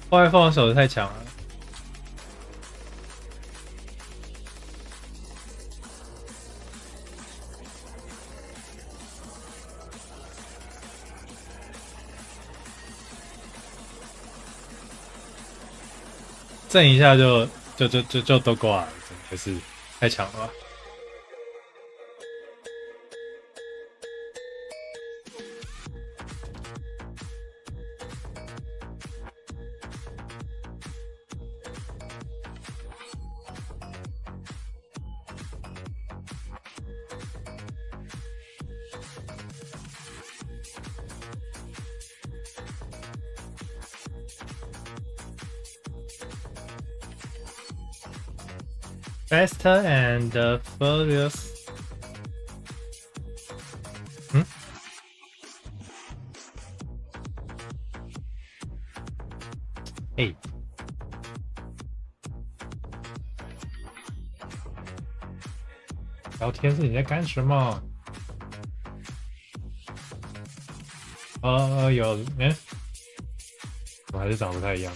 后来放手的太强了。震一下就都挂了，真的是太强了吧。Faster and Furious。嗯，哎，聊天是你在干什么？有，我还是长不太一样。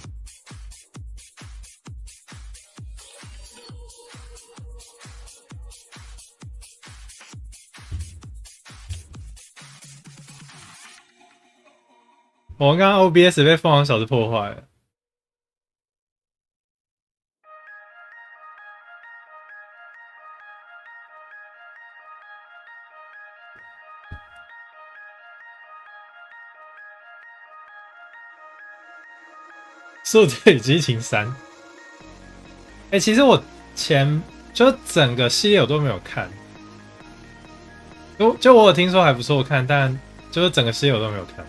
我们刚刚 OBS 被凤凰小子破坏了。速度与激情3。其实我就整个系列我都没有看，就我有听说还不错看，但就是整个系列我都没有看。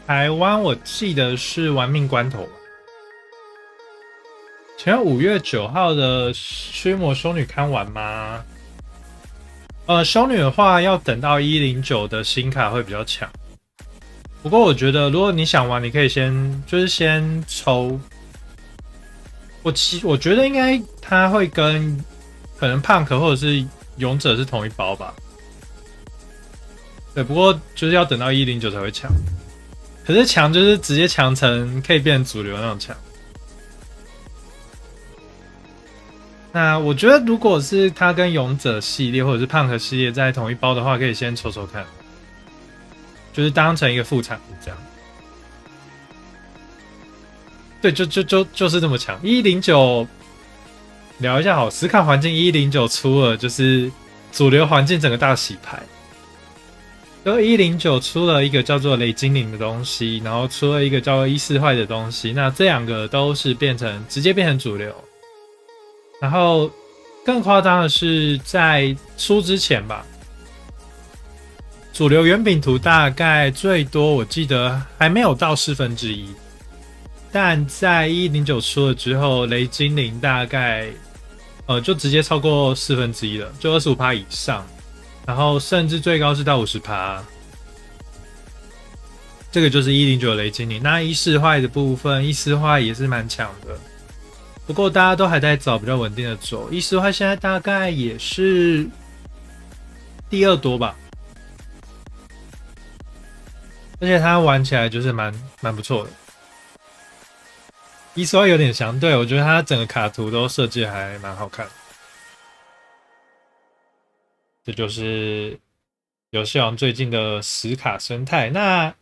台湾我记得是玩命关头吧。前5月9号的驱魔修女看完吗？修女的话要等到109的新卡会比较强。不过我觉得如果你想玩，你可以先抽。我觉得应该它会跟可能胖可或者是勇者是同一包吧。对，不过就是要等到109才会强。可是强就是直接强成可以变成主流那种强。那我觉得，如果是它跟勇者系列或者是胖克系列在同一包的话，可以先抽抽看，就是当成一个副产品这样。对，就是这么强。109聊一下好，实卡环境109出了，就是主流环境整个大洗牌。就109出了一个叫做雷精灵的东西，然后出了一个叫做141坏的东西，那这两个都是直接变成主流。然后更夸张的是，在出之前吧，主流圆饼图大概最多我记得还没有到1/4，但在109出了之后，雷精灵大概就直接超过1/4了，就25%以上，然后甚至最高是到50%。这个就是109雷精灵。那141坏的部分，141坏也是蛮强的。不过大家都还在找比较稳定的走，141坏现在大概也是第2多吧，而且它玩起来就是蛮不错的。141坏有点相对，我觉得它整个卡图都设计还蛮好看。这就是游戏王最近的实卡生态。那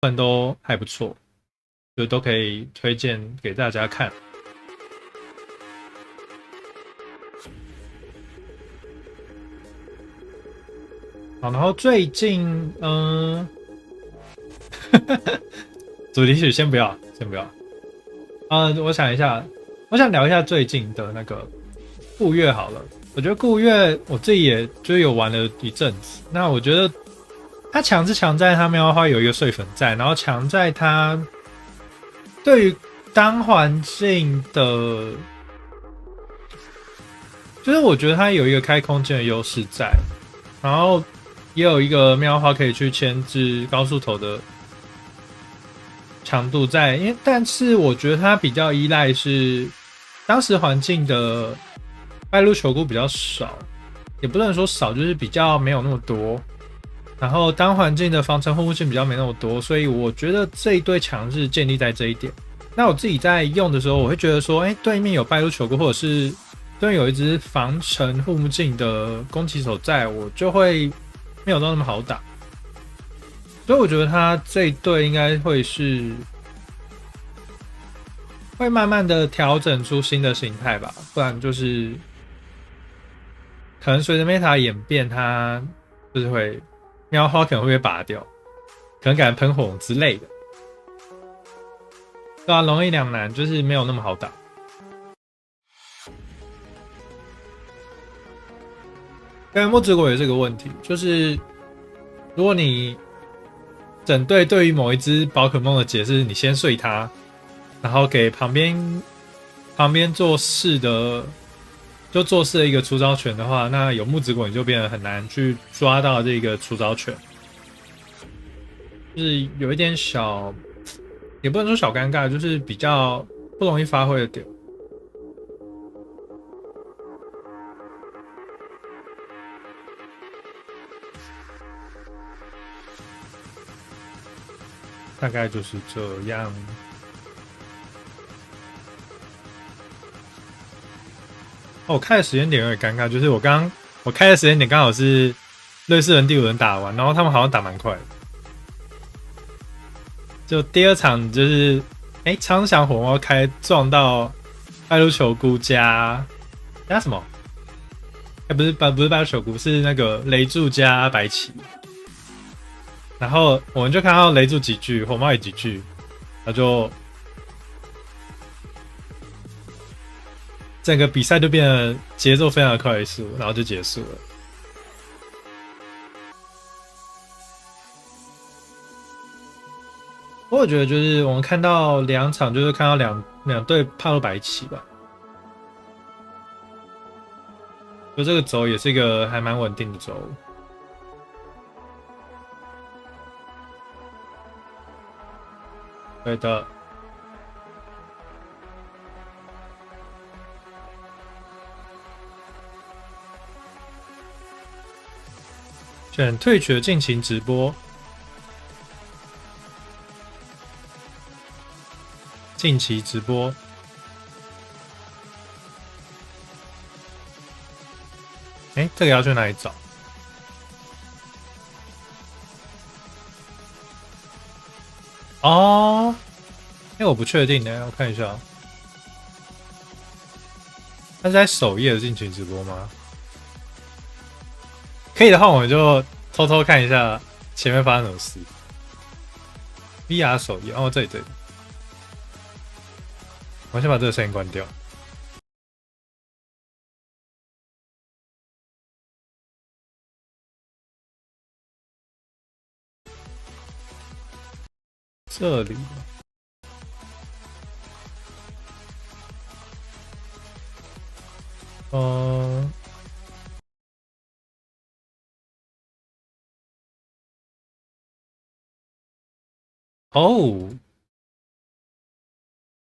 分都还不错，就都可以推荐给大家看。好，然后最近，主题曲先不要，先不要。我想一下，我想聊一下最近的那个顾月好了。我觉得顾月我自己也就有玩了一阵子，那我觉得它强是强在它喵花有一个碎粉在，然后强在它对于当环境的，就是我觉得它有一个开空间的优势在，然后也有一个喵花可以去牵制高速头的强度在，但是我觉得它比较依赖是当时环境的败路球库比较少，也不能说少，就是比较没有那么多。然后当环境的防尘护护性比较没那么多，所以我觉得这一对强是建立在这一点。那我自己在用的时候，我会觉得说，对面有败路球库，或者是对面有一只防尘护目镜的攻击手在，我就会没有到那么好打。所以我觉得他这一队应该会是会慢慢的调整出新的形态吧，不然就是可能随着 Meta 演变，它就是会喵花可能会被拔掉，可能改成喷火之类的。对啊，容易两难，就是没有那么好打。但木质果也是个问题，就是如果你整队对于某一只宝可梦的解释，你先睡它，然后给旁边做事的做事的一个出招权的话，那有木质果你就变得很难去抓到这个出招权，就是有一点小，也不能说小尴尬，就是比较不容易发挥的点。大概就是这样。我开的时间点有点尴尬，就是我开的时间点刚好是瑞士人第5轮打完，然后他们好像打蛮快的。就第2场就是昌祥火猫开撞到拜路球菇加什么？不是拜路球菇，是那个雷柱加白棋。然后我们就看到雷柱几句，火猫也几句，然后就整个比赛就变得节奏非常的快速，然后就结束了。我觉得就是我们看到2场，就是看到两队帕洛白棋吧，就这个轴也是一个还蛮稳定的轴。对的。选退取的尽情直播，近期直播。这个要去哪里找？哦，我不确定呢，我看一下。他是在首页的尽情直播吗？可以的话，我们就偷偷看一下前面发生什么事。VR 首页，这里。我先把这个声音关掉。这里。哦，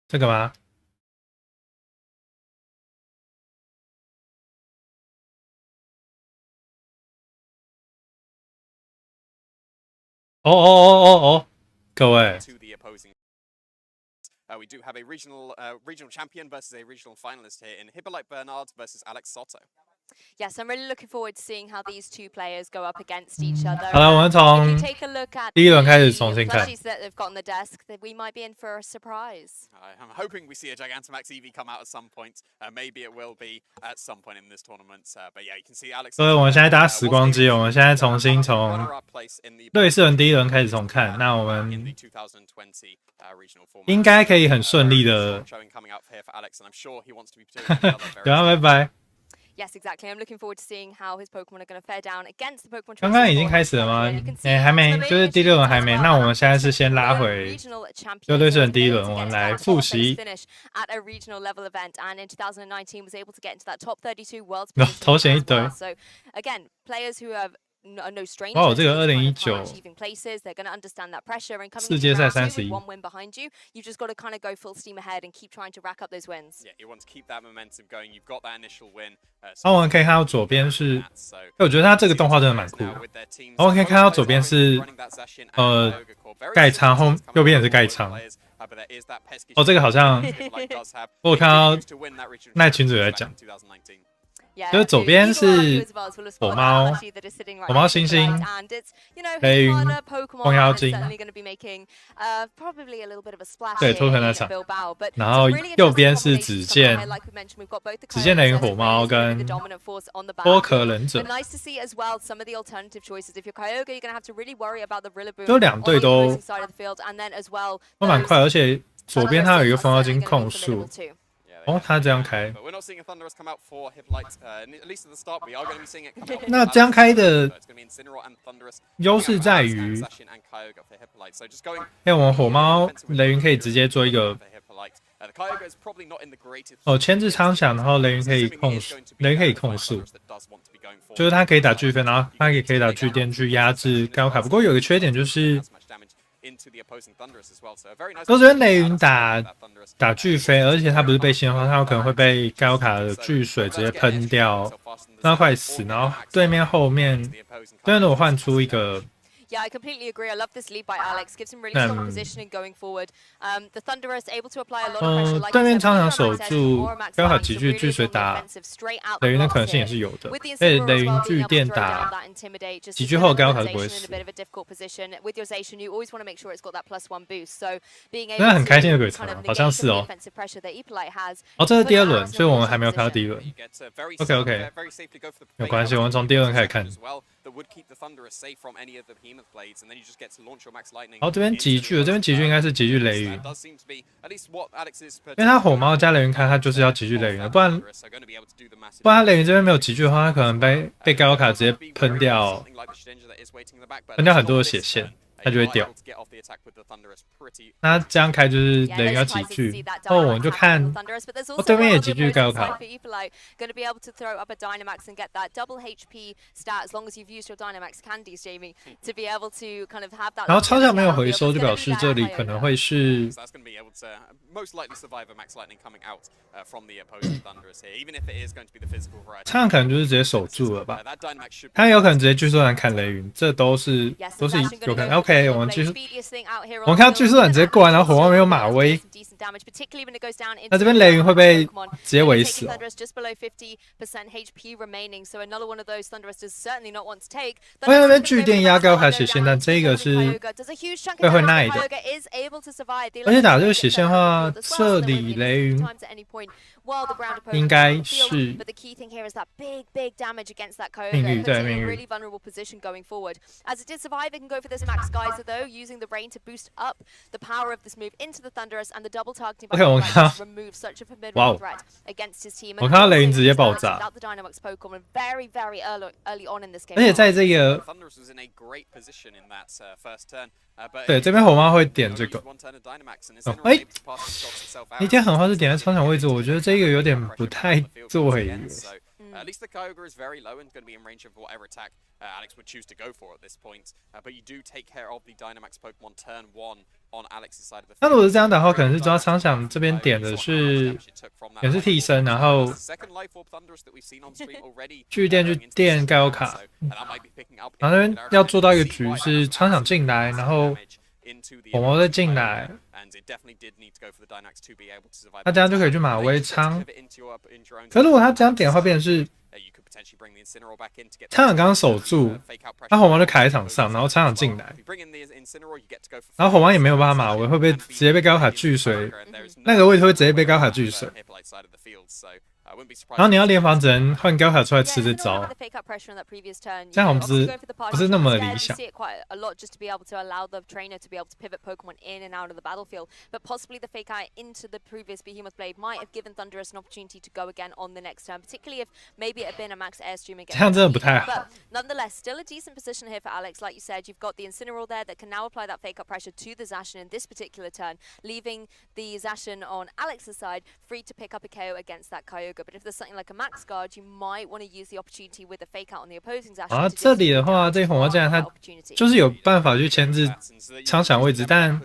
这个吗？哦，各位。We do have a regional champion versus a regional finalist here in Hippolyte Bernard versus Alex Soto. Yes, I'm really looking forward to seeing how these two players go up against each other. 好了，我们从第一轮开始重新看。 that they've got on the desk, that we might be in for a surprise. I'm hoping we see a Gigantamax EV come out at some point. Maybe it will be at some point in this tournament. But yeah, you can see Alex. 所以我们现在打时光机，我们现在重新从瑞士人第一轮开始重看。那我们应该可以很顺利的。对啊，拜拜。 Yes, exactly. I'm looking forward to seeing how his Pokemon are going to fare down against the Pokemon. 刚刚已经开始了吗？还没，就是第6轮还没。那我们现在是先拉回就瑞士人第一轮，我们来复习。头衔一堆。So again, players who have no strangers. 哇，这个2019世界赛31。One win behind you, you just got to kind of go full steam ahead and keep trying to rack up those wins. Yeah, you want to keep that momentum going. You've got that initial win. 我们可以看到左边是，我觉得他这个动画真的蛮酷的。我们可以看到左边是盖仓，右边也是盖仓。哦，这个好像我有看到那群主在讲。 就是左边是火猫、火猫猩猩、雷云、光妖精，对，托克那场。然后右边是紫剑、雷云、火猫跟多壳忍者，就2队都蛮快，而且左边它有一个风妖精控速。 哦，他这样开，那这样开的优势在于，我们火猫雷云可以直接做一个牵制苍响，然后雷云可以控速，就是他可以打飓风，然后他也可以打巨电去压制高卡。不过有个缺点就是。 都是雷云打飓飞，而且他不是被仙花，他有可能会被高卡的巨水直接喷掉，让他快死。然后对面后面如果换出一个。 Yeah, I completely agree. I love this lead by Alex. Gives him really strong positioning going forward. The Thunderous able to apply a lot of pressure. 对面常常守住刚好几句巨水打雷云的可能性也是有的，而且雷云巨电打几句后高卡是不会死。真的很开心的鬼城，好像是哦。哦，这是第2轮，所以我们还没有看到第1轮。OK， 没有关系，我们从第2轮开始看。 好，这边集聚了，这边集聚应该是集聚雷云，因为他火猫加雷云开，他就是要集聚雷云的，不然他雷云这边没有集聚的话，他可能被高卡直接喷掉很多的血线。 它就会掉。那这样开就是雷云要集聚，哦，我们就看，对面也集聚高卡。然后超效没有回收，就表示这里可能会是。超可能就是直接守住了吧？他有可能直接巨兽男砍雷云，这都是有可能。OK。 我们看到巨兽男直接过来，然后火猫没有马威，那这边雷云会被直接围死哦。而且那边巨电压高卡血线，但这个是会耐的，而且打这个血线的话，这里雷云。 应该是命运对命运。OK， 我看到，哇哦！我看到雷云直接爆炸，而且在这个，对这边火猫会点这个。哎，你点狠话是点在超场位置，我觉得这个有点不太对耶。At least the Kyogre is very low and going to be in range of whatever attack Alex would choose to go for at this point. But you do take care of the Dynamax Pokemon turn 1 on Alex's side of the field. 那如果是这样打的话，可能是抓苍响这边点的是也是替身，然后巨电去电盖欧卡，然后那边要做到一个局是苍响进来，然后火猫再进来。 他这样就可以去马威仓，可如果他这样点的话，变成是场场刚刚守住，他红毛就卡在场上，然后场场进来，然后红毛也没有办法马威，会不会直接被高卡拒水？那个位置会直接被高卡拒水。然后你要联防，只能换高卡出来吃这招，这样好像不是那么理想。这样真的不太好。Nonetheless, still a decent position here for Alex. Like you said, you've got the Incineroar there that can now apply that fake up pressure to the Zacian in this particular turn, leaving the Zacian on Alex's side free to pick up a KO against that Kyogre. But if there's something like a max guard, you might want to use the opportunity with a fake out on the opposing Zacian. 啊，这里的话，这红毛将他就是有办法去牵制枪响位置，但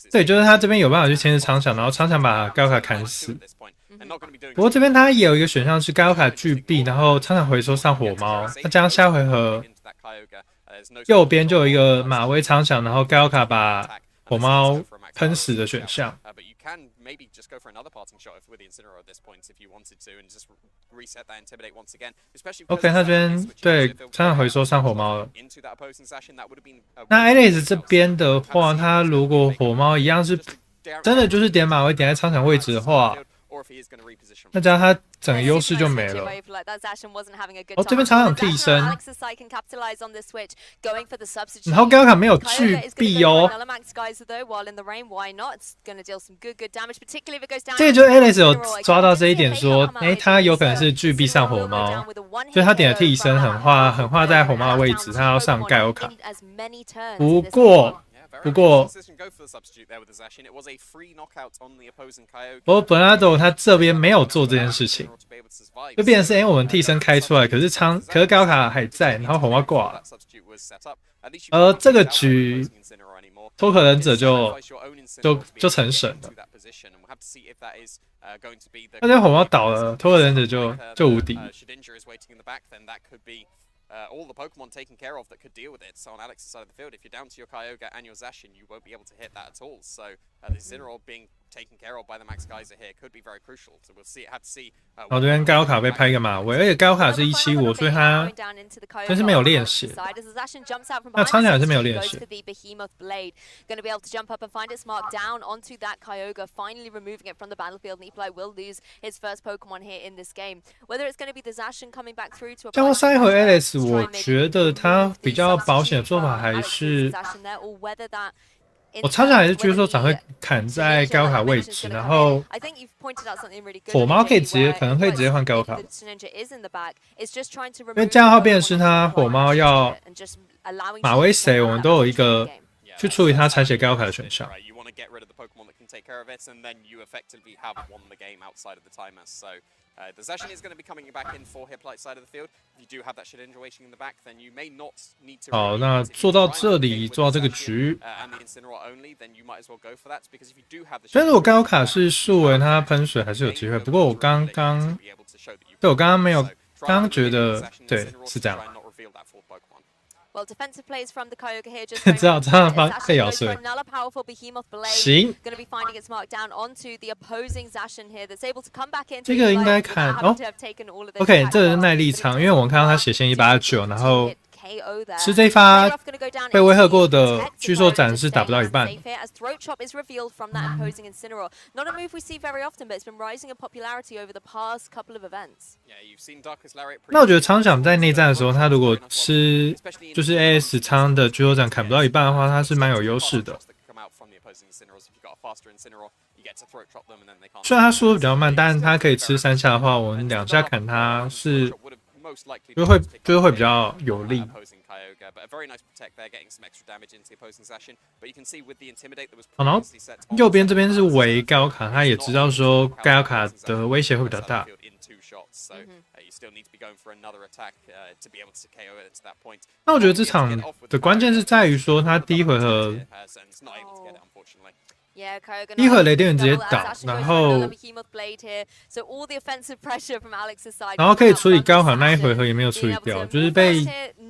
对，就是他这边有办法去牵制枪响，然后枪响把高卡砍死。不过这边他也有一个选项是高卡拒避，然后枪响回收上火猫，那这样下回合右边就有一个马威枪响，然后高卡把火猫喷死的选项。Maybe just go for another parting shot with the Incineroar at this point if you wanted to, and just reset that Intimidate once again. Especially OK， 他这边对枪响回收上火猫了。那 Alex 这边的话，他如果火猫一样是真的就是点马威点在枪响位置的话，那这样他整个优势就没了。哦，这边场场替身，然后高卡没有拒避哦。这个就是 Alex 有抓到这一点说，他有可能是拒避上火猫，所以他点了替身，狠化在火猫的位置，他要上盖欧卡。不过本拉多他这边没有做这件事情，就变成是我们替身开出来，可是高卡还在，然后红花挂了。而这个局脱壳忍者就成神了。那这红花倒了，脱壳忍者就无敌。All the Pokemon taken care of that could deal with it. So on Alex's side of the field, if you're down to your Kyogre and your Zacian, you won't be able to hit that at all. So the Incineroar being taken care of by the Max Geyser here could be very crucial. So we'll have to see. 这边高卡被拍一个马威，而且高卡是175，所以他真是没有练血。那苍响也是没有练血。Going to be able to jump up and find its mark down onto that Kyogre, finally removing it from the battlefield. Nikolai will lose his first Pokemon here in this game. Whether it's going to be the Zacian coming back through to. 将上一回 Alex， 我觉得他比较保险的做法还是。我常常还是觉得说，长会砍在高卡位置，然后火猫可能可以直接换高卡，因为这样的话，变成是他火猫要马威谁，我们都有一个去处理他残血高卡的选项。Take care of it, and then you effectively have won the game outside of the timer. So the Zacian is going to be coming back in for Hippolyte side of the field. If you do have that Shedinja waiting in the back, then you may not need to. 好，那做到这里，做到这个局。And the Incineroar only, then you might as well go for that because if you do have the. 但是我高卡是树为他喷水还是有机会，不过我刚刚没有，刚刚觉得对是这样。Well, defensive plays from the Kyogre here just 知道这样被咬碎。行。Going to be finding its mark down onto the opposing Zacian here that's able to come back in. 这个应该看哦。OK， 这是耐力仓，因为我们看到他血线189，然后吃这一发被威吓过的巨兽斩是打不到一半。那我觉得苍响在内战的时候，他如果吃就是 AS 仓的巨兽斩砍不到一半的话，他是蛮有优势的。虽然他速度比较慢，但是他可以吃3下的话，我们2下砍他是就会比较有利。好，然后右边这边是围高卡，他也知道说高卡的威胁会比较大。那我觉得这场的关键是在于说他第一回合一回雷电人直接倒，然后可以处理高考那一回合也没有处理掉，就是被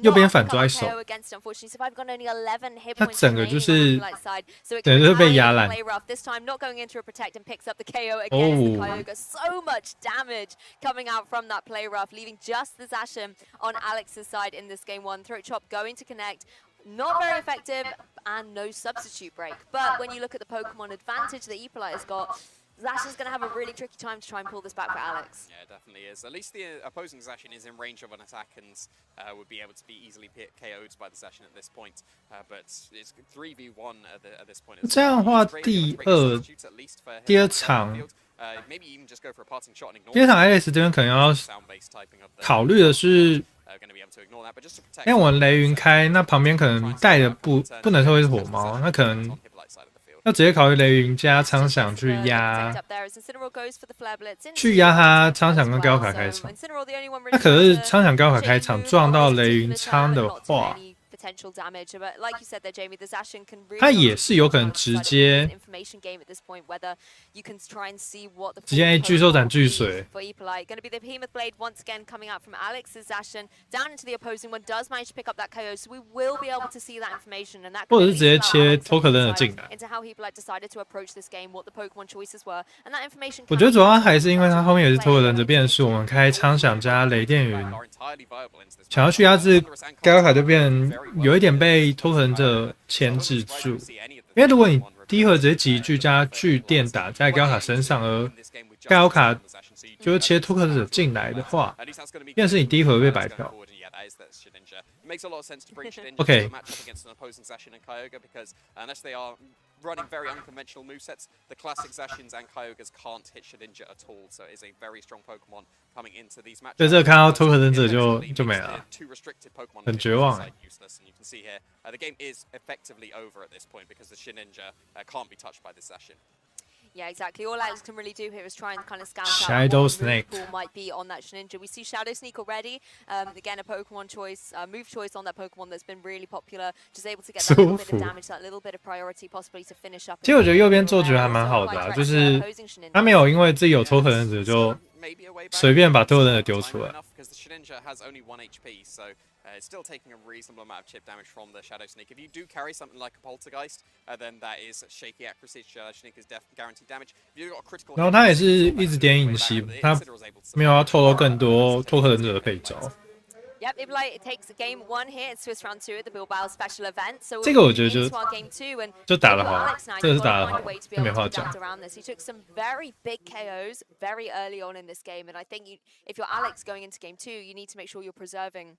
右边反抓一手，他整个就是等于就是被压烂。Not very effective and no substitute break. But when you look at the Pokemon advantage that Epolite's got, Zacian's going to have a really tricky time to try and pull this back for Alex. Yeah, it definitely is. At least the opposing Zacian is in range of an attack and would be able to be easily KO'd by the Zacian at this point. But it's 3v1 at this point. 这样的话，第二场Alex 这边可能要考虑的是。因为我们雷云开，那旁边可能带的不能会是火猫，那可能要直接考虑雷云加苍响去压他苍响跟高卡开场。那可是苍响高卡开场撞到雷云苍的话，他也是有可能直接巨兽斩巨水。或者是直接切托克人的进来。我觉得主要还是因为他后面也是托克人的变数，我们开苍响加雷电云，想要去压制高卡就变有一点被托克人者牵制住。因为如果你第一回直接击巨加巨电打在高卡身上，而高卡就是切托克人者进来的话，便是你第一回被白嫖。Makes a lot of sense to bring Shedinja Okay. to a matchup against an opposing Zacian and Kyogre because unless they are running very unconventional movesets, the classic Zacians and Kyogres can't hit Shedinja at all. So it is a very strong Pokemon coming into these matchups. 对，这个看到托克人者就没了，很绝望。And you can see here, the game is effectively over at this point because the Shedinja can't be touched by this Zacian. Yeah, exactly. All Alex can really do here is try and kind of scout Shadow out what Snake move pool might be on that Shedinja. We see Shadow Sneak already. Again, a Pokemon choice, move choice on that Pokemon that's been really popular. Just able to get that little bit of damage, that little bit of priority, possibly to finish up. 其实我觉得右边做局还蛮好的就是他没有因为自己有托克人者就随便把托克人者丢出来。It's still taking a reasonable amount of chip damage from the Shadow Sneak. If you do carry something like a Poltergeist, then that is shaky accuracy. Shadow Sneak is guaranteed damage. If you've got a critical, 然后他也是一直点隐息，他没有要透露更多托克人者的配招。Yep, Epolite takes game 1 here in Swiss round 2 at the Bilbao special event. So 这个我觉得就打得好，这个是打得好，没话讲。He took some very big KOs very early on in this game, and I think if you're Alex going into game 2, you need to make sure you're preserving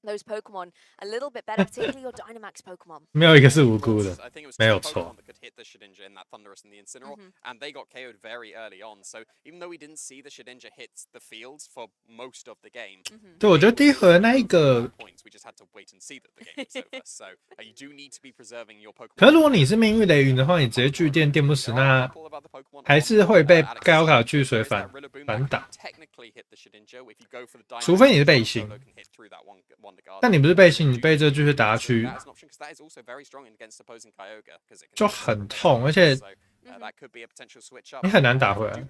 those Pokemon a little bit better, particularly your Dynamax Pokemon. 没有一个是无辜的，没有错。And they got KO'd very early on. So even though we didn't see the Shedinja hit the fields for most of the game, 对，我觉得第一回那一个， we just had to wait and see that the game was over. So you do need to be preserving your Pokemon. 可是如果你是命运雷云的话，你直接巨电电不死，那还是会被高卡巨水反打。除非你是背心。但你不是背信，你被这巨蟹打下去就很痛，而且你很难打回来。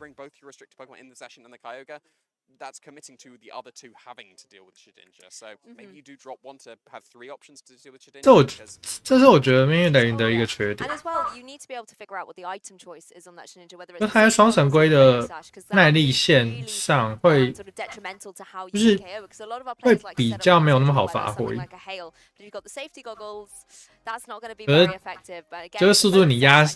That's committing to the other two having to deal with Shedinja. So maybe you do drop one to have 3 options to deal with Shedinja. 这是我觉得命运雷云的一个缺点。And as well, you need to be able to figure out what the item choice is on that Shedinja, whether it's 它在双神龟的耐力线上会，就是会比较没有那么好发挥。可是就是速度你压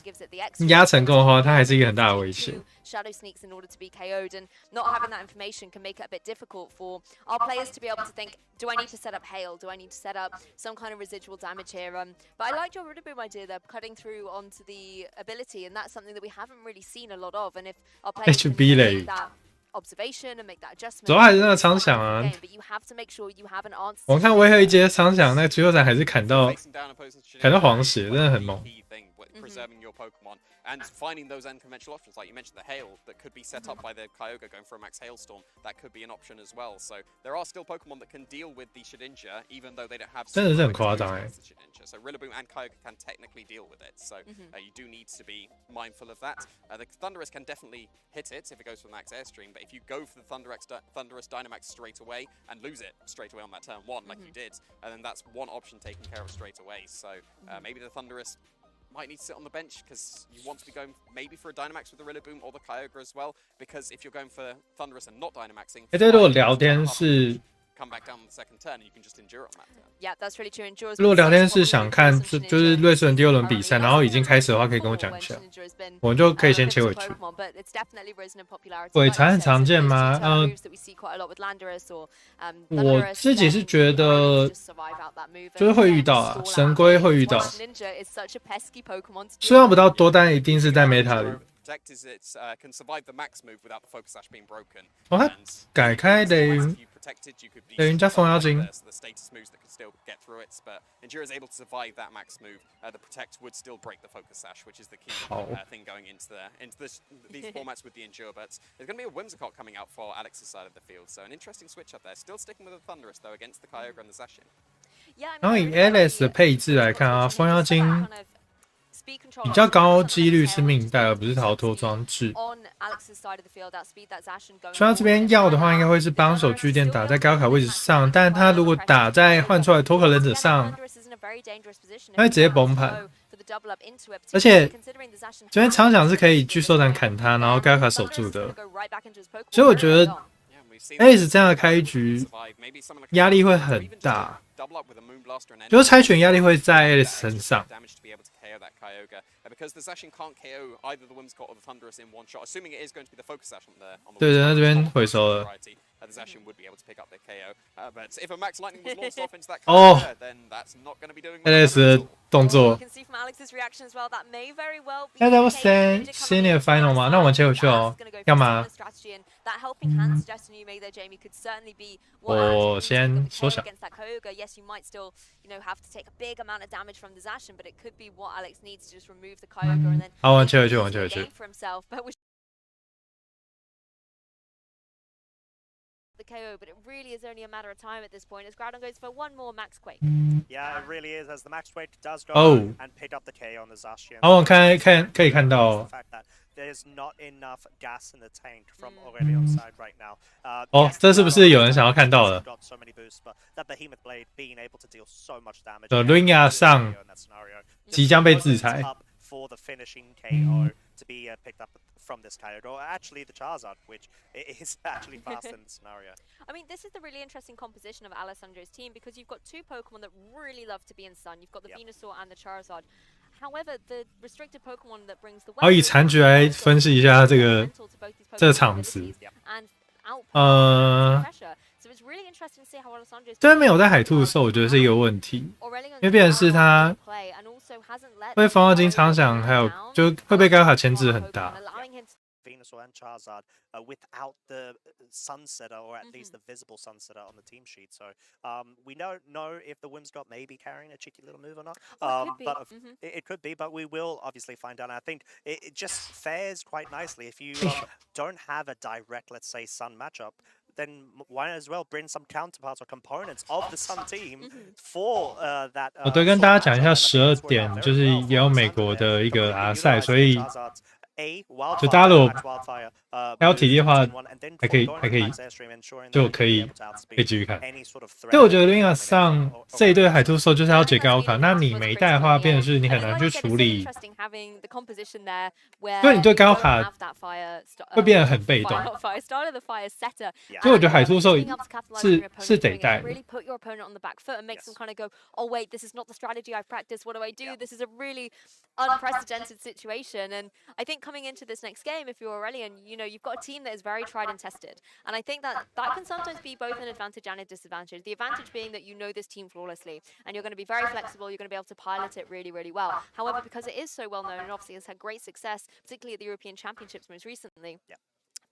成功的话，它还是一个很大的威胁。Shadow Sneaks in order to be KO'd, and not having that information can make it a bit difficult for our players to be able to think, do I need to set up Hail? Do I need to set up some kind of residual damage here? But I liked your Rillaboom idea there, cutting through onto the ability, and that's something that we haven't really seen a lot of. And if our players can make that observation and make that adjustment, 主要还是那个苍响啊。but you have to make sure you have an answer. 我看威吓一阶苍响，那个最后斩还是砍到黄血，真的很猛。preserving your Pokemon and finding those unconventional options. Like you mentioned, the Hail that could be set up by the Kyogre going for a Max Hailstorm. That could be an option as well. So there are still Pokemon that can deal with the Shedinja, even though they don't have. 真的是很夸张哎。So Rillaboom and Kyogre can technically deal with it. So you do need to be mindful of that. The Thundurus can definitely hit it if it goes for Max Airstream, but if you go for the Thundurus Dynamax straight away and lose it straight away on that turn 1, like you did, and then that's one option taken care of straight away. So maybe the Thundurus might need to sit on the bench because you want to be going maybe for a Dynamax with the Rillaboom or the Kyogre as well, because if you're going for Thundurus and not Dynamaxing, 这如果聊天是 come back down on the second turn and you can just endure on that turn. Yeah, that's really true. 如果聊天是想看就是瑞士人第2轮比赛，然后已经开始的话，可以跟我讲一下，我们就可以先切回去。鬼才很常见吗？我自己是觉得就是会遇到啊，神龟会遇到，虽然不到多，但一定是在 meta 里。哦，他改开雷云。 雷云加风妖精。好。These formats with the Endure, but there's going to be a Whimsicott coming out for Alex's side of the field, so an interesting switch up there. Still sticking with the Thundurus though against the Kyogre and the Zacian. 然后以 Alex 的配置来看啊，风妖精。 比较高几率是命带，而不是逃脱装置。所以他这边要的话，应该会是帮手据点打在高卡位置上，但他如果打在换出来脱壳忍者上，他会直接崩盘。而且这边常想是可以巨兽弹砍他，然后高卡守住的。所以我觉得 Ace 这样的开局压力会很大，就是猜拳压力会在 Ace 身上。 Because the Zacian can't KO either the Whimsicott or the Thundurus in one shot, assuming it is going to be the focus Zash on the 对对，那这边回收了。 The Zacian would be able to pick up the KO, but if a Max Lightning was launched off into that Kyogre, then that's not going to be doing much. Alex 的动作。 那在我Senior Final 吗？那我们切回去哦。要吗？我先缩小。 好，我们切回去，我们切回去。 The KO, but it really is only a matter of time at this point as Groudon goes for one more Max Quake. Yeah, it really is as the Max Quake does go and pick up the KO on the Zacian. 好，我可以看到。 There's not enough gas in the tank from Aurelion's side right now. 哦，这是不是有人想要看到的？ Luina 上即将被制裁。 For the finishing KO to be picked up from this Kyogre, or actually the Charizard, which is actually fast in the scenario. I mean, this is the really interesting composition of Alessandro's team because you've got two Pokemon that really love to be in Sun. You've got the Venusaur and the Charizard. However, the restricted Pokemon that brings the 好，以残局来分析一下这个场子。这边没有带海兔的时候，我觉得是一个问题，因为变成是他会风妖精常想，还有就会被高卡牵制很大。 Venusaur and Charizard without the Sunsetter, or at least the visible Sunsetter on the team sheet. So we don't know if the Whimsicott may be carrying a cheeky little move or not. But it could be, but we will obviously find out. And I think it just fares quite nicely if you don't have a direct, let's say, Sun matchup. Then why as well bring some counterparts or components of the Sun team for that. 我对跟大家讲一下，12点就是也有美国的一个R赛，所以。 就大家如果还有体力的话，还可以，就可以继续看。对，我觉得 Luina 上这一对海兔兽就是要解高卡，那你没带的话，变成是你很难去处理，因为你对高卡会变得很被动。所以我觉得海兔兽是得带的。 unprecedented situation, and I think coming into this next game, if you're Aurelion, you know, you've got a team that is very tried and tested, and I think that can sometimes be both an advantage and a disadvantage. The advantage being that you know this team flawlessly, and you're going to be very flexible, you're going to be able to pilot it really, really well. However, because it is so well known and obviously has had great success, particularly at the European Championships most recently,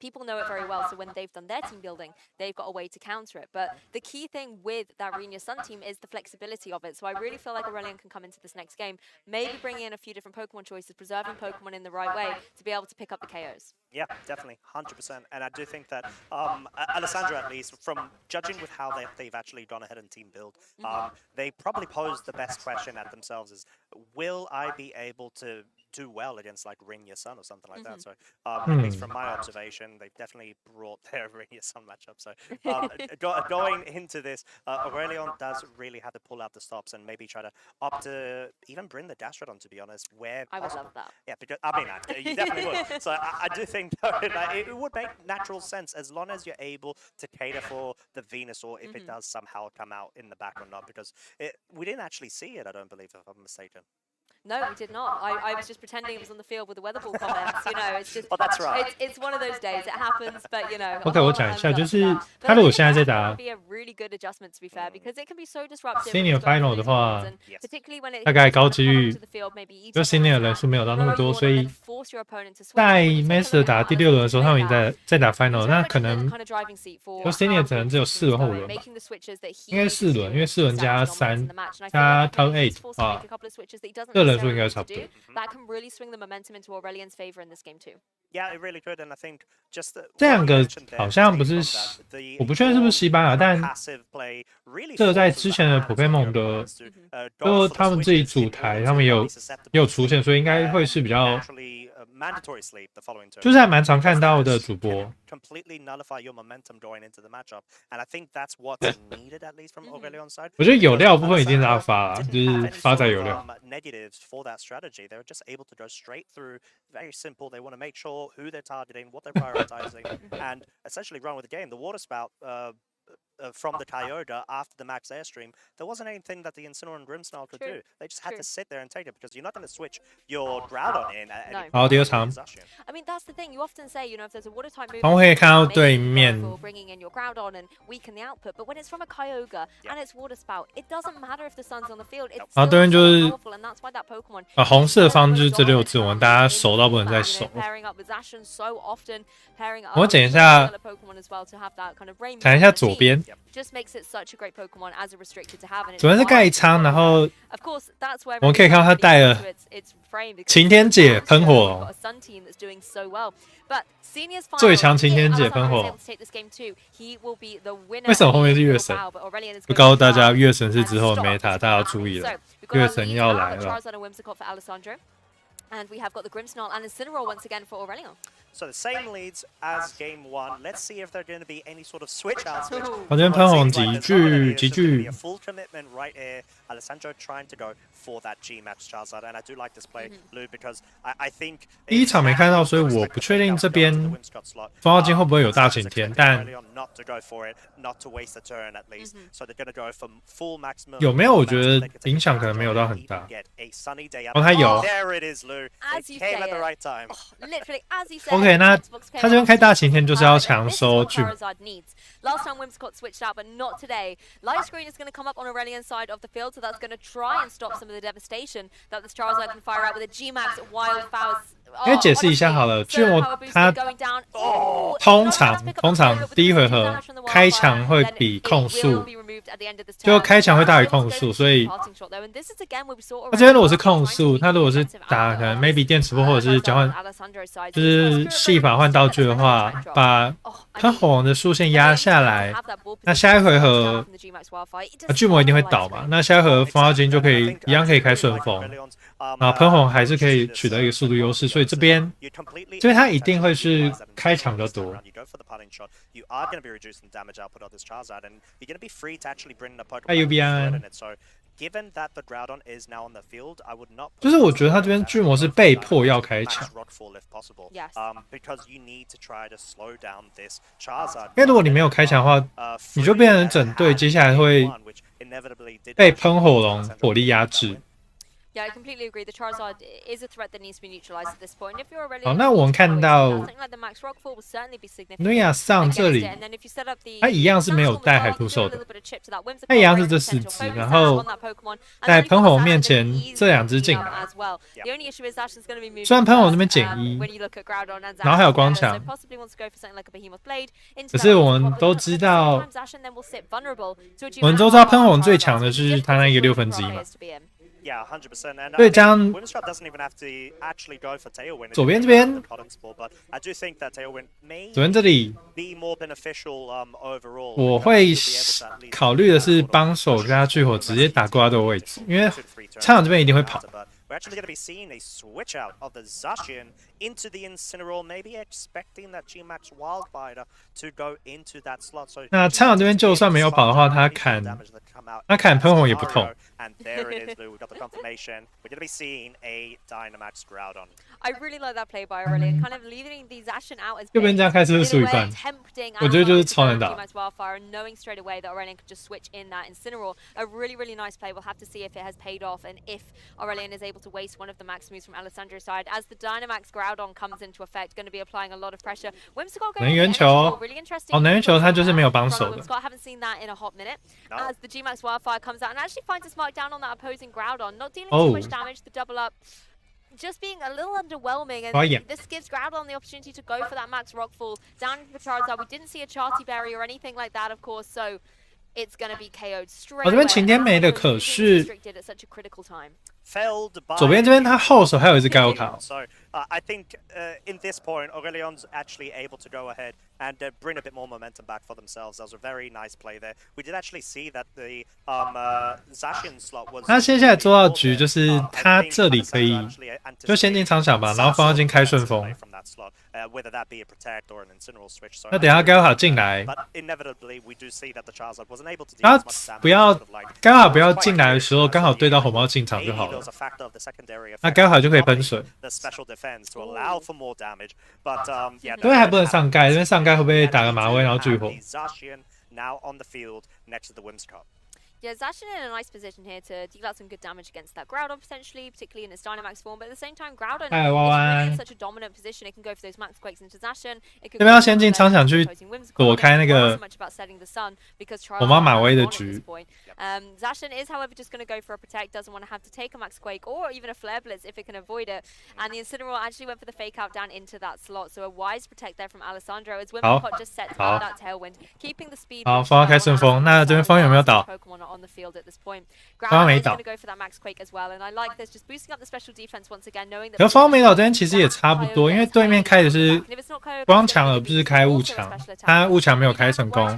people know it very well, so when they've done their team building, they've got a way to counter it. But the key thing with that Renia Sun team is the flexibility of it. So I really feel like Aurelion can come into this next game, maybe bringing in a few different Pokemon choices, preserving Pokemon in the right way to be able to pick up the KOs. Yeah, definitely, 100%. And I do think that Alessandra, at least, from judging with how they've actually gone ahead and team build, they probably posed the best question at themselves is, will I be able to do well against like Renia Sun or something like that? So at least from my observation, they've definitely brought their Renia Sun matchup. So going into this, Aurelion does really have to pull out the stops and maybe try to opt to even bring the Gastrodon, to be honest, where I would possible. love that. Yeah, because I mean, you definitely would. So I do think though, like, it would make natural sense as long as you're able to cater for the Venusaur if it does somehow come out in the back or not, because we didn't actually see it, I don't believe, if I'm mistaken. No, we did not. I was just pretending it was on the field with the weather ball comments. You know, it's just. Oh, that's right. It's one of those days. It happens, but you know. OK， 我讲一下，就是他如果现在在打 be a really good adjustment to be fair because it can be so disruptive. Senior Final 的话， particularly when it 大概高几率， maybe 就 Senior 人数没有到那么多，所以在 Master 打第6轮的时候，他们已经在打 Final， 那可能就 Senior 可能只有4轮后轮吧，应该是4轮，因为4轮加3加 Top 8啊，这人数应该差不多。 That can really swing the momentum into Aurelion's favor in this game too. Yeah, it really could, and I think just 这两个好像不是，我不确定是不是西班牙，但这在之前的 Pokemon 的，就他们自己主台，他们也有出现，所以应该会是比较，就是还蛮常看到的主播。 我觉得有料部分一定是他发，就是发在有料。 Very simple. They want to make sure who they're targeting, what they're prioritizing, and essentially run with the game. The water spout from the Kyogre after the max airstream, there wasn't anything that the Incineroar and Grimmsnarl could do. They just had to sit there and take it because you're not going to switch your Groudon in.好，第二场。 I mean, that's the thing. You often say, you know, if there's a water type move, 我们可以看到对面 bringing in your Groudon and weaken the output. But when it's from a Kyogre and it's water spout, it doesn't matter if the sun's on the field. It's still so powerful, and that's why that Pokemon. 红色方就是这6只，我们大家熟到不能再熟。我剪一下，看一下左边。 左边是盖仓，然后我们可以看到他带了晴天姐喷火龙，最强晴天姐喷火龙。为什么后面是月神？就告诉大家，月神是之后的 meta， 大家要注意了，月神要来了。 And we have got the Grimmsnarl and Incineroar once again for Aurelion. So the same leads as game 1. Let's see if there are going to be any sort of switch outs. 我这边喷红极具。 Full commitment right here. Alessandro trying to go for that G match Charizard, and I do like this play, Lou, because I think 第一场没看到，所以我不确定这边风暴金会不会有大晴天，但有没有？我觉得影响可能没有到很大。哦，他有。 OK， 那他这边开大晴天就是要强收巨。 Last time Whimsicott switched out, but not today. Light Screen is going to come up on Aurelion's side of the field, so that's going to try and stop some of the devastation that this Charizard can fire out with a G-Max Wild Fowls. 因为解释一下好了，巨魔它通常第一回合开场会比控速，就开场会大于控速，所以他这边如果是控速，他如果是打可能 maybe 电磁波或者是交换，就是戏法换道具的话，把喷火龙的速线压下来，那下一回合巨魔一定会倒嘛，那下一回合风暴金就可以一样可以开顺风。 啊，喷红还是可以取得一个速度优势，所以这边它一定会是开场比较多。还有 UBI， 就是我觉得他这边巨魔是被迫要开场，因为如果你没有开场的话，你就变成整队接下来会被喷火龙火力压制。Yeah, I completely agree. The Charizard is a threat that needs to be neutralized at this point. If you're already 好，那我们看到 something like the Max Rockfall will certainly be significant. 诺亚上这 against 里 it. And then if you set up the 它一样是没有 Sandstorm 带 as 海 well, 图 you can do 手 a 的 little bit of chip to that Whimsicott 它一样是 range 这 potential 4只， focus 然 attack 后 on that Pokemon. And 在 then you've 喷 got 火 Zacian 面 that 前 can 这2只 easily 进 beat 来 up as well. The only issue is Zacian's going to be moving 虽然喷火那边 first, 减1 when you look at Groudon and 然后还有 Zacian 光 together, so 墙 possibly wants to go for something like a Behemoth Blade into 可 that 是我们 Whimsicott, 都 but 知 at the 道 same time Zacian then will sit vulnerable to a 我们 G-Max 都知道喷 Wildfire 火最 Charizard, 强的 so 是 it's 它那个 difficult 6分 for 之 our 一嘛 players to be in. Yeah, 100%. And 所以 I 这 think 样 Whimsicott doesn't even have to actually go for Tailwind. 左边这边 Cotton Spore, but I do think that Tailwind may 左边这里 be more beneficial overall. 我 because 会 you'll be able to at least 考虑的 get 是 that 帮手 sort 跟他 of 聚火 push 直接打瓜的位置，因为 2 to 3 turns 场这边一定会跑 but we're actually going to be seeing a switch out of the Zacian into the Incineroar, maybe expecting that G-Max Wildfire to go into that slot. So 那场这边就算没有跑的话，他砍喷火也不痛。 And there it is, Lou. We've got the confirmation. We're going to be seeing a Dynamax Groudon. I really like that play by Aurelian, kind of leaving the Zacian out as 右边这样开始是输一半， tempting 我觉得就是超难打。 G-Max Wildfire and knowing straight away that Aurelian could just switch in that Incineroar. A really, really nice play. We'll have to see if it has paid off and if Aurelian is able to waste one of the max moves from Alessandra's side. As the Dynamax Groudon comes into effect, going to be applying a lot of pressure. Whimsicott going 能源球 really interesting. 哦，能源球它就是没有帮手的。 Whimsicott haven't seen that in a hot minute. No. As the G-Max Wildfire comes out and actually finds its mark down on that opposing Groudon, not dealing Oh. too much damage. The double up just being a little underwhelming, and Oh, yeah. this gives Groudon the opportunity to go for that max Rockfall down into the Charizard. We didn't see a Charty Berry or anything like that, of course, so it's going to be KO'd straight 哦，这边 away. 晴天没的，可是 Restricted at such a critical time. Failed by 左边这边他后手还有一只高卡， So I think in this point, Aurelion's actually able to go ahead and bring a bit more momentum back for themselves. That was a very nice play there. We did actually see that the Zacian slot was. 他接下来做到局就是他这里可以就先进长响吧，然后放进开顺风。 Whether that be a protect or an incineral switch. So 那等下高卡进来， but inevitably we do see that the Charizard wasn't able to deal 他 as much damage 不要 as he would have liked. 刚好不要进来的时候，刚好对到火猫进场就好 Maybe there 了 was。a factor of the secondary 那 effect 刚好就可以喷水。 the special defense to allow for more damage. But yeah, 这边还不能上盖，这边上盖会不会打个马威然后聚火？ Zacian now on the field next to the Whimsicott. Yeah, Zacian in a nice position here to deal out some good damage against that Groudon potentially, particularly in its Dynamax form. But at the same time, Groudon is really in such a dominant position. It can go for those Max Quakes into Zacian. It can 这边要先进长响去躲开那个火猫马威的局。 Zacian is, however, just going to go for a protect. Doesn't want to have to take a Max Quake or even a Flare Blitz if it can avoid it. And the Incineroar actually went for the fake out down into that slot. So a wise protect there from Alessandro as Whimsicott just sets up that Tailwind, keeping the speed. 好，风要开顺风，那这边风有没有倒？ On the field at this point. 风没 Groudon is 倒 going to go for that Max Quake as well, and I like this, just boosting up the special defense once again, knowing that. 可风没倒这边其实也差不多，因为对面开的是光墙而不是开雾墙，他雾墙没有开成功。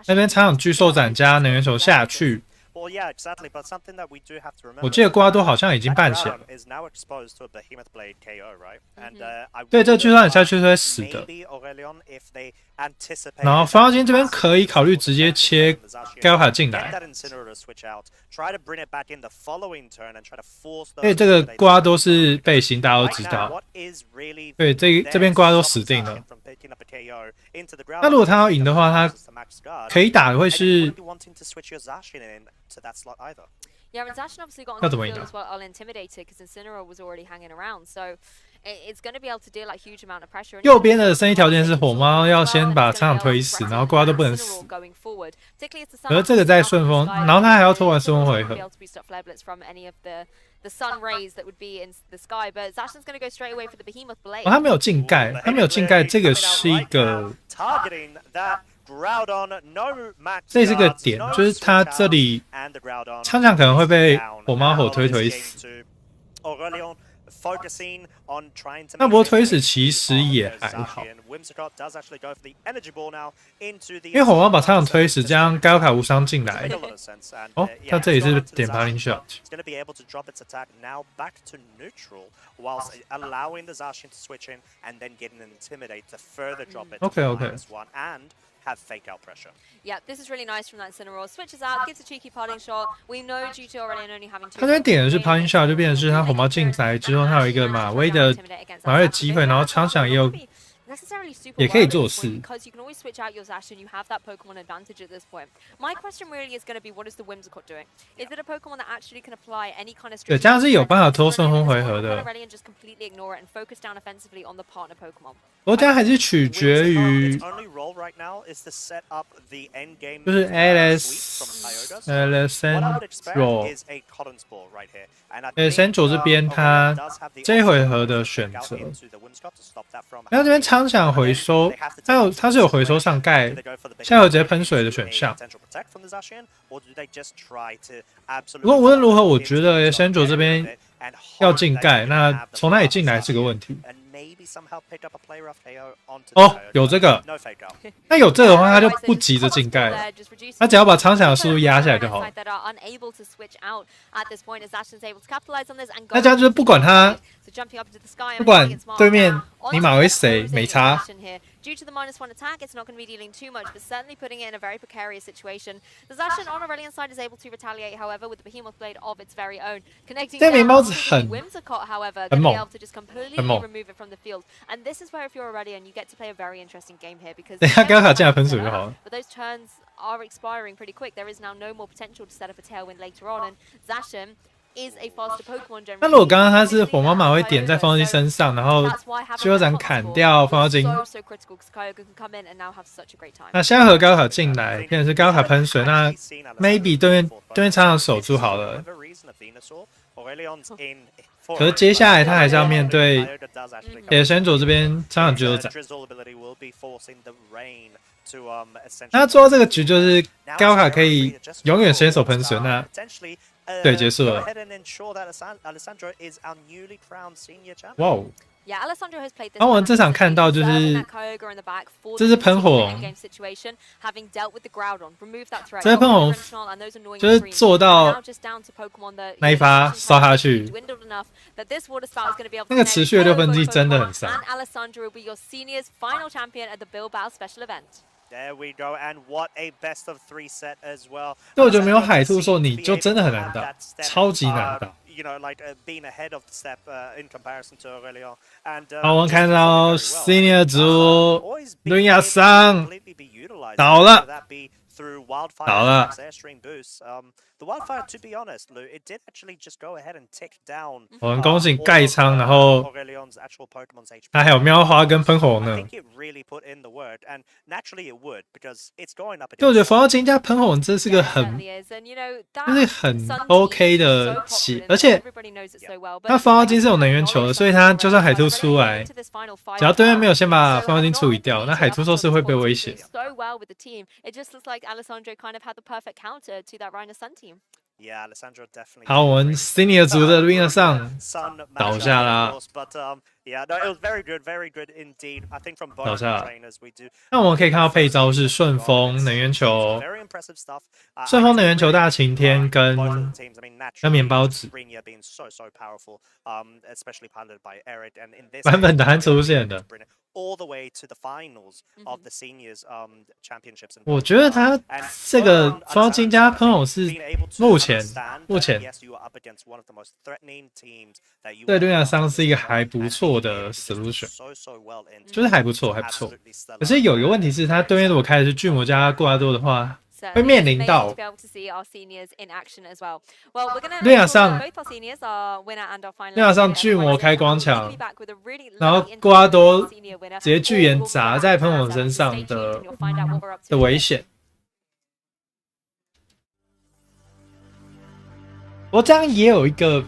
那边长场巨兽斩加能源球下去。 Well, yeah, exactly. But something that we do have to remember. 我记得瓜多好像已经半血了。 Is now exposed to a Behemoth Blade KO, right? And I 对，这巨兽斩下去是会死的。 maybe Aurelion, if they anticipate. 然后风妖精这边可以考虑直接切高卡进 Get 来。 that Incineroar to switch out. Try to bring it back in the following turn and try to force. 因为这个瓜都是背心，大家都知 Right now, 道。 what is really 对，这边瓜都死定了。 from picking up a KO into the ground. 那如果他要赢的话，他可以打的会 And you 是 wouldn't be wanting to switch your Zacian into that slot either. Yeah, and Zacian obviously got Not onto the the way field now. as well, Intimidated, because Incineroar was already hanging around, so it's going to be able to deal a huge amount of pressure. 右边的生意条件是火猫要先把场场推死，然后瓜都不能死。可是这个在顺风，然后他还要拖完顺风回合。 The sun rays that would be in the sky, but Zacian's going to go straight away for the Behemoth Blade. 哦，他没有进盖，他没有进盖，这个是一个， Targeting that Groudon, no max 这是个 guards, 点， no 就是他 switch 这里 out, and the Groudon 场场可能会被 down. 火猫火 Now 推 is 推 getting 死。 to Aurelion focusing on trying to 那 make 不过 sure 推 that 死 they 其实 keep on 也 their 还好， Zacian. Whimsicott does actually go for the energy ball now into the 因为火猫把场场推死，这样高卡无伤进来 Make。a lot of sense. And, 哦 yeah,，他这里 it's 是 gone onto the 点 Zacian Parting Shot。 It's going to be able to drop its attack now back to neutral, whilst allowing the Zacian to switch in and then getting an Intimidate to further drop it Okay, to okay. -1 and have fake out pressure. Yeah, this is really nice from that Incineroar. Switches out, gives a cheeky parting shot. We know due to Aurelion only having 他这边点的是 Parting Shot，就变成是他火猫进来之后，他有一个马威的机会，然后场场也有 necessarily super 也可以 well at 做 this 事 point because you can always switch out your Zacian. You have that Pokemon advantage at this point. My question really is going to be, what is the Whimsicott doing? Is it a Pokemon that actually can apply any kind of 对，这样是有办法拖 strategy 顺风回 to 合 Aurelion 的。 and just completely ignore it and focus down offensively on the partner Pokemon? 不过这样还是取决于 Its only role right now is to set up the end game 就是 sweep from Tyoga. So what I would expect Alessandro is a Cotton's Ball right here. And I think Alessandro 这边 Aurelion 他 does have the 这一回 option 合 to 的 flick 选 out 择， into the Whimsicott to stop that from 那这边 happening. 苍响 But 回 then 收 they have to， 它是有回收上盖 Do they go for the big 现在有直接 counter 喷水的 into 选 a 项。 potential protect from the Zacian, or do they just try to 不过 absolutely 无论如何， dominate 我 into 觉得 the Alessandro top 这 area 边 of it and 要 hope 进 that 盖， you can 那 have the 从哪里 fast 进来是个 start 问题。 and maybe somehow pick up a play rough KO onto the 哦， Tyoga. 有这个， No fake out. 那有这个的话，他就不急着进盖了，他只要把苍响的速度压下来就好了。那这样就是不管他，不管对面尼玛为谁，没差。 Due to the -1 attack, it's not going to be dealing too much, but certainly putting it in a very precarious situation. The Zacian on Aurelion's side is able to retaliate, however, with the Behemoth Blade of its very own. Connecting 这 down 棉帽子 to the 很 Whimsicott, however, 很 going to 猛 be able to just completely 很猛 remove it from the field. And this is where if you're Aurelion, you get to play a very interesting game here because 等一下刚好进来喷水就好了。 but those turns are expiring pretty quick. There is now no more potential to set up a tailwind later on, and Zacian is a faster Pokemon generally. 那如果刚刚他是火妈妈会点在风妖精身上，然后修斩砍掉风妖精， so critical because Kyogre can come in and now have such a great time. 那现在和高卡进来，变成是高卡喷水，那 maybe 对面苍场守住好了。 可是接下来他还是要面对 Alessandro 这边苍场纠斩。那做到这个局就是高卡可以永远先手喷水，那对结束了。哇哦！ Yeah, Alessandro has played this. 然后我们这场看到就是这是喷火龙，这是喷火龙就是做到那一发烧下去，那个持续的6%真的很伤。 And Alessandro will be your seniors final champion at the Bilbao special event. There we go, and what a best of 3 set as well. 对，我觉得没有海兔兽你就真的很难打，超级难打。 You know, like being ahead of the step in comparison to Aurelion. And 好，我们看到 Senior 组伦亚桑倒了，倒了。 The Wildfire, to be honest, Lou, it did actually just go ahead and tick down. 我们恭喜盖仓，然后 Aurelion's actual Pokemon's HP. 他还有喵花跟喷火I 呢。 think it really put in the work, and naturally it would because it's going up 就我觉得 against. 冯耀金加喷火这是个很就是很 OK 的棋，而且那冯耀金是有能源球的，所以他就算海兔出来，只要对面没有先把冯耀金处理掉，那海兔兽是会被威胁。 So well with the team, it just looks like Alessandro kind of had the perfect counter to that Rhino Sun team. Yeah, Alessandro definitely. 好，我们 Senior 组的 Luina 上 倒下啦。 But yeah, no, it was very good indeed. I think from both trainers we do. 那我们可以看到配招是顺风能源球、 Very impressive stuff. 顺风能源球大晴天跟棉包子。 being so powerful, especially piloted by Eric, and in this 版本答案出现的。 all the way to the finals of the seniors championships. 我觉得他这个风妖精加喷火是目前对luina桑是一个还不错的 solution， 就是还不错，还不错。可是有一个问题是，他对面如果开的是巨魔加固拉多的话，会面临到luina上巨魔开光墙，然后固拉多直接巨岩砸在喷火身上的危险。不过这样也有一个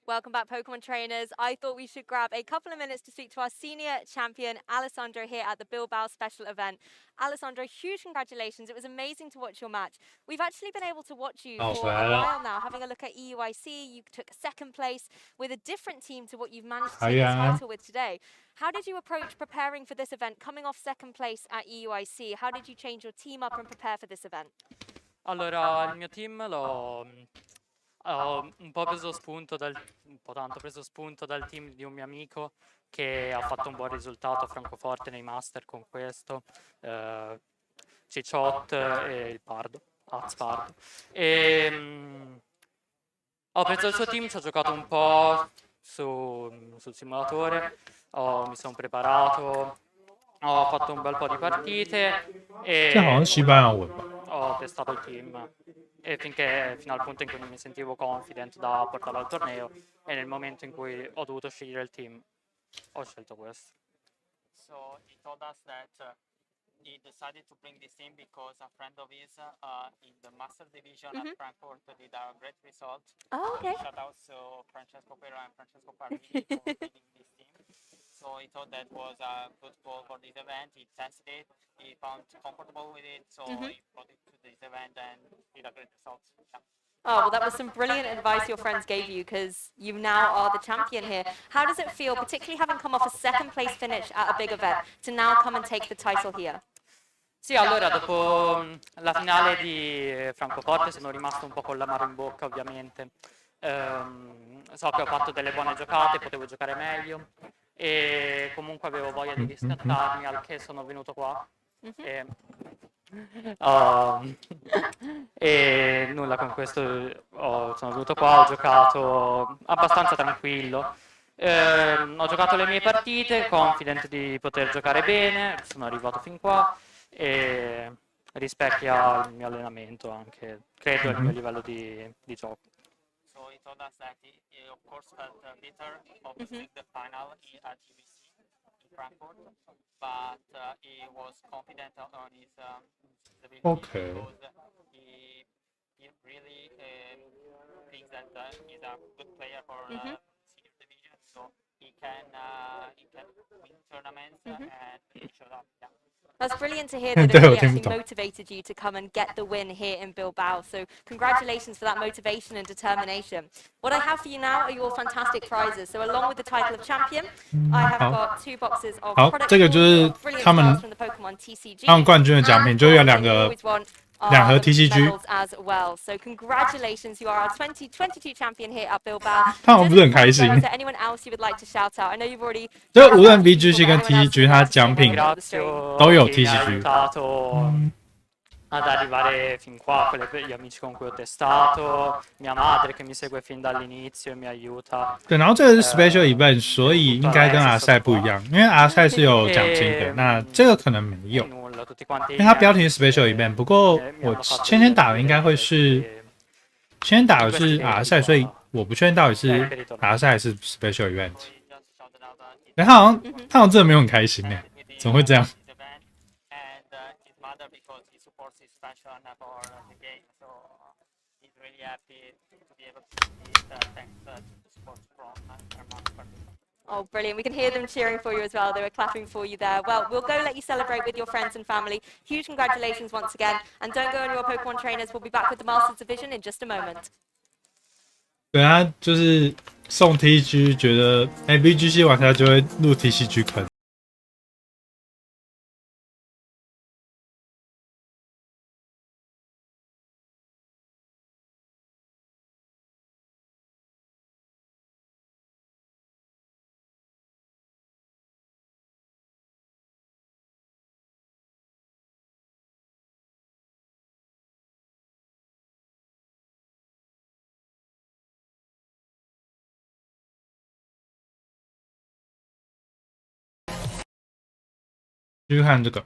Welcome back, Pokemon trainers. I thought we should grab a couple of minutes to speak to our senior champion, Alessandro, here at the Bilbao special event. Alessandro, huge congratulations. It was amazing to watch your match. We've actually been able to watch you for a while now, having a look at EUIC. You took second place with a different team to what you've managed to take the title with today. How did you approach preparing for this event, coming off second place at EUIC? How did you change your team up and prepare for this event? Allora, il mio team ho un po' preso spunto preso spunto dal team di un mio amico che ha fatto un buon risultato a Francoforte nei Master con questo, Cicciot e il Pardo, Pardo. Ho preso il suo team, ci ho giocato un po' sul simulatore, mi sono preparato, ho fatto un bel po' di partite e ho testato il team e fino al punto in cui non mi sentivo confident da portarlo al torneo e nel momento in cui ho dovuto scegliere il team ho scelto questo. So he told us that he decided to bring this team because a friend of his in the Master Division at Frankfurt did a great result. Oh, okay. Shout out to Francesco Pera and Francesco Parrini for leading this team. So he thought that was a good goal for this event. He tested it, he found comfortable with it, so he brought it to this event and did a great result. Yeah. Oh, well, that was some brilliant advice your friends gave you because you now are the champion here. How does it feel, particularly having come off a second place finish at a big event, to now come and take the title here? Sì, allora dopo la finale di Francoforte sono rimasto un po' con l'amaro in bocca ovviamente. So che ho fatto delle buone giocate, potevo giocare meglio e comunque avevo voglia di riscattarmi, al che sono venuto qua. E nulla, con questo sono venuto qua, ho giocato abbastanza tranquillo, ho giocato le mie partite, confident di poter giocare bene, sono arrivato fin qua e rispecchia il mio allenamento anche, credo, il mio livello di gioco. So he told us that he of course felt bitter of losing the final at UBC in Frankfurt, but he was confident on his ability because he really thinks that he's a good player for senior division, so he can win tournaments and he showed up. Yeah. That's brilliant to hear that it really actually motivated you to come and get the win here in Bilbao. So congratulations for that motivation and determination. What I have for you now are your fantastic prizes. So along with the title of champion, I have got 2 boxes of products brilliant cards from the Pokemon TCG. 他们冠军的奖品就有两盒 TCG as well. So congratulations, you are our 2022 champion here at Bilbao. 他们不是很开心。 Is there anyone else you would like to shout out? I know you've already. 就无论 VGC 跟 TCG， 它奖品都有 TCG。 ad arrivare fin qua, gli amici con cui ho testato, mia madre che mi segue fin dall'inizio e mi aiuta. 对，然后这个是 special event， 所以应该跟 R 赛不一样，因为 R 赛是有奖金的，那这个可能没有，因为它标题是 special event。不过我前天打的应该会是，前天打的是 R 赛，所以我不确定到底是 R 赛还是 special event。他好像真的没有很开心哎，怎么会这样？ because he supports his passion for the game, so he's really happy to be able to see it thanks to the support from her mom. Oh, brilliant. We can hear them cheering for you as well. They were clapping for you there. Well, we'll go let you celebrate with your friends and family. Huge congratulations once again. And don't go on your Pokemon trainers. We'll be back with the Masters Division in just a moment. 对啊，就是送 TCG， 觉得VGC 玩家就会入 TCG 坑。继续看这个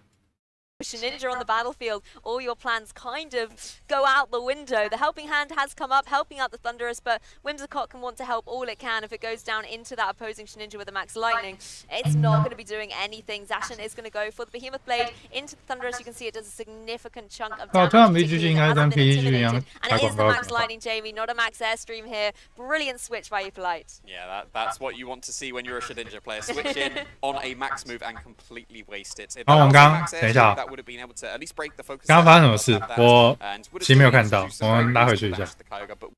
Shninja on the battlefield, all your plans kind of go out the window. The helping hand has come up, helping out the Thunderous, but Whimsicott can want to help all it can if it goes down into that opposing Shninja with the Max Lightning. It's not going to be doing anything. Zacian is going to go for the Behemoth Blade into the Thunderous. You can see it does a significant chunk of damage. VGC 应该跟 PTG 一样 And 打 it 广 is the 告 Max Lightning, Jamie, not a Max Airstream here. Brilliant switch by Hippolyte. Yeah, that's what you want to see when you're a Shedinja player. Switch in on a max move and completely waste it. If 然后我们 that 刚 was a max 等一下 airstream, that would have been able to at least break the focus. 刚刚发生什么事？我 and would have 其实没有 still 看 managed 到 to do，some 我 very 们拉回去 reasonable 一下 damage to the Kyogre, but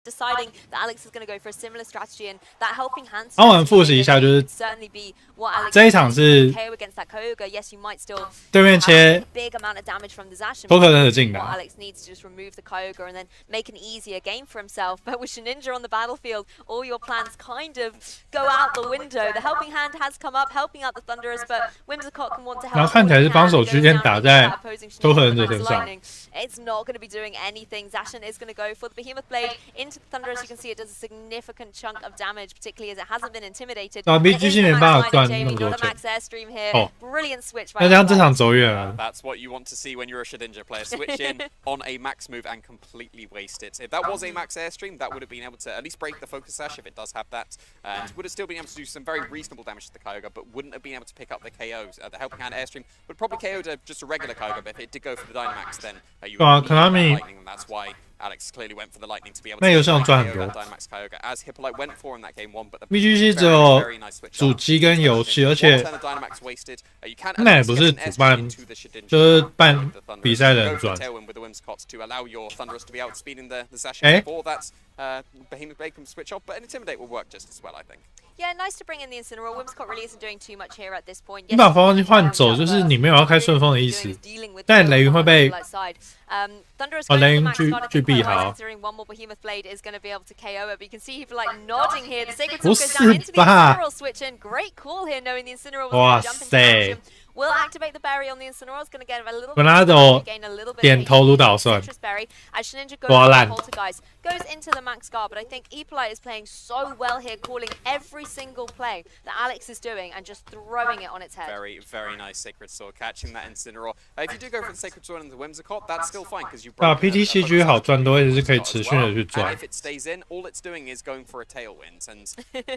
Deciding that Alex is going to go for a similar strategy and that helping hand. 然后我们复习一下，就是 certainly be what Alex 这一场是 KO against that Kyogre. Yes, you might still 对面切 have a big amount of damage from the Zacian. 多可能的进 What 来， Alex needs to just remove the Kyogre and then make an easier game for himself. But with Shninja on the battlefield, all your plans kind of go out the window. The helping hand has come up, helping out the Thunderous, but Whimsicott can want to help. 然后看起来是帮手区间打在多可能者身上。 It's not going to be doing anything. Zacian is going to go for the Behemoth Blade into the Thunderous. You can see it does a significant chunk of damage, particularly as it hasn't been intimidated. 啊 ，VGC 没办法赚那 Jamie, 么多 not a 钱 Max Airstream here. 哦。 Brilliant switch by 那这样这 Hippolyte. 场走远了。 that's what you want to see when you're a Shedinja player. Switch in on a max move and completely waste it. If that was a max airstream, that would have been able to at least break the focus sash if it does have that, and would have still been able to do some very reasonable damage to the Kyogre, but wouldn't have been able to pick up the KOs. The helping hand airstream would probably KO to just a regular Kyogre, but if it did go for the Dynamax, then you would need that lightning, and that's why Alex clearly went for the lightning to be able to 那游戏上赚 KO 很多 that Dynamax Kyogre, as Hippolyte went for in that game one, but the VGC 只 very, 有 very nice switch 主 up. 机跟游戏，而且 One turn of Dynamax wasted. You can 那也 at 不 least 是 get an 主办 airstream into the Shedinja 就是 with 办 the Thunderous. 比赛的 Go 人 for 赚。 Tailwind with the Whimsicott to allow your Thunderous to be outspeeding the Zacian 哎 before that Behemoth Blade can switch off, but an Intimidate will work just as well, I think. Yeah, nice to bring in the Incineroar. Whimsicott really isn't doing too much here at this point. 你把风风机换走，就是你没有要开顺风的意思，但雷云会被 Thunderous 哦 going 雷 for the 云 max 去 guard, I 去 think 避 quite wise 好， considering one more Behemoth Blade is going to be able to KO it. But you can see people like nodding here. The Sacred 不 Sword goes 是 down into the 吧？ Incineroar switch in. Great call here, knowing the Incineroar was 哇 going to jump into 塞 action. Will activate the berry on the Incineroar. It's going to get a little bit Bernardo of gain a little bit 点头如捣蒜， citrus berry as Shninja goes 多 for 烂 the Poltergeist, goes into the max guard, but I think Hippolyte is playing so well here, calling every single play that Alex is doing and just throwing it on its head. Very, very nice Sacred Sword, catching that Incineroar. If you do go for the Sacred Sword and the Whimsicott, that's still fine, because you've 啊 broken，PTCG 好赚多，而且是可以持续的去 And 赚 if。it stays in, all it's doing is going for a Tailwind, and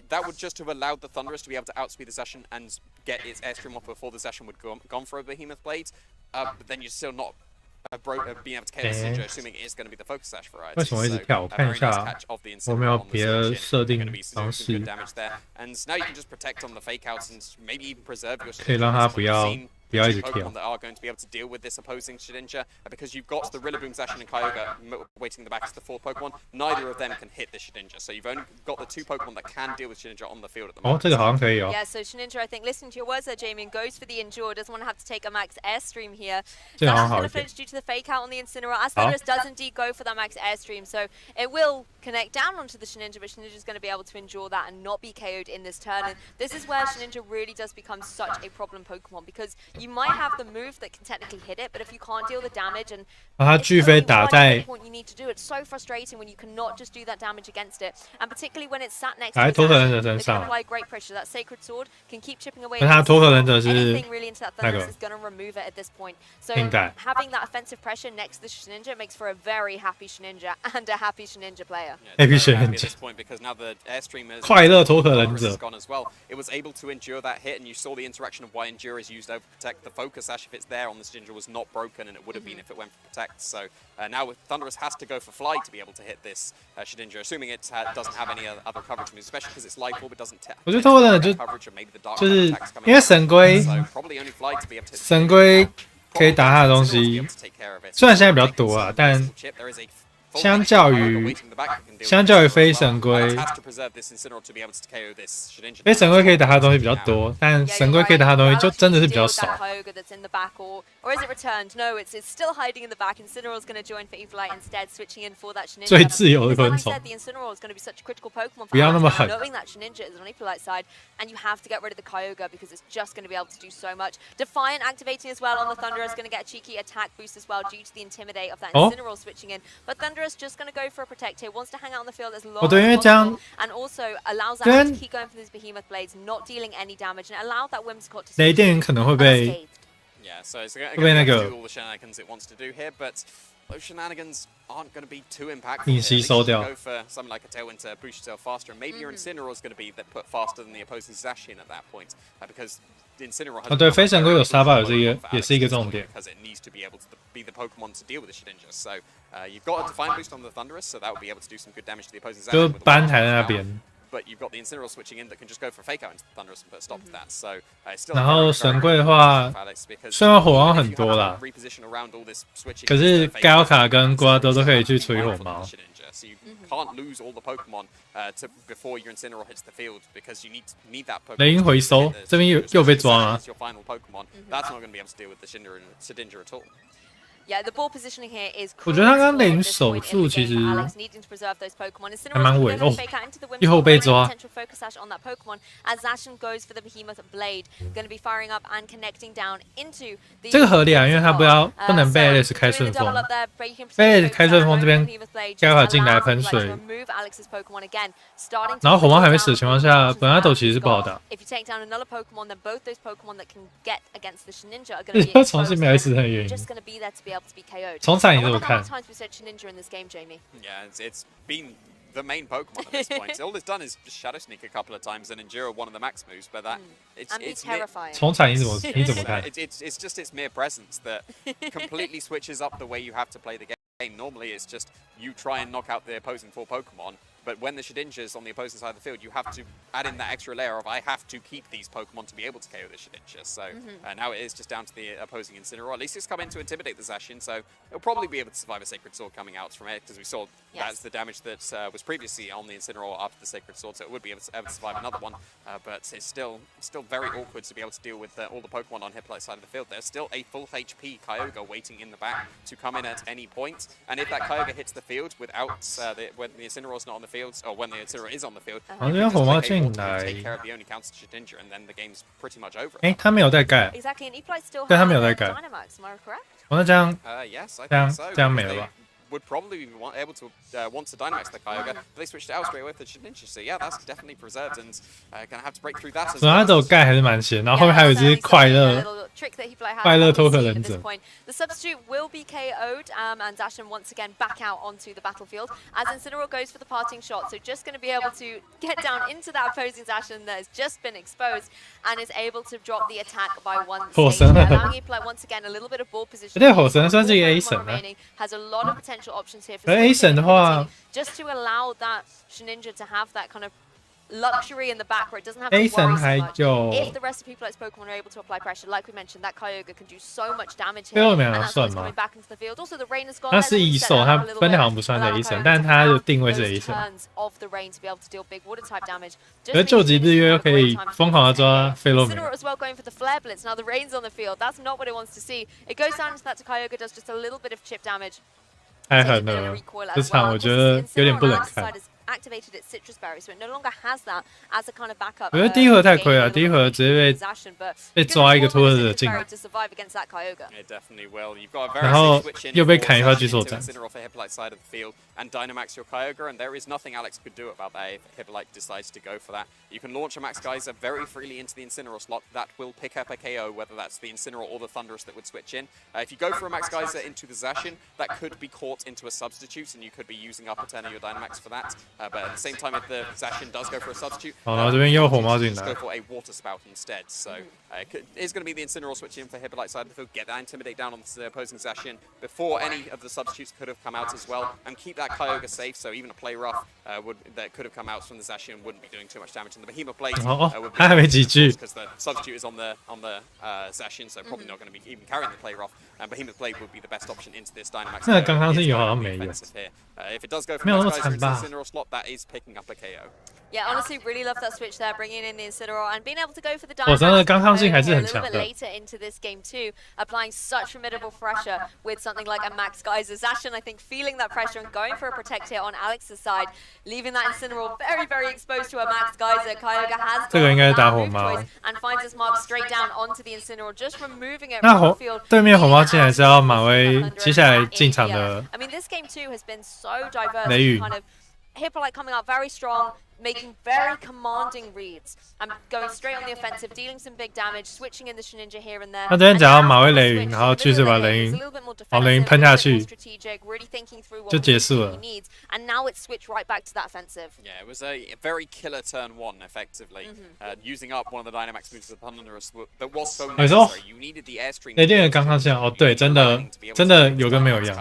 that would just have allowed the Thunderous to be able to outspeed the Zacian and get its Airstream off before the Zacian would gone for a Behemoth Blade, but then you're still not being able to KO the Shedinja, assuming it is going to be the focus sash variety. 为什么一直 So, 跳？我 a 看一 very nice 下 catch of the 我没有 Incineroar on the 别的 Zacian. 设 Gonna 定 be some 方 good 式， damage there, and now you can just protect on the fake outs and maybe even preserve your 可以让他 Shedinja. 不要 不要一直 Two 跳 Pokemon。that are going to be able to deal with this opposing Shedinja, because you've got the Rillaboom, Zacian, and Kyogre waiting in the back as the fourth Pokemon. Neither of them can hit the Shedinja, so you've only got the two Pokemon that can deal with Shedinja on the field at the 哦， moment. 这个好像可以哦。 Yeah, so Shninja, I think, listening to your words there, Jamie, and goes for the Endure. Doesn't want to have to take a max Airstream here. 这个好像 Zacian's 好 going 一 to 点。 flinch due to the fake out on the Incineroar, as Thunderous does indeed go for that max Airstream. So it will connect down onto the Shninja, but Shninja's going to be able to endure that and not be KO'd in this turn. And this is where Shninja really does become such a problem Pokemon, because you might have the move that can technically hit it, but if you can't deal the damage and 然后他 it's 巨飞 only 打 one 在 hit point you need to do, it's so frustrating when you cannot just do that damage against it, and particularly when it's sat next 打在 to 托 the 克忍者 Zacian, 身 it can 上， apply great pressure. That Sacred Sword can keep chipping away. 但他 at 托克 the 忍者是 anything really into that 那 Thunderous 个 is going to remove it at this point. So 应该 having that offensive pressure next to the Shninja makes for a very happy Shninja and a happy Shninja player. Yeah, Happy very happy at Shedinja. this point, because now the Airstream is 快乐托克忍 Thunderous 者 is gone as well. It was able to endure that hit, and you saw the interaction of why Endure is used over Protect. The Focus Sash, if it's there on the Shedinja, was not broken, and it would have been if it went for Protect. So now Thunderous has to go for Fly to be able to hit this Shedinja, assuming it doesn't have any other coverage moves, especially because it's Life Orb, it doesn't 我觉得托克忍者 coverage, or maybe the Dark 就是 attacks coming 因为神龟 so probably only Fly to be able to hit 神龟可以打他的东西，虽然现在比较多啊，但相较于非神龟，非神龟可以打他的东西比较多，但神龟可以打他的东西就真的是比较少。 Or is it returned? No, it's still hiding in the back. Incineroar's going to join for Evilite instead, switching in for that Shninja. 最自由的 Because 昆 like I 虫 said, the Incineroar is going to be such a critical Pokemon 不要 for 那么 Alex, 狠 knowing that Shninja is on Evilite side, and you have to get rid of the Kyogre because it's just going to be able to do so much. Defiant activating as well on the Thunderous, going to get a cheeky attack boost as well due to the Intimidate of that Incineroar switching in. But Thunderous just going to go for a Protect here, wants to hang out on the field as long as 对，因为这样 possible, and also allows Alex to keep going for these Behemoth Blades, not dealing any damage, and allow that Whimsicott to 雷电云可能会被 Yeah, so it's going 会被那 to 个 do all the shenanigans it wants to do here, but those shenanigans aren't going to be too impactful. 硬 Here. 吸 At least 收 you 掉 can。go for something like a tailwind to push yourself faster, and maybe your Incineroar is going to be that put faster than the opposing Zacian at that point, because the Incineroar has 哦，对， become 非 a 神龟 very 有沙巴 crucial 有这个 Pokemon for 也是一个 Alex at this 重 point 点， because it needs to be able to be the Pokemon to deal with the Shedinja. So you've got a Define Boost on the Thunderous, so that will be able to do some good damage to the opposing 就 Zacian. with a 班 Wild 还在 Charge 那 now. 边， But you've got the Incineroar switching in that can just go for Fake Out into the Thunderous and put a stop to that. So it's still 然 a 后 very, 神 very 龟的 good 话 position for Alex because 虽然火王 even if 很 you 多 have 啦 to，reposition around all this switching 可是 into Fake 高 Out, 卡跟瓜多都可以去 be 吹火 mindful of 毛 the。Shedinja. So you can't lose all the Pokemon before your Incineroar hits the field because you need that Pokemon. 雷音回收，这边又被抓了。 Your final Pokemon. That's not going to be able to deal with the Shedinja at all. Yeah, the ball positioning here is 我觉得他刚 critical 雷 at 音 this 手 point in 速 the 其 game 实 for Alex, needing to preserve those Pokemon. 还蛮稳 Incineroar's 哦 fake out into the 一后被 Whimsicott, 抓 potential focus sash on that Pokemon as Zacian goes for the Behemoth Blade, going to be firing up and connecting down into the 这个合理啊，因为他不能被 Alex 开 so 顺 doing the double 风 up，there, breaking 被 focus 开顺风 out, 这边 Behemoth Blade 高 just 卡进来 allows 喷 Alex 水 to，remove Alex's Pokemon again, starting to 然后火猫还没 whittle 死的 down 情况 the 下， options 本来斗 Alex 其实 has 不好 got. 打， If you take down another Pokemon, then both those Pokemon that can get against the Shedinja are 这 going to 就 be 重新没 exposed 死的原 and 因。 just going to be there to be able to be KO'd. 重彩 I 你怎么 wonder how 看 many？times we said Shedinja in this game, Jamie. Yeah, it's been the main Pokemon at this point. All it's done is just Shadow Sneak a couple of times and endure one of the max moves, but that And be it's terrifying. 重彩你怎么看？ it's just its mere presence that completely switches up the way you have to play the game. Normally, it's just you try and knock out the opposing 4 Pokemon, but when the Shedinja is on the opposing side of the field, you have to add in that extra layer of I have to keep these Pokemon to be able to KO the Shedinja. So now it is just down to the opposing Incineroar. At least it's come in to intimidate the Zacian, so it'll probably be able to survive a Sacred Sword coming out from it, because we saw that's the damage that was previously on the Incineroar after the Sacred Sword, so it would be able to survive another one. But it's still very awkward to be able to deal with all the Pokemon on Hippolyte's side of the field. There's still a full HP Kyogre waiting in the back to come in at any point, and if that Kyogre hits the field without when the Incineroar's not on the field, or when the Incineroar is on the field, 好像火猫进 take 来， care of the only counter Shedinja, and then the game's pretty much over. 哎，他没有在盖， Exactly, and Eplite still 对， has 他没有在盖。 Dynamax, am I correct? 哦，那这样 Yes, I 这样 think so. 这样 because 没了 they 吧？ would probably be able to want to Dynamax the Kyogre, but they switched it out straight away with the Shedinja. So yeah, that's definitely preserved, and gonna have to break through that as 索纳 well. 斗盖还是蛮闲，然后后 Yeah, 面还有一 that's 只 certainly 快 something, a 乐 little trick that Eplite has 快乐 that we've 托克 seen 忍 at this 者。 point. The substitute will be KO'd, and Zacian once again back out onto the battlefield as Incineroar goes for the parting shot. So just going to be able to get down into that opposing Zacian that has just been exposed and is able to drop the attack by 1 火 stage, 神 allowing Eplite once again a little bit of ball position. 对，火神算是一个 A Pokemon 神啊。 remaining has a lot of potential options here for 而 A switching 神的话 ability, just to allow that Shedinja to have that kind of luxury in the back where it doesn't have A to worry 神 so 还 much. 有 If the rest of people like Pokemon are able to apply pressure, like we mentioned, that Kyogre can do so much damage 最 here, 后 and 面好像 that's why 算 it's 吗 coming？ back into the field. Also, the rain has gone. 他 Let's 是 really 乙 set 手， that 他 up a little 分类 bit. 好像不算在 Allow 乙神， Kyogre 但 to 他的 have 定位是 A those 神。 turns of the rain to be able to deal big water type damage. 可是 Just 救 means 急 Shedinja 日月 have 又 a 可 great 以 time to 疯狂的 defend 抓 here. 费洛美， Incineroar as well going for the flare blitz. Now the rain's on the field. That's not what it wants to see. It goes down into that to Kyogre, does just a little bit of chip damage. 太 Takes a 狠 bit of 了 recoil，这 as 场 well. 我觉得有点不能 Incineroar on 看 Alex's side。has activated its citrus berry, so it no longer has that as a kind of backup. 我觉得第一回太亏了， gain a 第一 little 回 bit 直接 of possession, but 被 you're 抓 gonna 一个 want 托 that 尔的 citrus 进 berry 来， to survive against that Kyogre. It definitely will. You've got a very 然后 safe switch in 又被 for 砍一发 Zacian 巨兽 into 斩。 Incineroar for Hippolyte's side of the field and Dynamax your Kyogre, and there is nothing Alex could do about that if Hippolyte decides to go for that. You can launch a Max Geyser very freely into the Incineroar slot. That will pick up a KO, whether that's the Incineroar or the Thunderous that would switch in. If you go for a Max Geyser into the Zacian, that could be caught into a substitute, and you could be using up a turn of your Dynamax for that. But at the same time, if the Zacian does go for a substitute, 好，然后这边又火猫进 just 来 go，for a Water Spout instead. So it's going to be the Incineroar switch in for Hippolyte's side of the field, get that Intimidate down on the opposing Zacian before any of the substitutes could have come out as well, and keep that Kyogre safe, so even a Play Rough that could have come out from the Zacian wouldn't be doing too much damage, and the Behemoth Blade 哦 would be 他还没几句， because the substitute is on the Zacian, so probably not going to be even carrying the Play Rough, and Behemoth Blade would be the best option into this Dynamax. 那刚刚是 It's 有 going 好像 to be 没有， offensive here. If it does go for 没有那 Max 么 Geyser 惨 into the 吧？ Incineroar slot, that is picking up a KO. Yeah, honestly, really love that switch there, bringing in the Incineroar and being able to go for the 火神的 Dynamax 刚抗性还是 a 很 little 强 bit 的。 later into this game too, applying such formidable pressure with something like a Max Geyser. Zacian, I think, feeling that pressure and going for a Protect here on Alex's side, leaving that Incineroar very, very exposed to a Max Geyser. Kyogre has 这个应该 gone 打 for 火 that move 猫 choice and finds his mark straight down onto the Incineroar, just removing it 那 from the 火 field. 对面火猫竟然是要马 Leaving 威 that 接下来 Thunderous 进 in 场 here. 的 I mean, this game too has been so diverse. 雷雨 Kind of Hippolyte coming out very strong, making very commanding reads. I'm going straight on the offensive, dealing some big damage, switching in the Shedinja here and there. 他昨天讲到马威雷云，然后继续把雷云往雷云喷下去，就结束了。And now it's switched right back to that offensive. Yeah, it was a very killer turn one, effectively. Using up one of the Dynamax moves upon us that was so necessary. You needed the airstream. 雷电人刚刚这样，哦，对，真的有跟没有一样。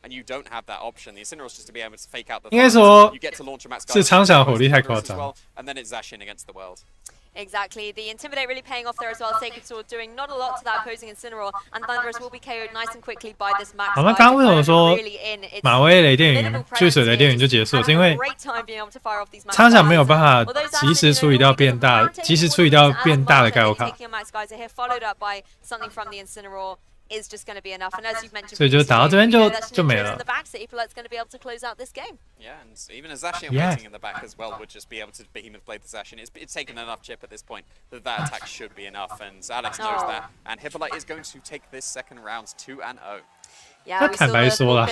And you don't have that option. The Incineroar's just to be able to fake out the. 应该说 you get to launch a Max 是苍响火力太夸张。And then it's Zashin against the world. Exactly. The Intimidate really paying off there as well. Sacred Sword doing not a lot to that opposing Incineroar, and Thunderous will be KO'd nice and quickly by this Max. 我们刚刚为什么说马威雷电云去水雷电云就结束？是因为苍响没有办法及时处理掉变大，及时处理掉变大的盖欧卡。Is just going to be enough, and as you've mentioned, 所以就打到这边就没了。 Yeah, and even a Zashin waiting in the back as well would just be able to behemoth blade the Zashin. It's taken enough chip at this point that attack should be enough, and Alex knows that. And Hippolyte is going to take this second round 2-0. 那坦白说啦，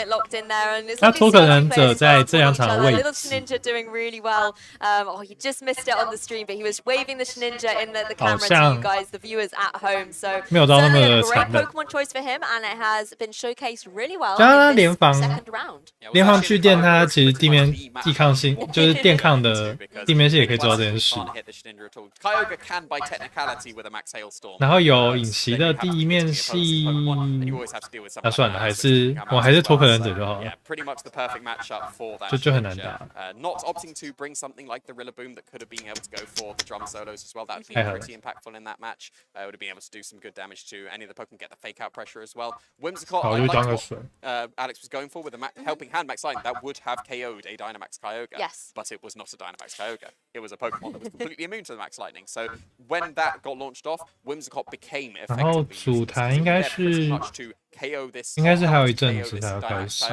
那脱可能者在这两场的位置 Shedinja doing really well. Oh, he just missed it on the stream, but he was waving the Shedinja in the camera to you guys, the viewers at home. So certainly a great Pokemon choice for him, and it has been showcased really well in this second round. 联防巨电它其实地面抵抗性就是电抗的地面系也可以做到这件事。然后有隐形的地面系，那算了，还是脱可能者就好了。就很难打。Not opting to bring something like the Rillaboom that could have been able to go for the drum solos as well. That would be pretty impactful in that match. Would have been able to do some good damage to any of the Pokemon, get the fake out pressure as well. Whimsicott, I liked what Alex was going for with a helping hand Max Lightning. That would have KO'd a Dynamax Kyogre. Yes. But it was not a Dynamax Kyogre. It was a Pokemon that was completely immune to the Max Lightning. So when that got launched off, Whimsicott became effectively 然后主台应该是还有一阵子才要开始，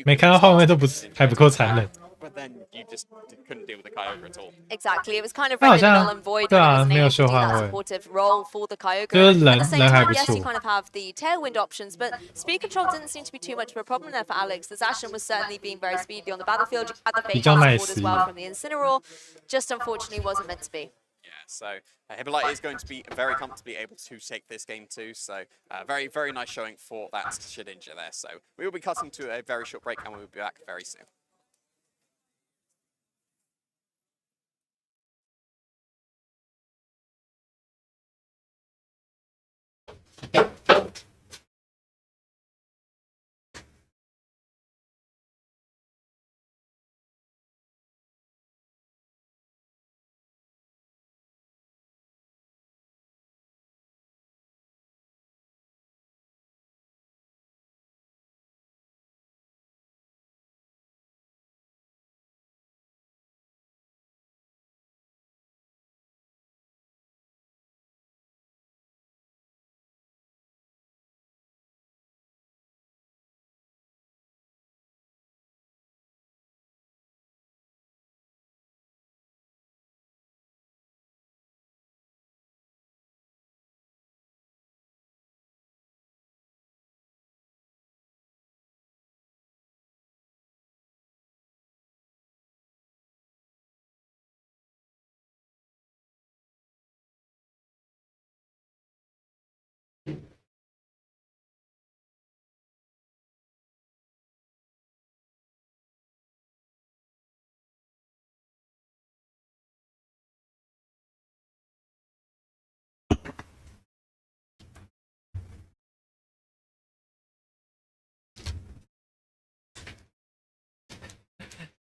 没看到后面都还不够残忍。But then you just couldn't deal with the Kyogre at all. Exactly, it was kind of rendered null and void when it was able to do that supportive role for the Kyogre. At the same time, yes, you kind of have the Tailwind options, but speed control didn't seem to be too much of a problem there for Alex. The Zashin was certainly being very speedy on the battlefield. You had the fake out support as well from the Incineroar. Just unfortunately wasn't meant to be. Yeah, so Hippolyte is going to be very comfortably able to take this game too. So very, very nice showing for that Shedinja there. So we will be cutting to a very short break and we will be back very soon.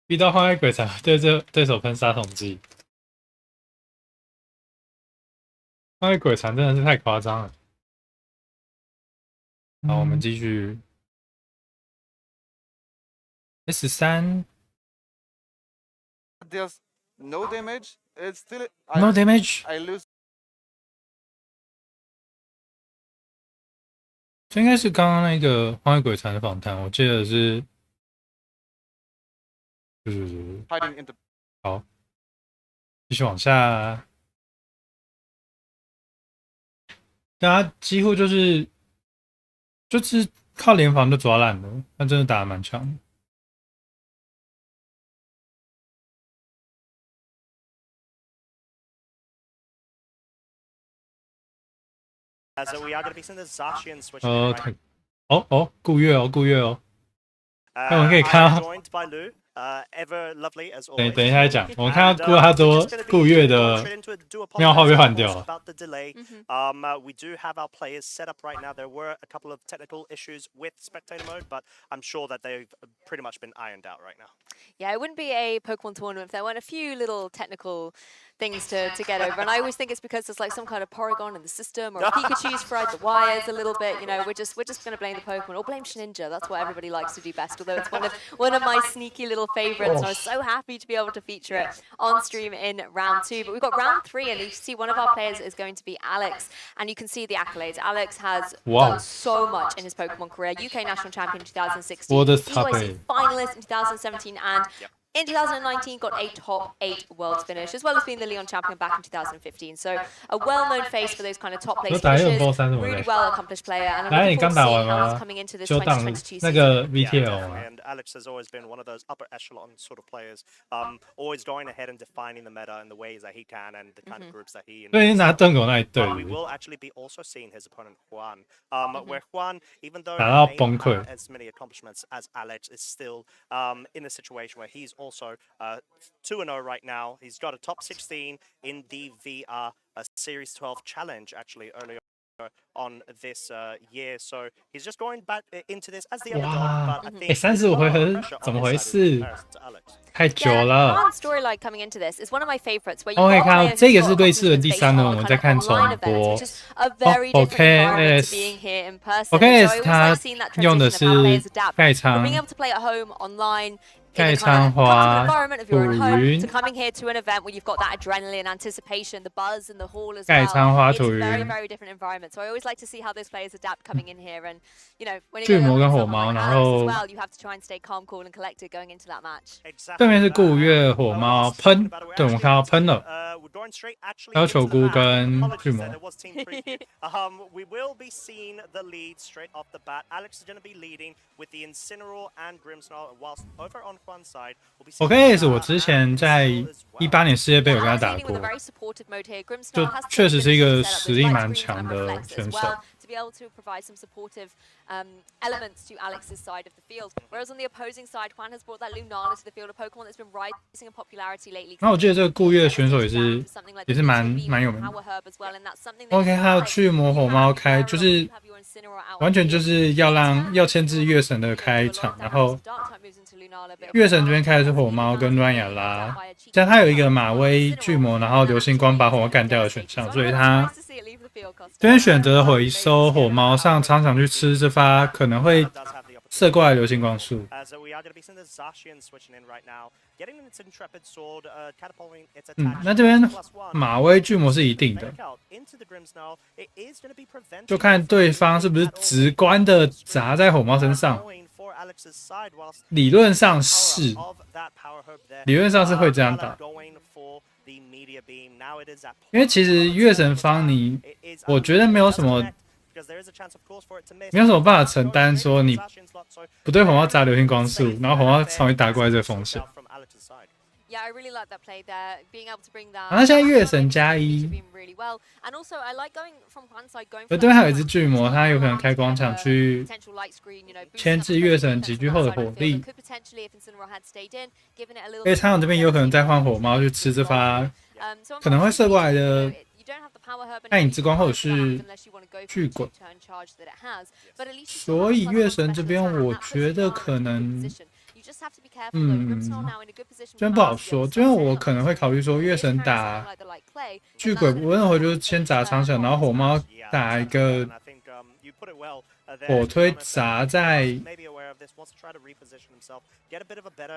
遇到荒野鬼才对手喷杀虫剂，荒野鬼才真的是太夸张了。好，我们继续。S3 There's no damage. It's still no damage. I lose. 这应该是刚刚那个荒野鬼才的访谈，我记得是。好，继续往下。大家几乎就是靠联防就抓烂了，那真的打得蛮强的。So we are going to be seeing the Zacian switching in right 顾月哦，那我们可以看到， joined by Lu, ever lovely as always. 等一下再讲，我们看到顾月的庙号被换掉了。 About the delay. We do have our players set up right now. There were a couple of technical issues with spectator mode, but I'm sure that they've pretty much been ironed out right now. Yeah, it wouldn't be a Pokemon tournament if there weren't a few little technical things to get over. And I always think it's because there's like some kind of Porygon in the system, or Pikachu's fried the wires a little bit. You know, we're just going to blame the Pokemon or blame Shninja. That's what everybody likes to do best. Although it's one of my sneaky little favorites, and I was so happy to be able to feature it on stream in round 2. But we've got round 3, and you see one of our players is going to be Alex, and you can see the accolades. Alex has done so much in his Pokemon career. UK national champion in 2016, EYC finalist in 2017, and in 2019 got a top 8 world finish, as well as being the Leon champion back in 2015. So a well-known face for those kind of top place finishes, really well-accomplished player, and I'm looking forward to seeing Alex coming into this 2022 season. And Alex has always been one of those upper echelon sort of players, always going ahead and defining the meta in the ways that he can and the kind of groups that he. We will actually be also seeing his opponent Juan, where Juan, even though he may have as many accomplishments as Alex, is still in a situation where he's also 2-0 right now. He's got a top 16 in the VR Series 12 challenge actually earlier on this year, so he's just going back into this as the underdog. But I think 35回合怎么回事？太久了。Juan's storyline coming into this is one of my favorites. Where you 可以看到这个是对次轮第3轮，我们再看重播。OK， 他用的是盖仓。 盖仓花土云，盖仓花土云，巨魔跟火猫，然后对面是顾月火猫喷，对我们看到喷了，还有球菇跟巨魔。We will be seeing the lead straight off the bat. Alex is going to be leading with the Incineroar and Grimmsnarl, whilst over on Juan's side. OK， 是我之前在18年世界杯有跟他打过，就确实是一个实力蛮强的选手。 to be able to provide some supportive elements to Alex's side of the field. Whereas on the opposing side, Juan has brought that Lunala to the field, a Pokemon that's been rising in popularity lately. 那我记得这个顾月的选手也是蛮有名的。OK， 还有巨魔火猫开，就是完全就是要牵制月神的开场，然后月神这边开的是火猫跟乱雅拉，这样他有一个马威巨魔，然后流星光把火猫干掉的选项，所以他这边选择回收火猫上场场去吃这发，可能会射过来流星光束。那这边马威巨魔是一定的，就看对方是不是直观的砸在火猫身上。理论上是会这样打。 因为其实月神方我觉得没有什么办法承担说你不对火猫砸流星光束，然后火猫稍微打过来这个风险。那现在月神+1，而对面还有一只巨魔，他有可能开广场去牵制月神集聚后的火力。所以场场这边有可能再换火猫去吃这发。 可能会射过来的暗影之光或者是巨滚，所以月神这边我觉得可能，这边不好说，这边我可能会考虑说月神打巨鬼，我认为就是先砸长小，然后火猫打一个火推砸在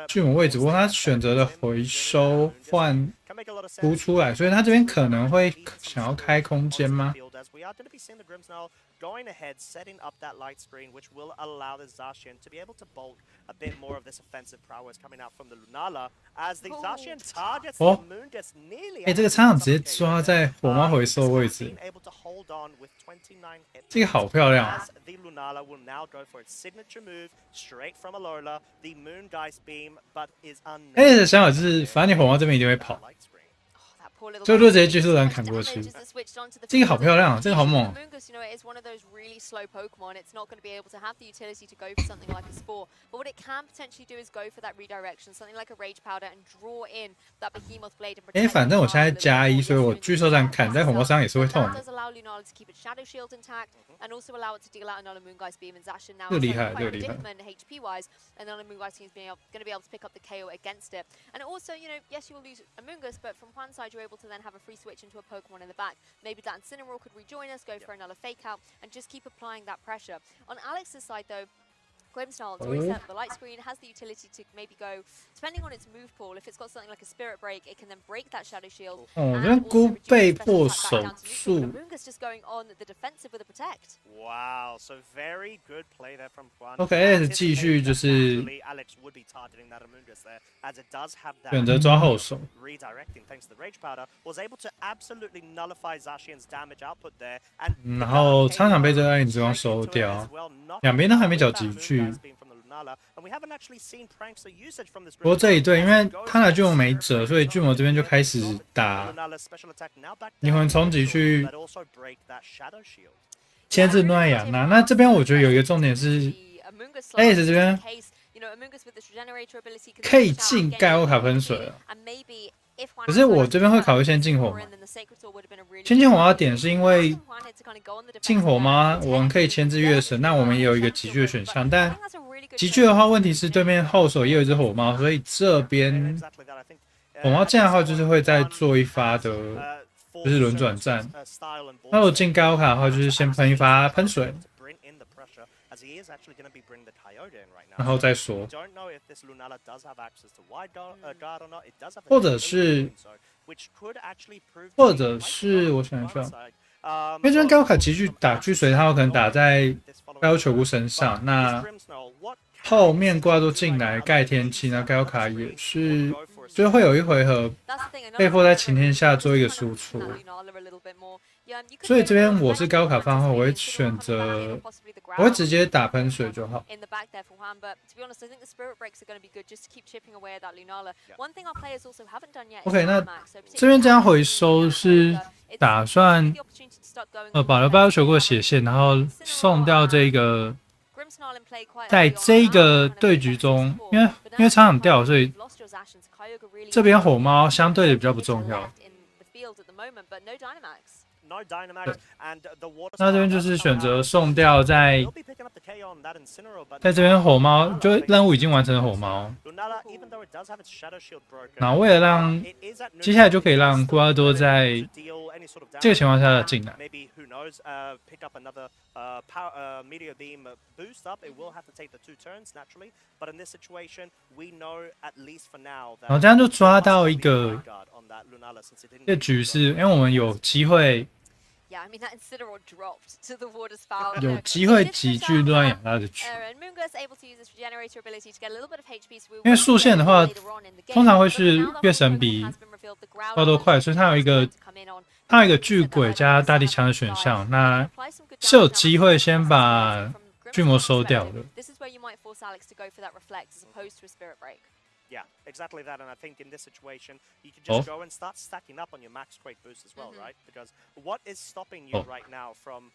巨魔位置，不过他选择了回收换呼出来，所以他这边可能会想要开空间吗？ Going ahead, setting up that light screen, which will allow the Zacian to be able to bolt a bit more of this offensive prowess coming out from the Lunala, as the Zacian targets the Moondust nearly. 这个场直接抓在火猫回收位置，这个好漂亮。The Lunala will now go for its signature move straight from Alola, the Moon Dice Beam, but is unable. 想法就是，反正你火猫这边一定会跑。就直接技术人砍过去。这个好漂亮啊，这个好猛。Amoonguss, is one of those really slow Pokemon. It's not going to be able to have the utility to go for something like a Spore. But what it can potentially do is go for that redirection, something like a Rage Powder, and draw in that Behemoth Blade. 反正我现在加1，所以我巨兽战砍在火魔上也是会痛的。That does allow Lunala to keep its Shadow Shield intact, and also allow it to deal out another Moongeist Beam and Zacian now. 这厉害，这 quite 厉害。 predicament HP-wise, and then Moongeist Team is going to be able to pick up the KO against it. And also, yes, you will lose Amoonguss, but from one side, you're able to then have a free switch into a Pokemon in the back. Maybe that Incineroar could rejoin us, go for another Fake Out, and just keep applying that pressure. On Alex's side, though, Grimmsnarl, it's already set up the light screen, has the utility to maybe go, depending on its move pool, if it's got something like a Spirit Break, it can then break that Shadow Shield. 这边孤被迫守住。Amoonguss just going on the defensive with a Protect. Wow, so very good play there from Juan. OK， 继续就是 Alex would be targeting that Amoonguss there, as it does have that 选择抓后手。 redirecting thanks to the Rage Powder, was able to absolutely nullify Zacian's damage output there. And 然后常常被这个暗影之光收掉，两边都还没搅集聚。不过这一队因为他的巨魔没辙，所以巨魔这边就开始打灵魂冲击去牵制诺亚娜。那这边我觉得有一个重点是 ，Ace 这边可以进盖欧卡喷水了。可是我这边会考虑先进火吗？先进火猫点是因为进火猫我们可以牵制月神，那我们也有一个集聚的选项。但集聚的话，问题是对面后手也有一只火猫，所以这边火猫进来的话，就是会再做一发的，就是轮转战。那我进高卡的话，就是先喷一发喷水。然后再说，或者是我想一下，因为这边高卡集聚打巨水，它有可能打在高球菇身上，那后面挂多进来盖天气，那高卡也是，就会有一回合被迫在晴天下做一个输出。所以这边我是高卡方后，我会选择，我会直接打喷水就好。OK， 那这边这样回收是打算保留包球过血线，然后送掉这个，在这个对局中，因为场场掉，所以这边火猫相对的比较不重要。那这边就是选择送掉在这边火猫，就任务已经完成的火猫。然后为了让接下来就可以让古尔多在这个情况下进来。然后这样就抓到一个这局势，因为我们有机会。有机会集聚乱养他的局，因为速线的话，通常会是月神比高多快，所以它有一个巨鬼加大地枪的选项，那是有机会先把巨魔收掉的。Yeah, exactly that, and I think in this situation, you can just go and start stacking up on your max crate boost as well, right? Because what is stopping you right now from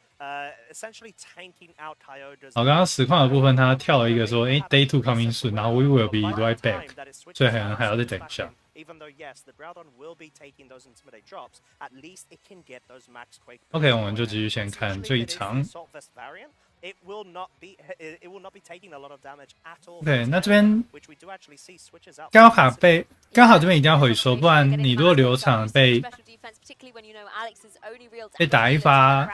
essentially tanking out Kyoto's... 好，刚刚实况的部分，他跳了一个说，Day 2 coming soon， 然后 we will be right back， 所以可能还要再等一下。Even though yes, the Groudon will be taking those intimidate drops, at least it can get those max quake. OK， 我们就继续先看这一场。It will not be taking a lot of damage at all. OK， 那这边刚好这边一定要回收，不然你如果流场被打一发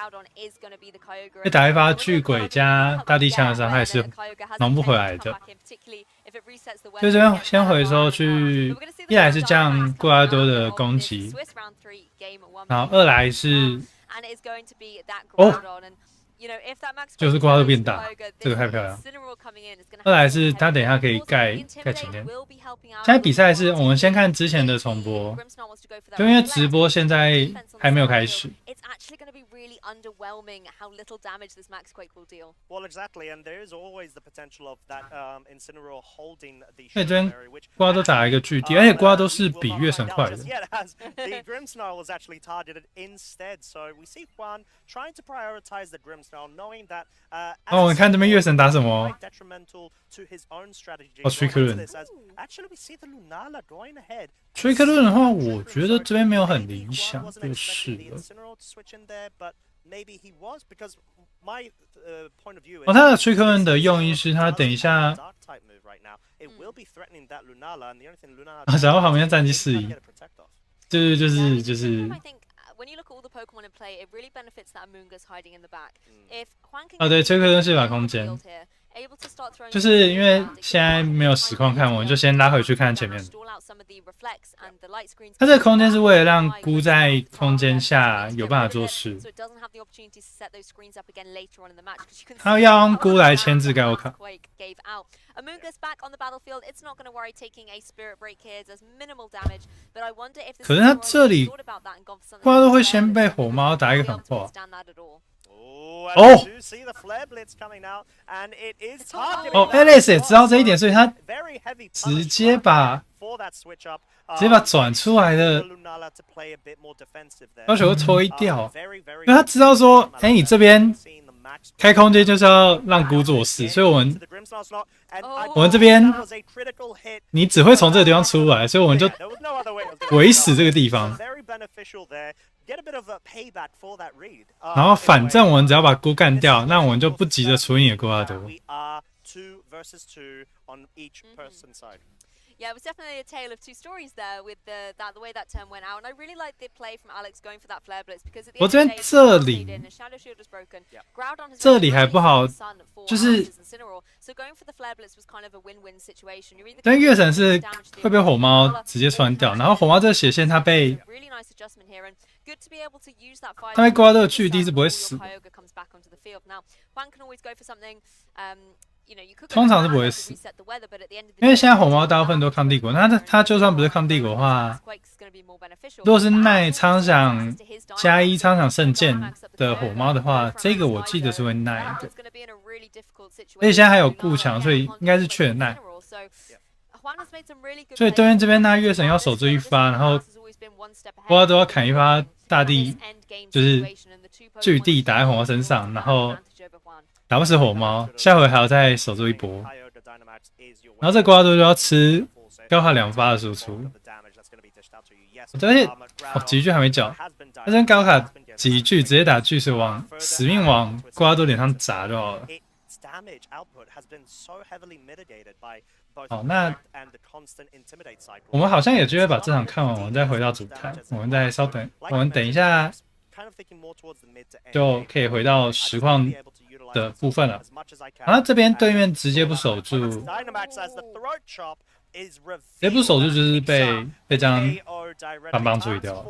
巨鬼加大地枪的伤害是弄不回来的。所以这边先回收去，一来是降古尔多的攻击，然后二来是就是瓜都变大，这个太漂亮。二来是他等一下可以盖晴天。现在比赛是我们先看之前的重播，就因为直播现在还没有开始。really underwhelming how little damage this Max Quake will deal. Well, exactly, and there is always the potential of that Incineroar holding the 这边 Berry, which 瓜都打了一个巨地，而且瓜都是比月神快的。 Yet, as the Grimmsnarl was actually targeted instead, so we see Juan trying to prioritize the Grimmsnarl, knowing that 哦，你看这边月神打什么？ detrimental to his own strategy. 哦，Trick Actually, we see the Lunala going ahead. Trick 论的话，我觉得这边没有很理想，就是了。 Maybe he was because my point of view. 哦，他的 Trick 论的用意是他等一下，啊，想要旁边战绩适宜，就是。 When you look at all the Pokemon in play, it really benefits that Amoonguss hiding in the back. If Juan can 啊，对，吹克顿是把空间，就是因为现在没有实况看，我们就先拉回去看前面。它这个空间是为了让菇在空间下有办法做事。他要用菇来牵制高卡。 Amoonguss back on the battlefield. It's not going to worry taking a spirit break here. There's minimal damage, but I wonder if this 可是他这里瓜都会先被火猫打一个狠话。哦哦 ，Alice 也知道这一点，所以他直接把转出来的要求推掉，因为他知道说，哎，你这边开空间就是要让菇做事，所以我们这边你只会从这个地方出来，所以我们就围死这个地方。然后反正我们只要把菇干掉，那我们就不急着处理你的菇拉多。Yeah, it was definitely a tale of two stories there with the way that turn went out, and I really liked the play from Alex going for that flare blitz because at the end of the day, Shadow Shield was broken, Groudon has 这里还不好，就是so going for the flare blitz was kind of a win-win situation. 但月神是会被火猫直接穿掉，然后火猫这个血线它被刮到巨地是不会死的。通常是不会死，因为现在火猫大部分都抗帝国，那它就算不是抗帝国的话，如果是耐苍响加1苍响圣剑的火猫的话，这个我记得是会耐的。而且现在还有固强，所以应该是确耐。所以对面这边那月神要守住一发，然后瓜都要砍一发大地，就是巨地打在火猫身上，然后打不死火猫，下回还要再守住一波。然后这瓜多就要吃高卡2发的输出。而且哦，几句还没讲，那跟高卡几句直接打巨石王死命往瓜多脸上砸就好了。好，那我们好像有机会把这场看完，我们再回到主台。我们再稍等，我们等一下就可以回到实况的部分了。然后这边对面直接不守住，直接不守住就是被这样帮处理掉了。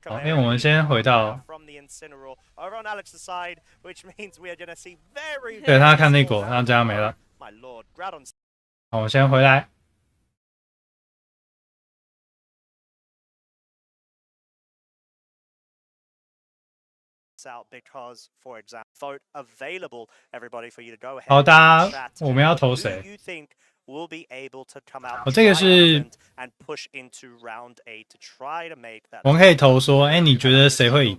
好，因为我们先回到，对他看内果，然后这样没了。好，我先回来。好，大家，我们要投谁？我这个是，我们可以投说，哎，你觉得谁会赢？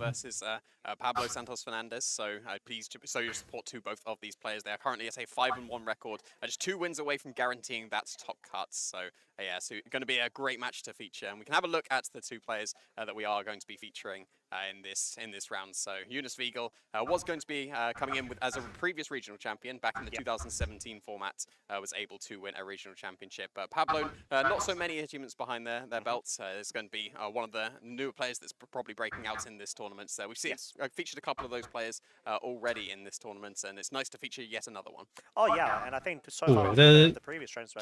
Pablo Santos Fernandez, so please show your support to both of these players. They are currently at a 5-1 record, just 2 wins away from guaranteeing that top cut. So yeah, so going to be a great match to feature, and we can have a look at the 2 players that we are going to be featuring in this round. So Eunice Vegal was going to be coming in as a previous regional champion back in the 2017 format, was able to win a regional championship. But Pablo, not so many achievements behind their belts. Is going to be one of the newer players that's probably breaking out in this tournament. So we've seen. I've featured a couple of those players already in this tournament, and it's nice to feature yet another one. Oh yeah, and I think so far the previous trends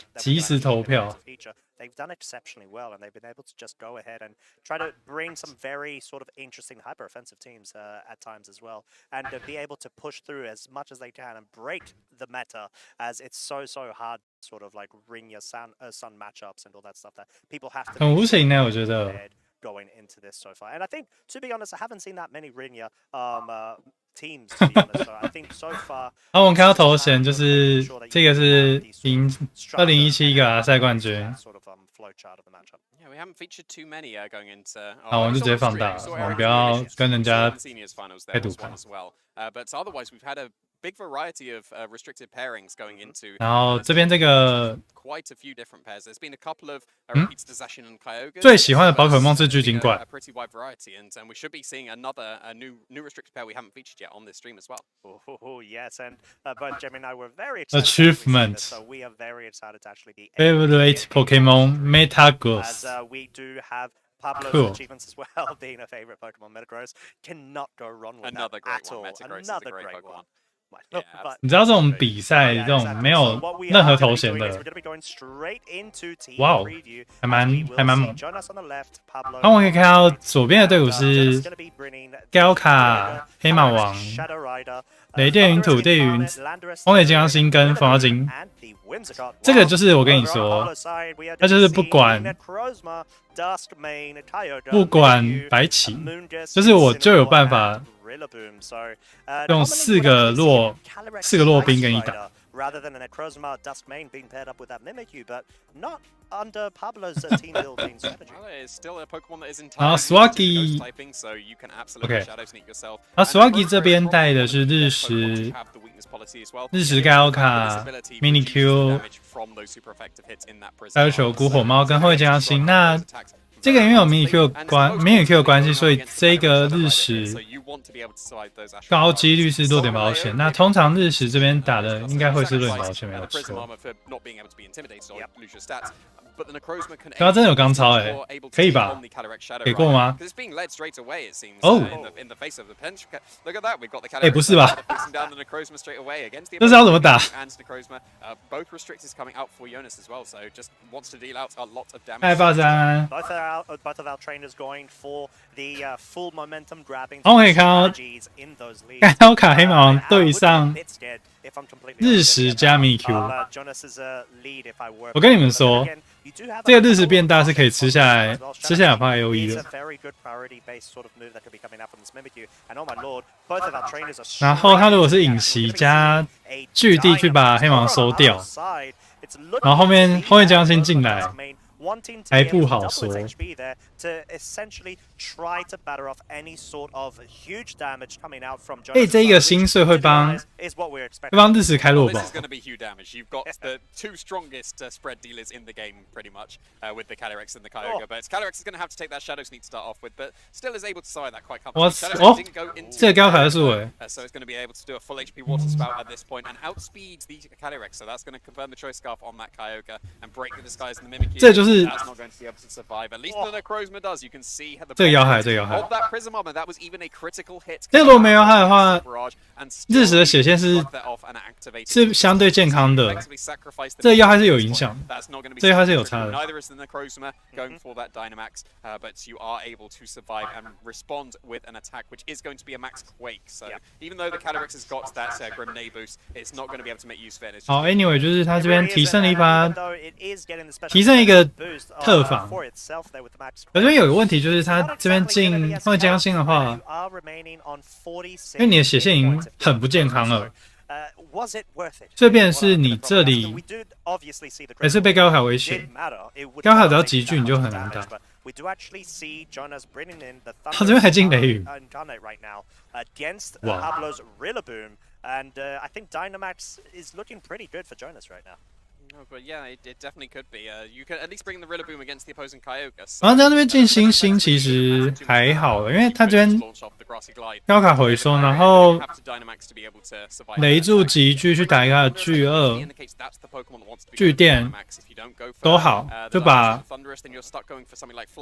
they've done exceptionally well, and they've been able to just go ahead and try to bring some very sort of interesting hyper-offensive teams at times as well, and to be able to push through as much as they can and break the meta, as it's so hard to sort of like ring your sun matchups and all that stuff that people have to. 很无情呢，我觉得。going into this so far. And I think, to be honest, I haven't seen that many Rinya teams, to be honest. So I think so far. 然后我们看到头衔就是这个是赢2017个阿赛冠军。Yeah, we haven't featured too many going into. 好，我们就直接放大，我们不要跟人家太赌盘。But otherwise, we've had a big variety of restricted pairings going into. 然后这边这个 quite a few different pairs. There's been a couple of repeats to Zacian and Kyogre. 最喜欢的宝可梦是巨鲸怪。A pretty wide variety, and we should be seeing another new restricted pair we haven't featured yet on this stream as well. Oh yes, and both Jemmy and I were very excited. Achievement. So we are very excited to actually be favorite Pokemon Metagross. As we do have Pablo's achievements as well, being a favorite Pokemon. Metagross cannot go wrong with another that great at all. one. Metagross is a great Pokemon. 你知道这种比赛这种没有任何头衔的，哇哦，还蛮猛。然后我可以看到左边的队伍是高卡、黑马王、雷电云、土地云、风雷金刚星跟风妖精。这个就是我跟你说，那就是不管白起，就是我就有办法。用四个弱兵跟你打。Rather than a Necrozma Duskmane being paired up with that Mimikyu, but not under Pablo's team building strategy. It's still a Pokemon that is entirely Swaggy typing, so you can absolutely shadow sneak yourself. Swaggy 这边带的是日食高卡、Mini Q， 还有球骨火猫跟后卫加星。那这个因为有迷你 Q 的关系，所以这个日食高几率是弱点保险。那通常日食这边打的应该会是弱点保险，没有错。他真的有钢超可以吧？给过吗？哦，不是吧？这是要怎么打？害怕三。Both of our trainers going for the full momentum grabbing. 我可以看到高卡黑马王对上日食加迷 Q。我跟你们说。这个日食变大是可以吃下来发 AOE 的。然后他如果是隐袭加巨地去把黑王收掉，然后后面将星进来，还不好说。这个心碎会帮日食开弱宝。You've got the two strongest spread dealers in the game, pretty much, with the Calyrex and the Kyogre. But Calyrex is going to have to take that Shadow Sneak to start off with, but still is able to survive that quite comfortably. 这个高卡是so it's going to be able to do a full HP Water Spout at this point and outspeed the Calyrex. So that's going to confirm the Choice Scarf on that Kyogre and break the disguise in the Mimikyu. 这就是 that's not going to be able to survive. At least the Necrozma does. You can see the 这个要害 of that Prism Armor. That was even a critical hit. 这如果没有害的话，日食的血线是相对健康的。这要害是有影响，这要害是有差的。Neither is the Necrozma going for that Dynamax, but you are able to survive and respond with an attack, which is going to be a Max Quake. So even though the Calyrex has got that Grenade boost, it's not going to be able to make use of it. 好 ，Anyway， 就是他这边提升了一发，提升一个特防。可是有个问题就是他这边进后将星的话，因为你的血线已经很不健康了。这边是你这里也是被高卡威胁，高卡只要集聚你就很难打。他这边还进雷雨，哇！ And I think Dynamax is looking pretty good for Jonas right now. No, but yeah, it definitely could be. You can at least bring the Rillaboom against the opposing Kyogre. 然后在那边进星星其实还好，因为他这边高卡回收，然后雷柱集聚去打一个巨二、巨电都好，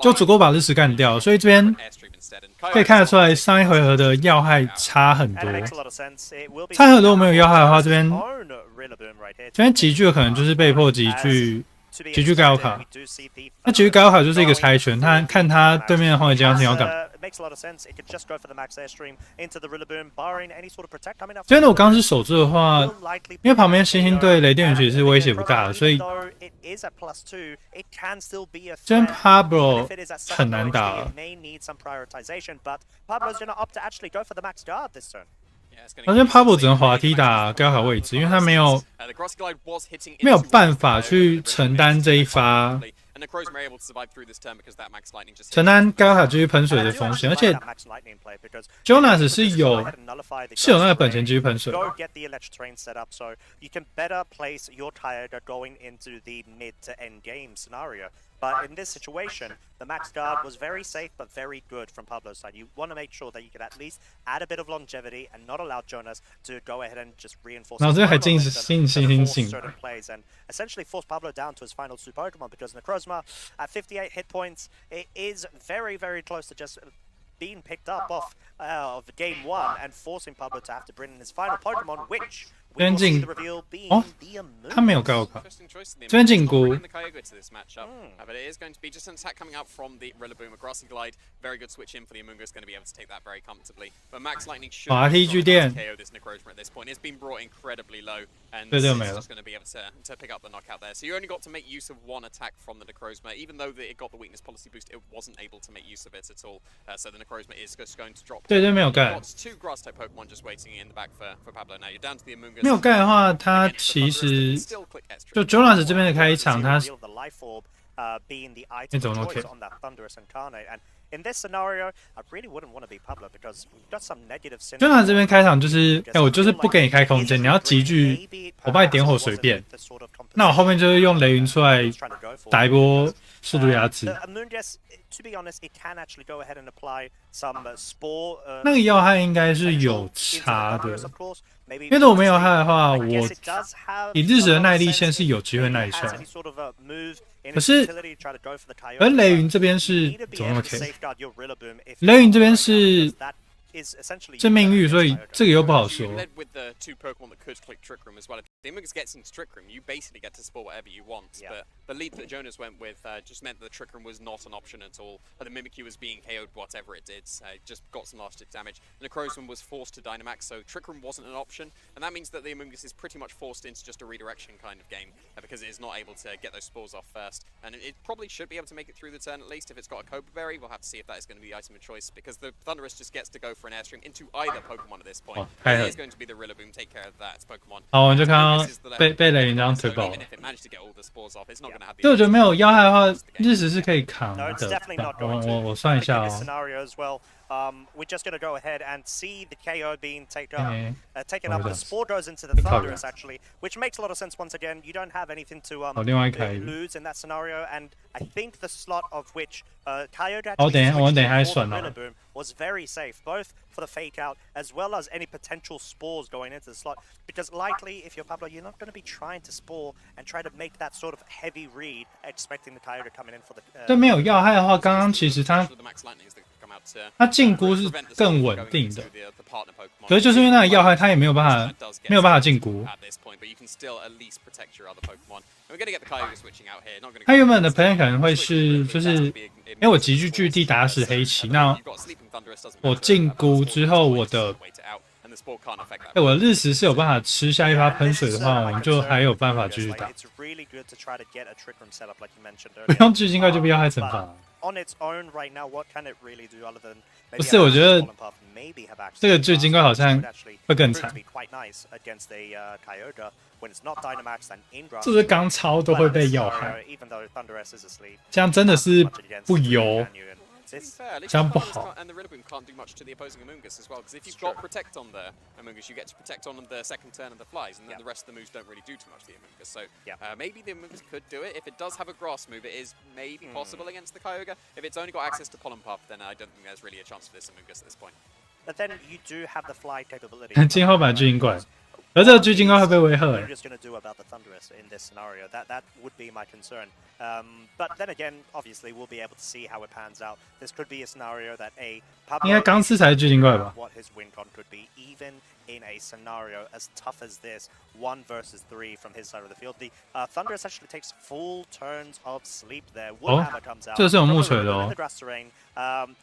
就足够把日食干掉。所以这边可以看得出来，上一回合的要害差很多。上一回合如果没有要害的话，这边集聚可能就是被迫集聚高卡。那集聚高卡就是一个猜拳，他看他对面的荒野将星要干嘛。makes a lot of sense. It could just go for the max airstream into the Rillaboom, barring any sort of protect. I mean, 真的，我刚刚是守住的话，因为旁边星星队雷电其实是威胁不大的，所以这边 Pablo 很难打了。而且 Pablo 只能滑梯打高考位置，因为他没有办法去承担这一发。承担高卡继续喷水的风险，而且 Jonas 是有那个本钱继续喷水。But in this situation, the max guard was very safe but very good from Pablo's side. You want to make sure that you could at least add a bit of longevity and not allow Jonas to go ahead and just reinforce certain plays and essentially force Pablo down to his final two Pokemon, because Necrozma at 58 hit points, it is very, very close to just being picked up off of game 1 and forcing Pablo to have to bring in his final Pokemon, which we will see the reveal being the Amoonguss. 他没有高考，这边紧箍。But it is going to be just an attack coming out from the Rillaboom, a Grassy Glide, very good switch in for the Amoonguss, going to be able to take that very comfortably. But Max Lightning should KO this Necrozma at this point. It's been brought incredibly low, and it's just going to be able to pick up the knockout there. So you only got to make use of one attack from the Necrozma, even though it got the weakness policy boost, it wasn't able to make use of it at all. So the Necrozma is just going to drop. 对，没有盖。Got two Grass type Pokemon just waiting in the back for Pablo. Now you're down to the Amoonguss. 没有盖的话，他其实就 Jonas 这边的开场，他你怎么 OK？ In this scenario, I really wouldn't want to be Pablo because we've got some negative synergy. Jonas 这边开场就是，我就是不给你开空间，你要急剧，我帮你点火随便。那我后面就是用雷云出来打一波速度压制。To be honest, it can actually go ahead and apply some spore. 那个要害应该是有差的，因为如果没有害的话，我以日职的耐力线是有机会耐下。可是，而雷云这边是怎么 OK？ 雷云这边是这命运，所以这个又不好说。The Amoonguss gets into Trick Room, you basically get to sport whatever you want. But the lead that Jonas went with just meant that the Trick Room was not an option at all. The Mimikyu was being KO'd whatever it did. Just got some last hit damage. The Necrozma was forced to Dynamax, so Trick Room wasn't an option. And that means that the Amoonguss is pretty much forced into just a redirection kind of game because it is not able to get those spores off first. And it probably should be able to make it through the turn at least. If it's got a Cobra Berry, we'll have to see if that is going to be the item of choice because the Thunderous just gets to go for an Airstream into either Pokemon at this point. It is going to be the Rillaboom take care of that Pokemon. 好，我们就看到被雷云这样推爆了。对，我觉得没有要害的话，日食是可以扛的。我算一下哦。We're just going to go ahead and see the KO being taken up. The spore goes into the Thunderous actually, which makes a lot of sense. Once again, you don't have anything to lose in that scenario, and I think the slot of which Kyogre actually was very safe, both for the fake out as well as any potential spores going into the slot. Because likely, if you're Pablo, you're not going to be trying to spore and try to make that sort of heavy read, expecting the Kyogre coming in for the. 对，没有要害的话，刚刚其实他进菇是更稳定的，可是就是因为那个要害，他也没有办法进菇。他原本的 plan 可能会是，就是因为我急剧巨地打死黑棋，那我进菇之后，我的日食是有办法吃下一发喷水的话，我们就还有办法继续打。不用巨金怪就不要害惩罚。不是，我觉得这个巨金怪好像会更惨。是不是刚超都会被要害？这样真的是不油。这样不好。And the Rillaboom can't do much to the opposing Amoonguss as well, because if you've got Protect on the Amoonguss, you get to Protect on the second turn of the Flies, and then the rest of the moves don't really do too much to the Amoonguss. So maybe the Amoonguss could do it. If it does have a Grass move, it is maybe possible against the Kyogre. If it's only got access to Pollen Puff, then I don't think there's really a chance for this Amoonguss at this point. But then you do have the Fly capability. 今后版巨金怪。而这个狙金怪会被威吓。Just going to do about the Thunderous in this scenario. That would be my concern. But then again, obviously, we'll be able to see how it pans out. This could be a scenario that Pablo 应该刚吃才是狙金怪吧？ what his win con could be, even in a scenario as tough as this, 1 versus 3 from his side of the field. The Thunderous actually takes full turns of sleep there. Woodhammer comes out. 这是有木锤的 In 哦 the。grass terrain,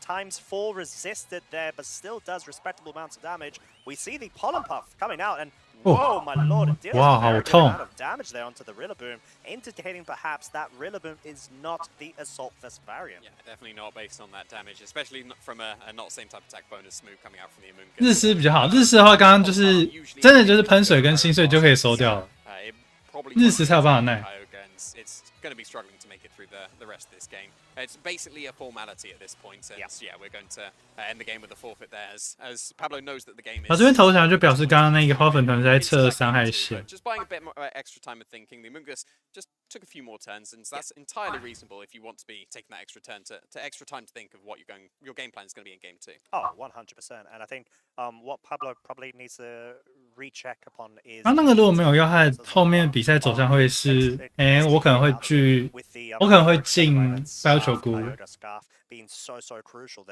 times 4 resisted there, but still does respectable amounts of damage. We see the Pollen Puff coming out, and whoa, my lord, it deals Wow, a very how good tall. amount of damage there onto the Rillaboom, indicating perhaps that Rillaboom is not the Assault Vest variant. Yeah, definitely not based on that damage, especially from a not same type attack bonus move coming out from the Amoonguss. 日式比较好，日式的话刚刚就是真的就是喷水跟心碎就可以收掉了， It probably 日式才有办法耐。 Kyogre, and it's going to be struggling to make it through the rest of this game. It's basically a formality at this point, and yeah, we're going to end the game with a forfeit there, as Pablo knows that the game is. 这边投降就表示刚刚那个花粉团在测伤害线。 Just buying a bit more extra time of thinking. The Amoonguss just took a few more turns, and that's entirely reasonable if you want to be taking that extra turn to extra time to think of what your game plan is going to be in game 2. Oh, 100%. And I think what Pablo probably needs to recheck upon is. 他那个如果没有要害，后面比赛走向会是，我可能会去，我可能会进白球菇。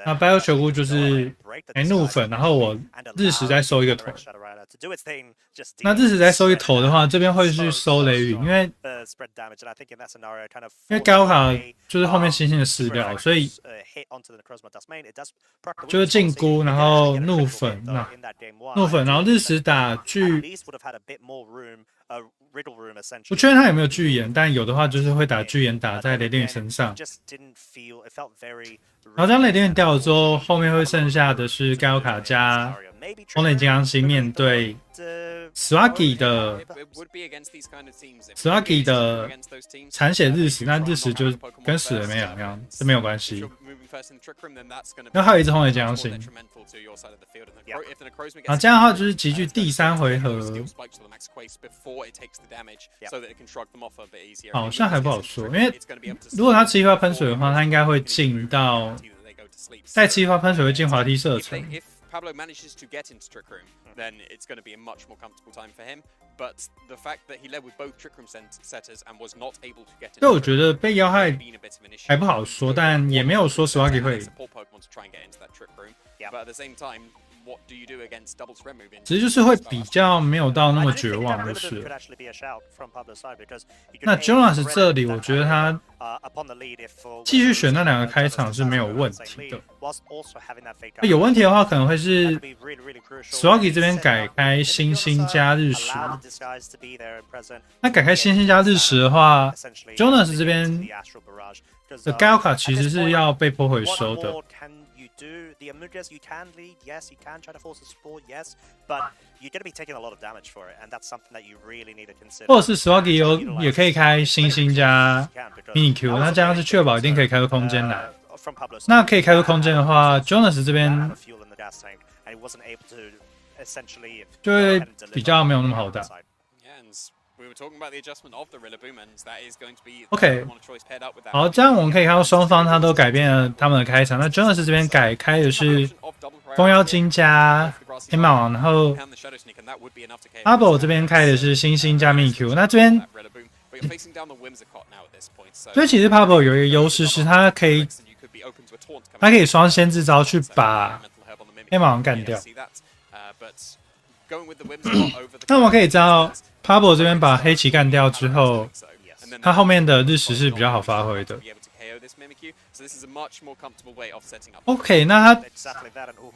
那白球菇就是怒粉，然后我日食再收一个头。那日食再收一头的话，这边会去收雷雨，因为高卡就是后面星星的饲料，所以就是进菇，然后怒粉，然后日食打巨。不确定他有没有巨眼，但有的话就是会打巨眼打在雷电身上。然后当雷电掉了之后，后面会剩下的是盖欧卡加风雷金刚星面对 Swaggy 的残血日食，那日食就跟死了没两样，这没有关系。然后还有一只风雷金刚星，啊，这样的话就是集聚第3回合。好像还不好说，因为如果他吃一发喷水的话，他应该会进到再吃一发喷水会进滑梯射程。Pablo manages to get into Trick Room, then it's going to be a much more comfortable time for him. But the fact that he led with both Trick Room setters and was not able to get into 所以我觉得被要害还不好说，但也没有说 Swaggy 会。But at the same time, what do you do against double spread move? 其实就是会比较没有到那么绝望，就是。那 Jonas 这里，我觉得他继续选那2个开场是没有问题的。有问题的话，可能会是 Swaggy 这边改开星星加日食。那改开星星加日食的话 ，Jonas 这边的高卡其实是要被迫回收的。The Amoonguss, you can lead, yes, you can try to force a support, yes, but you're going to be taking a lot of damage for it, and that's something that you really need to consider. 或者是 Swaggy 也可以开星星加 Mini Q， 那这样是确保一定可以开出空间来。那可以开出空间的话 ，Jonas 这边就会比较没有那么好打。OK， 好，这样我们可以看到双方他都改变了他们的开场。那 Jonas 这边改开的是风妖精加黑马王，然后 Abo 这边开的是星星加 Mini Q。那这边，所以其实 Pablo 有一个优势是他可以双先制招去把黑马王干掉。那我们可以知道 Pablo 这边把黑棋干掉之后，他后面的日食是比较好发挥的。OK， 那他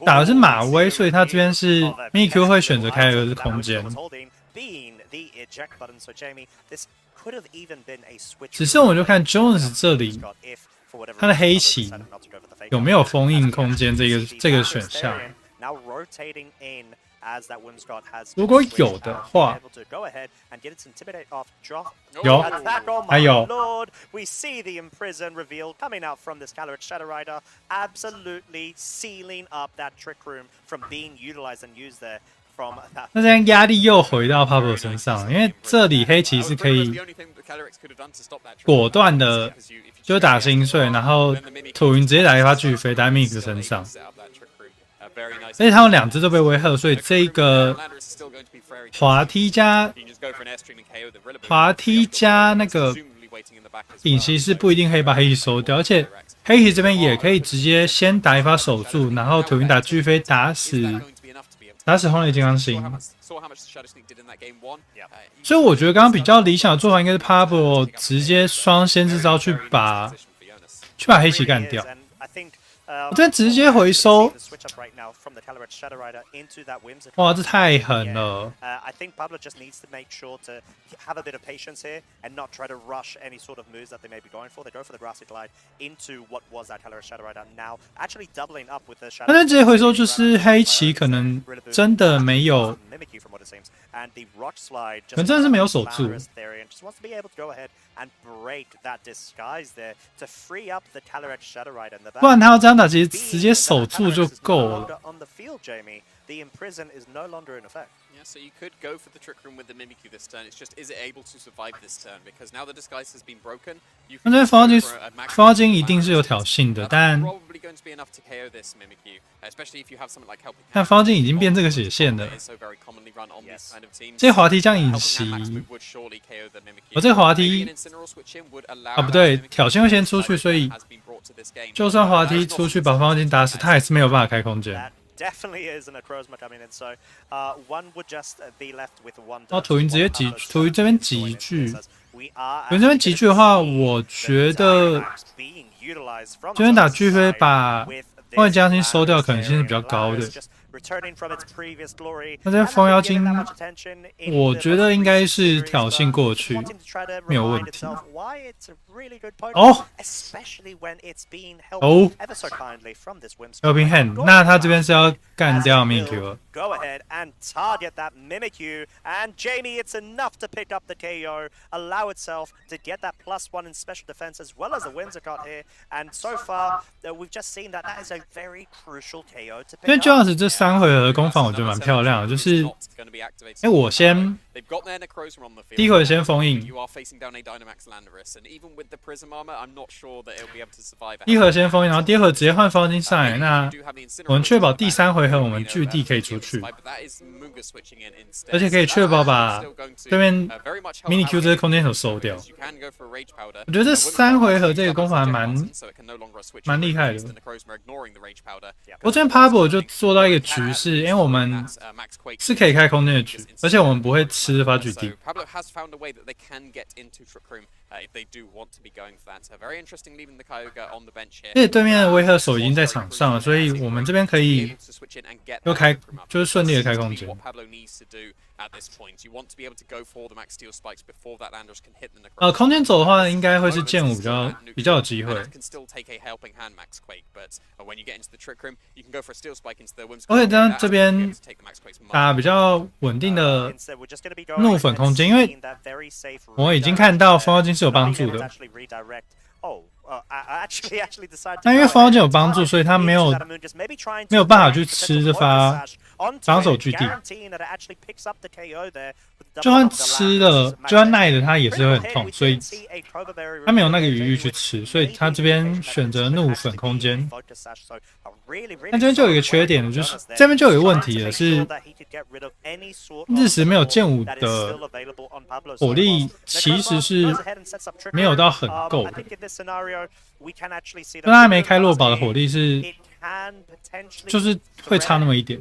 打的是马威，所以他这边是 Mini Q 会选择开的是空间。只是我们就看 Jones 这里，他的黑棋有没有封印空间这个选项。如果有的话，有，还有。We see the imprison reveal coming out from this Calorit Shadow Rider, absolutely sealing up that trick room from being utilized and used there. 那这样压力又回到 Pablo 身上，因为这里黑棋是可以果断的就打心碎，然后土云直接打一发巨飞在 Mix 身上。而且他们2只都被威吓，所以这个滑梯加那个影骑士不一定可以把黑棋收掉，而且黑棋这边也可以直接先打一发守住，然后土云打巨飞打死红雷金刚星。所以我觉得刚刚比较理想的做法应该是 Pablo 直接双先知招去把黑棋干掉。我这边直接回收，哇，这太狠了！那这直接回收就是黑棋可能真的没有，可能真的是没有守住。不然他要这样打，其实直接守住就够了。Yeah, so you could go for the Trick Room with the Mimikyu this turn. It's just, is it able to survive this turn? Because now the disguise has been broken. 那这风妖精一定是有挑衅的，但但风妖精已经变这个血线了。这滑梯这样隐袭，我这滑梯啊不对，挑衅会先出去，所以就算滑梯出去把风妖精打死，他还是没有办法开空间。Definitely is an Akrosma coming in, so one would just be left with one. 哦，土云直接挤，土云这边挤聚，土云这边挤聚的话，我觉得这边打巨飞把风雷金刚星收掉可能性是比较高的。那这风妖精，我觉得应该是挑衅过去，没有问题。哦哦 ，Helping Hand， 那他这边是要干掉 Mimikyu 了。Go ahead and target that Mimikyu, and Jamie, it's enough to pick up the KO, allow itself to get that +1 in special defense as well as the Whimsicott here. And so far, we've just seen that is a very crucial KO to pick up. 因为 Jones 这3回合的攻防我觉得蛮漂亮的，就是我先第一回先封印，第一回先封印，然后第二回直接换风妖精上来，那我们确保第3回合我们据地可以出去，而且可以确保把对面 Mimikyu 这个空间手收掉。我觉得这3回合这个攻法还蛮厉害的。我这边 Pablo 就做到一个局势，因为我们是可以开空间的局，而且我们不会吃发据地。而且对面的威吓手已经在场上了，所以我们这边可以又开，就是顺利的开空间。空间走的话，应该会是剑舞比较有机会。而且这边打比较稳定的怒粉空间，因为我已经看到风妖精是有帮助的。那因为风妖精有帮助，所以他没有办法去吃这发防守据地。就算吃了，就算耐了，他也是会很痛，所以他没有那个余裕去吃，所以他这边选择怒粉空间。那这边就有一个缺点，就是这边就有一个问题了，是日食没有剑舞的火力其实是没有到很够的，就他还没开落宝的火力是就是会差那么一点。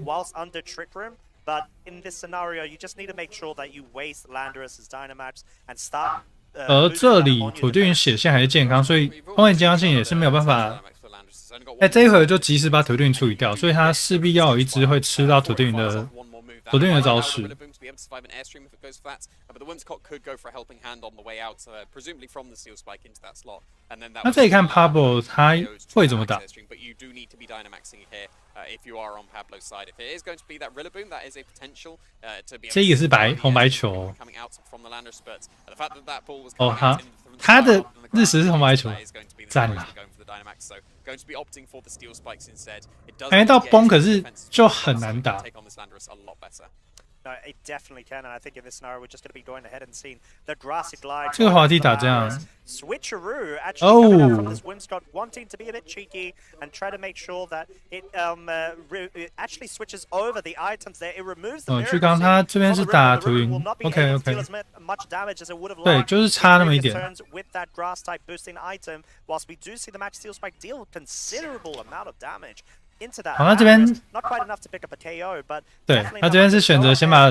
But in this scenario, you just need to make sure that you waste Landorus's Dynamax and start. 而这里土地云血线还是健康，所以风雷金刚星也是没有办法。这一回就及时把土地云处理掉，所以他势必要有一只会吃到土地云的招式。那这里看 Pablo 他会怎么打？这一个是红白球。哦，他的日食是红白球，赞了。感觉到崩，可是就很难打。No, it definitely can, and I think in this scenario we're just going to be going ahead and seeing the grassy glide. 这个滑梯打这样 Switcheroo actually coming out from Oh. this Whimsicott, wanting to be a bit cheeky and try to make sure that it it actually switches over the items there. It removes the 巨刚他这边是打图云 ，OK OK， 对，就是差那么一点。 with that grass type boosting item, whilst we do see the match steel spike deal considerable amount of damage into that. 好，那这边 not quite enough to pick up a KO, but 对他这边是选择先把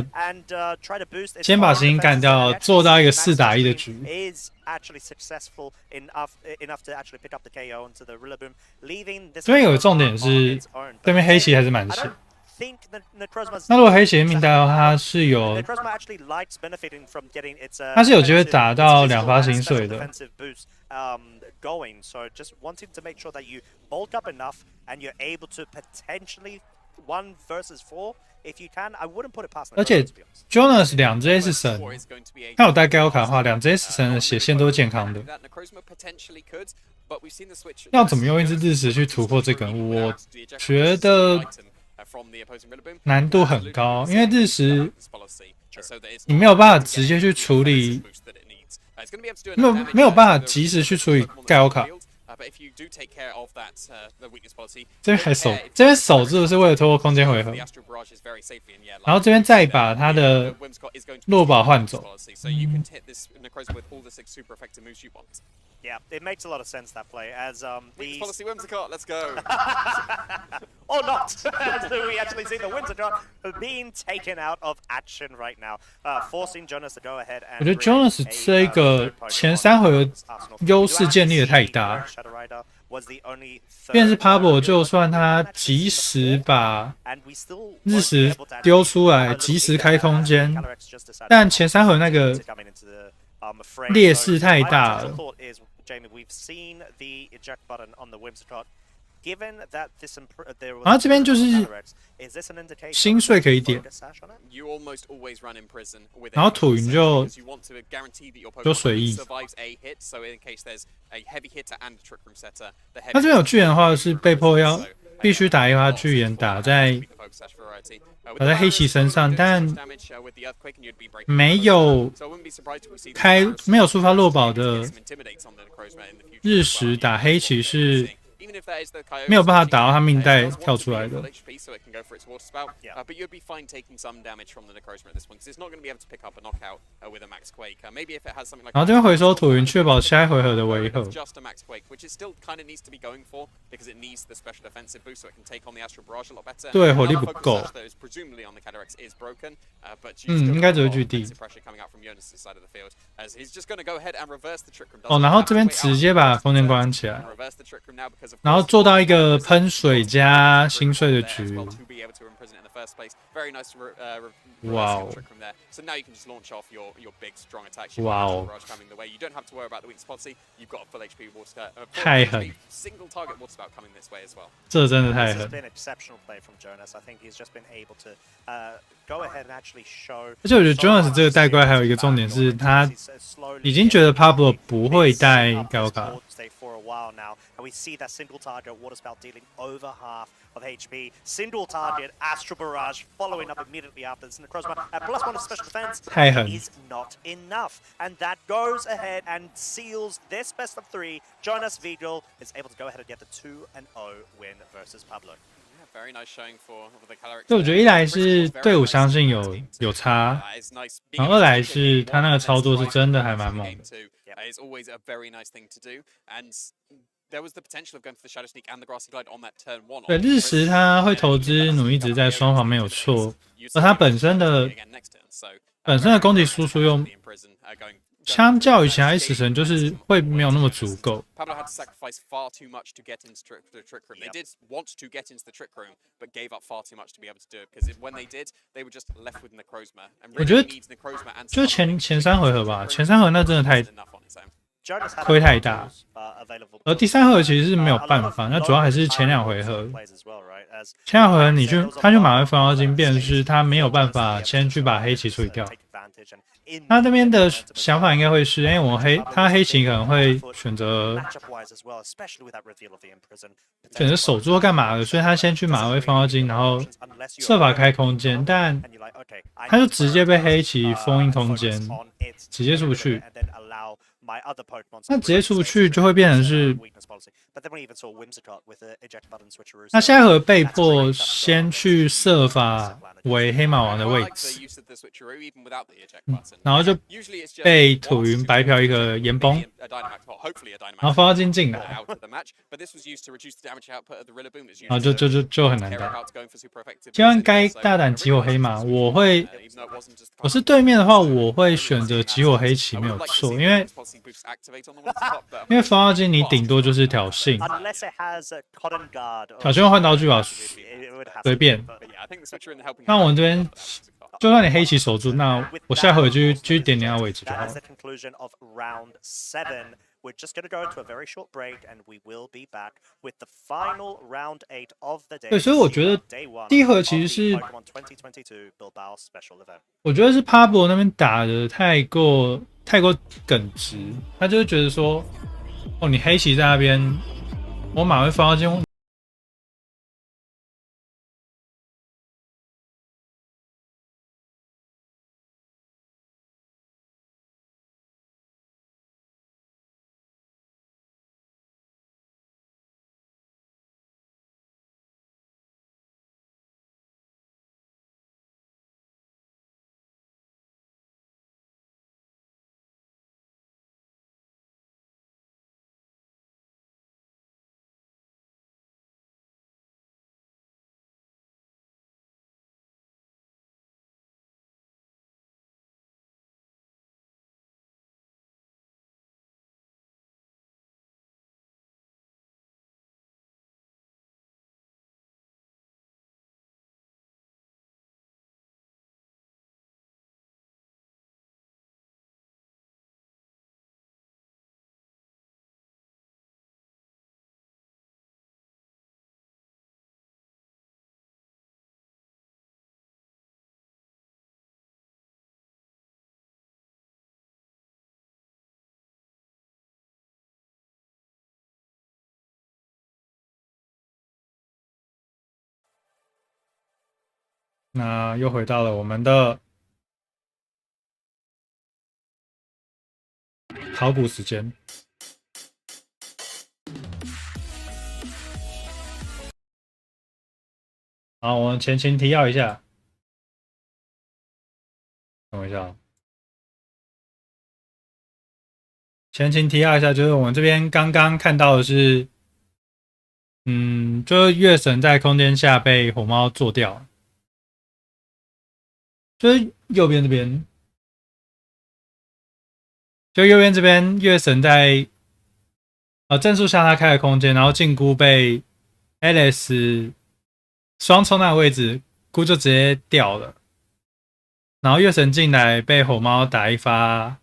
先把星干掉，做到一个4打1的局。 is actually successful enough to actually pick up the KO into the Rillaboom, leaving this. 这边有个重点是，对面黑棋还是蛮险。 think the Necrozma's 那如果黑棋命带的话，它是有 Necrozma actually likes benefiting from getting its 它是有机会打到2发薪水的。 defensive boost going, so just wanting to make sure that you bulk up enough and you're able to potentially 1 versus 4 if you can. I wouldn't put it past. 而且 Jonas 2只 S 神，他有带高卡的话，2只 S 神的血线都是健康的。要怎么用一只日食去突破这个？我觉得 难度很高，因为日食你没有办法直接去处理，没有办法及时去处理盖欧卡。这边还守，这边守住是为了拖过空间回合，然后这边再把他的落宝换走。Yeah, it makes a lot of sense that play as Weakness policy Whimsicott, let's go. Or not, as we actually see the Whimsicott being taken out of action right now, forcing Jonas to go ahead and. 我觉得 Jonas 这个前3回合优势建立的太大，便是 Pablo 就算他及时把日食丢出来，及时开空间，但前3回合那个劣势太大了。 Jamie, we've seen the eject button on the Whimsicott. Given that this there was 然后这边就是心碎可以点，然后土云就随意。他这边有巨岩的话是被迫必须打一发巨岩打在黑棋身上，但没有触发落宝的日食打黑棋是 没有办法打到他命带跳出来的。然后这边回收土云，确保下一回合的围合。对，火力不够。应该只会巨地。哦，然后这边直接把空间关起来。 然后做到一个喷水加心碎的局，哇哦！哇哦！太狠！这真的太狠！而且我觉得 Jonas 这个带怪还有一个重点是，他已经觉得 Pablo 不会带高卡。 And we see that single target water spout dealing over half of HP. Single target Astral Barrage following up immediately after this. Necrozma at +1 of special defense is not enough. And that goes ahead and seals this best of 3. Eunice Vegal is able to go ahead and get the 2-0 win versus Pablo. 对，我觉得一来是队伍相信有差，然后2来是他那个操作是真的还蛮猛的。 对，日食他会投资努一直在双方没有错，而他本身的攻击输出又相较于其他死神就是会没有那么足够。我觉得就是前3回合吧，前3回合那真的太。 亏太大，而第3回合其实是没有办法，那主要还是前2回合。前2回合他去马会风妖精，便是他没有办法先去把黑棋处理掉。他那边的想法应该会是，因为他黑棋可能会选择守住或干嘛的，所以他先去马位放到金，然后设法开空间，但他就直接被黑棋封印空间，直接出不去。那直接出不去就会变成是，那下一回被迫先去设法围黑马王的位置，然后就被土云白嫖一个岩崩，然后放到金进来，然后就很难打。既然该大胆集火黑马，我是对面的话，我会选择集火黑棋没有错，因为放到金你顶多就是挑衅，挑衅换刀具吧，随便。那我们这边就算你黑棋守住，那我下回就去点你的位置就好了。We're just going to go into a very short break, and we will be back with the final round 8 of the day. 对，所以我觉得第一盒其实是，我觉得是帕博那边打的太过耿直，他就会觉得说，哦，你黑棋在那边，我马会放到金。那又回到了我们的考古时间。好，我们前情提要一下，等我一下。前情提要一下，就是我们这边刚刚看到的是，就是月神在空间下被火猫做掉，就是右边这边，就右边这边月神在正数下他开了空间，然后禁箍被 Alice 双冲那个位置，箍就直接掉了，然后月神进来被火猫打一发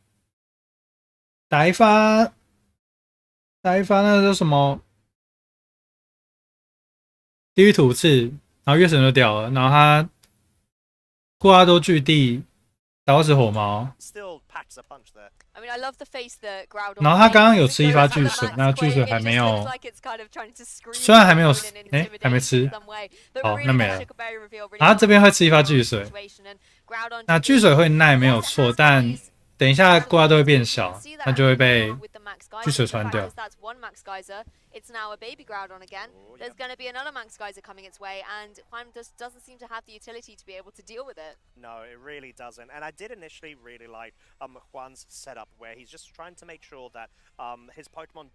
那个叫什么地狱土刺，然后月神就掉了，然后他库拉多巨地打死火猫。然后他刚刚有吃一发巨水，那巨水还没有，虽然还没有，还没吃，好，那没了。然后这边会吃一发巨水，那巨水会耐没有错，但等一下库拉多会变小，那就会被巨水穿掉。It's now a baby Groudon again. There's going to be another Max Geyser coming its way, and Huan just doesn't seem to have the utility to be able to deal with it. No, it really doesn't. And I did initially really like Juan's setup, where he's just trying to make sure that his Pokemon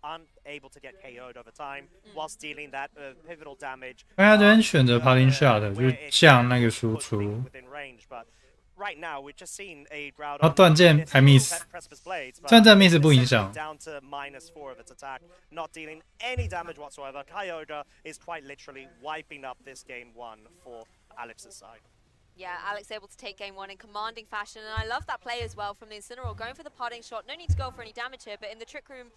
aren't able to get KO'd over time, whilst dealing that pivotal damage. 因为他这边选择 Parting Shot 就降那个输出。Right now, we've just seen a Groudon 然后断剑还 miss， 虽然这 miss 不影响。down to -4 of its attack, not dealing any damage whatsoever. Kyogre is quite literally wiping up this game 1 for Alex's side. Yeah, Alex able to take game 1 in commanding fashion, and I love that play as well from the Incineroar, going for the parting shot. No need to go for any damage here, but in the trick room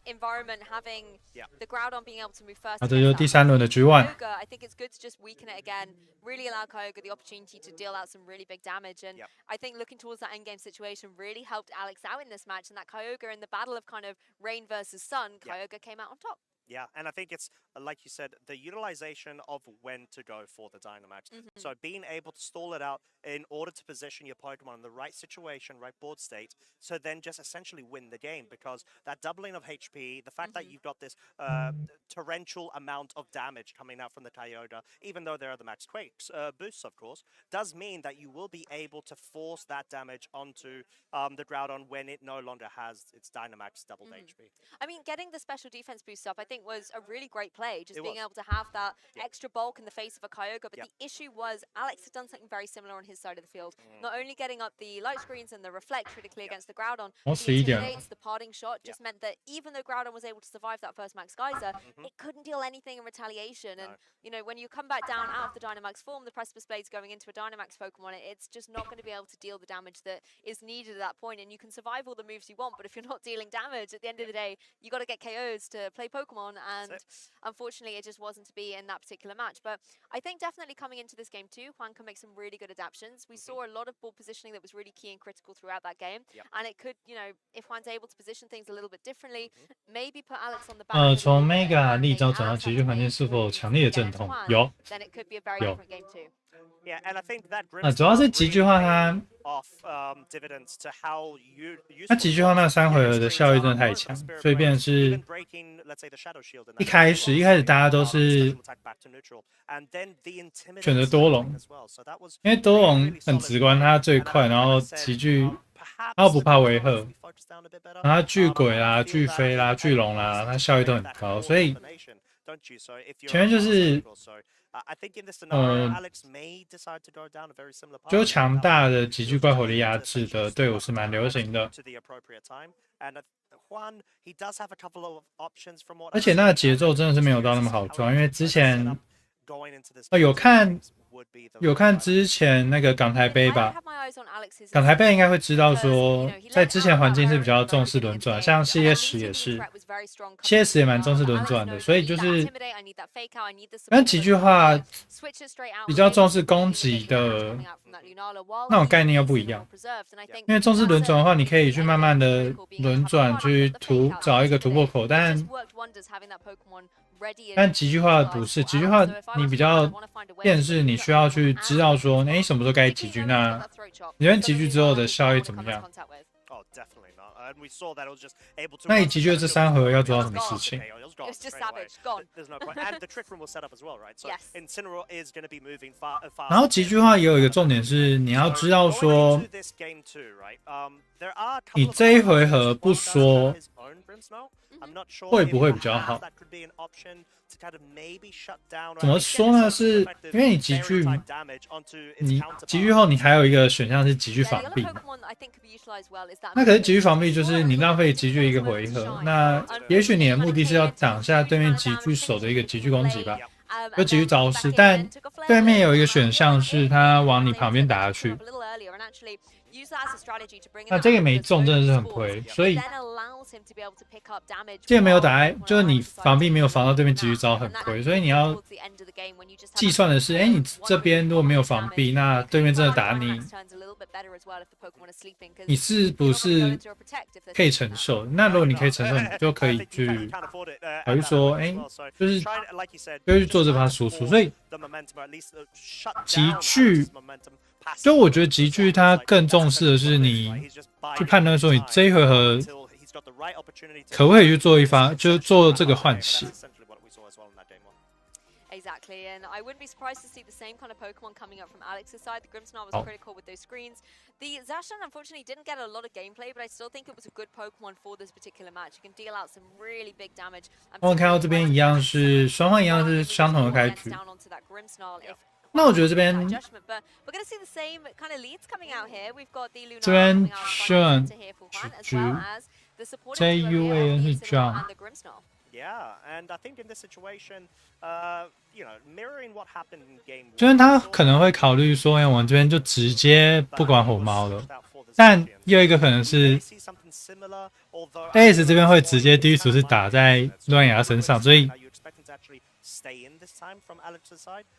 environment, having the Groudon being able to move first. 这就是第3轮的局1。Kyogre, I think it's good to just weaken it again, really allow Kyogre the opportunity to deal out some really big damage. And I think looking towards that endgame situation really helped Alex out in this match, and that Kyogre in the battle of kind of rain versus sun, Kyogre came out on top. Yeah, and I think it's, like you said, the utilization of when to go for the Dynamax. So being able to stall it out in order to position your Pokemon in the right situation, right board state, so then just essentially win the game, because that doubling of HP, the fact that you've got this torrential amount of damage coming out from the Kyogre, even though there are the max quakes boosts, of course, does mean that you will be able to force that damage onto the Groudon when it no longer has its Dynamax doubled HP. I mean, getting the special defense boost up, I think was a really great play, just being able to have that extra bulk in the face of a Kyogre, but the issue was Alex had done something very similar on his side of the field, not only getting up the light screens and the reflect critically against the Groudon, the parting shot just meant that even though Groudon was able to survive that first Max Geyser, it couldn't deal anything in retaliation, and you know, when you come back down out of the Dynamax form, the Precipice Blade's going into a Dynamax Pokemon, it's just not going to be able to deal the damage that is needed at that point, and you can survive all the moves you want, but if you're not dealing damage, at the end of the day, you got to get KOs to play Pokemon, and unfortunately it just wasn't to be in that particular match. But I think definitely coming into this game too, Juan can make some really good adaptations. We saw a lot of ball positioning that was really key and critical throughout that game, and it could, you know, if Juan's able to position things a little bit differently, maybe put Alex on the back. 从 Mega 立招转到极具环境是否有强烈的阵痛？有， then it could be a very different game too. Yeah, and I think that 主要是极具化它极具化那3回合的效率真的太强，所以变成是一开始大家都是选择多龙，因为多龙很直观，它最快，然后极具它不怕维和，然后巨鬼啦、巨飞啦、巨龙啦，它效率都很高，所以前面就是就强大的极具怪火力压制的队伍是蛮流行的，而且那个节奏真的是没有到那么好抓，因为之前有看之前那个港台杯吧，港台杯应该会知道说，在之前环境是比较重视轮转，像CS10也是，CS10也蛮重视轮转的，所以就是跟极具化比较重视攻击的那种概念又不一样，因为重视轮转的话，你可以去慢慢的轮转去找一个突破口，但极具化不是，极具化你比较变是你需要去知道说，什么时候该极具，那你跟极具之后的效益怎么样？那你极具的这3回合要做到什么事情？然后极具化也有一个重点是，你要知道说，你这一回合不说，会不会比较好？怎么说呢？是因为你极具后，你还有一个选项是极具防避。那可是极具防避就是你浪费极具一个回合，那也许你的目的是要挡下对面极具手的一个极具攻击吧，就极具招式，但对面有一个选项是他往你旁边打下去。那这个没中真的是很亏，所以这个没有打，就是你防避没有防到对面极具招很亏，所以你要计算的是，你这边如果没有防避，那对面真的打你，你是不是可以承受？那如果你可以承受，你就可以去考虑说，就是去做这把输出，所以极具。就我觉得极具它更重视的是你去判断说你这一回合可不可以去做就是做这个换血。Exactly, and I wouldn't be surprised to see the same kind of Pokemon coming up from Alex's side. The Grimmsnarl was critical with those screens. The Zacian unfortunately didn't get a lot of gameplay, but I still think it was a good Pokemon for this particular match. You can deal out some really big damage. 我们看到这边一样是双方一样是相同的开局。那我觉得这边这边 Sean 局 JUAN 是 John， Yeah, and I think in this situation, mirroring what happened in game 就是他可能会考虑说，我们这边就直接不管火猫了。但又一个可能是 AS 这边会直接第一组是打在乱牙身上，所以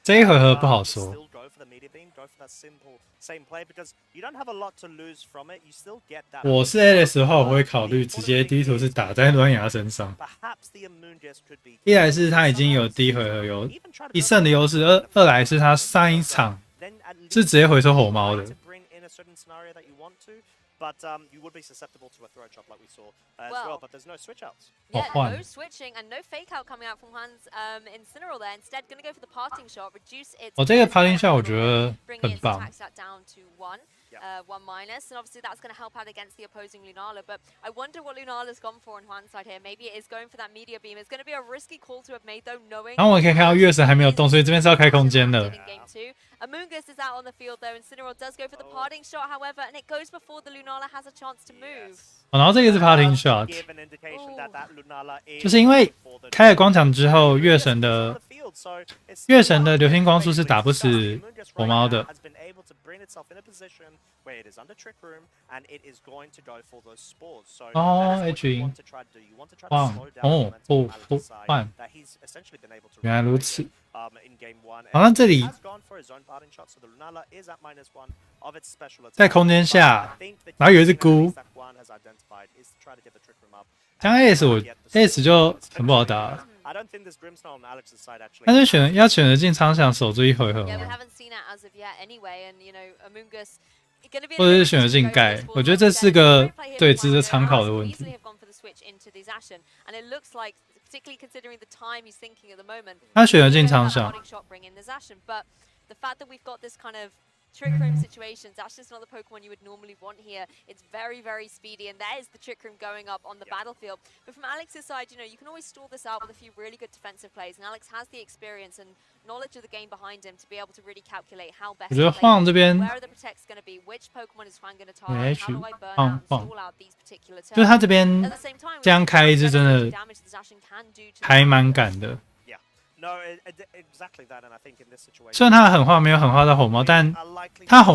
这一回合不好说。我是 AS 的话，我会考虑直接第一图是打在乱牙身上。一来是他已经有第一回合有1胜的优势，二来是他上一场是直接回收火猫的。But you would be susceptible to a throw chop like we saw as well, but there's no switch outs. Yeah, no switching and no fake out coming out from Juan's Incineroar there. Instead, going to go for the parting shot, reduce its. 这个 parting shot 我觉得很棒。1 minus, and obviously that's going to help out against the opposing Lunala. But I wonder what Lunala's gone for on Juan's side here. Maybe it is going for that media beam. It's going to be a risky call to have made, though, knowing. 然后我可以看到月神还没有动，所以这边是要开空间的。Amoongus is out on the field though. Incineroar does go for the parting shot, however, and it goes before the Lunala has a chance to move. 然后这个是 parting shot， 就是因为开了光场之后，月神的流星光束是打不死火猫的。哦 ，H 赢，换不换，原来如此。好像这里在空间下，然后有一只菇，像 AS 就很不好打。但是要选择进仓想守住一回合吗？或者是选择进盖？我觉得这是个对值得参考的问题。他选择进仓想。Trick Room situations, that's just not the Pokemon you would normally want here. It's very, very speedy, and there is the Trick Room going up on the battlefield. But from Alex's side, you can always stall this out with a few really good defensive plays, and Alex has the experience and knowledge of the game behind him to be able to really calculate how best to play. Where are the protects going to be? Which Pokemon is Juan going to target? How do I burn out and stall out these particular turns? 就是他这边这样开一只真的还蛮赶的。虽然他狠话没有狠话到火猫，但他狠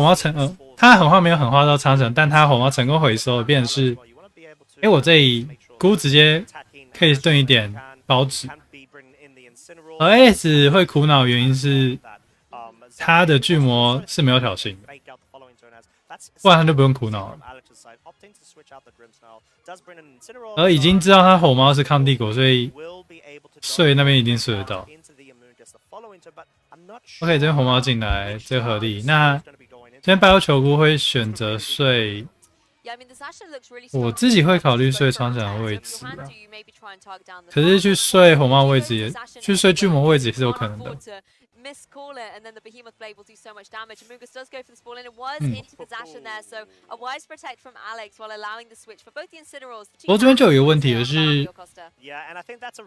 话没有狠话到苍神，但他狠话成功回收，变成是，我这里菇直接可以炖一点包纸。而 AS 会苦恼原因是他的巨魔是没有挑衅的，不然他就不用苦恼了。而已经知道他火猫是抗帝国，所以睡那边一定睡得到。OK， 这边红猫进来，这个合理。那这边白油球菇会选择睡，我自己会考虑睡苍翔的位置啊。可是去睡红猫位置也，去睡巨魔位置也是有可能的。miscall it, and then the Behemoth Blade will do so much damage. Amoongus does go for the spawn, and it was into the Zacian there, so a wise protect from Alex while allowing the switch for both the Incineroars. 不过这边就有一个问题的是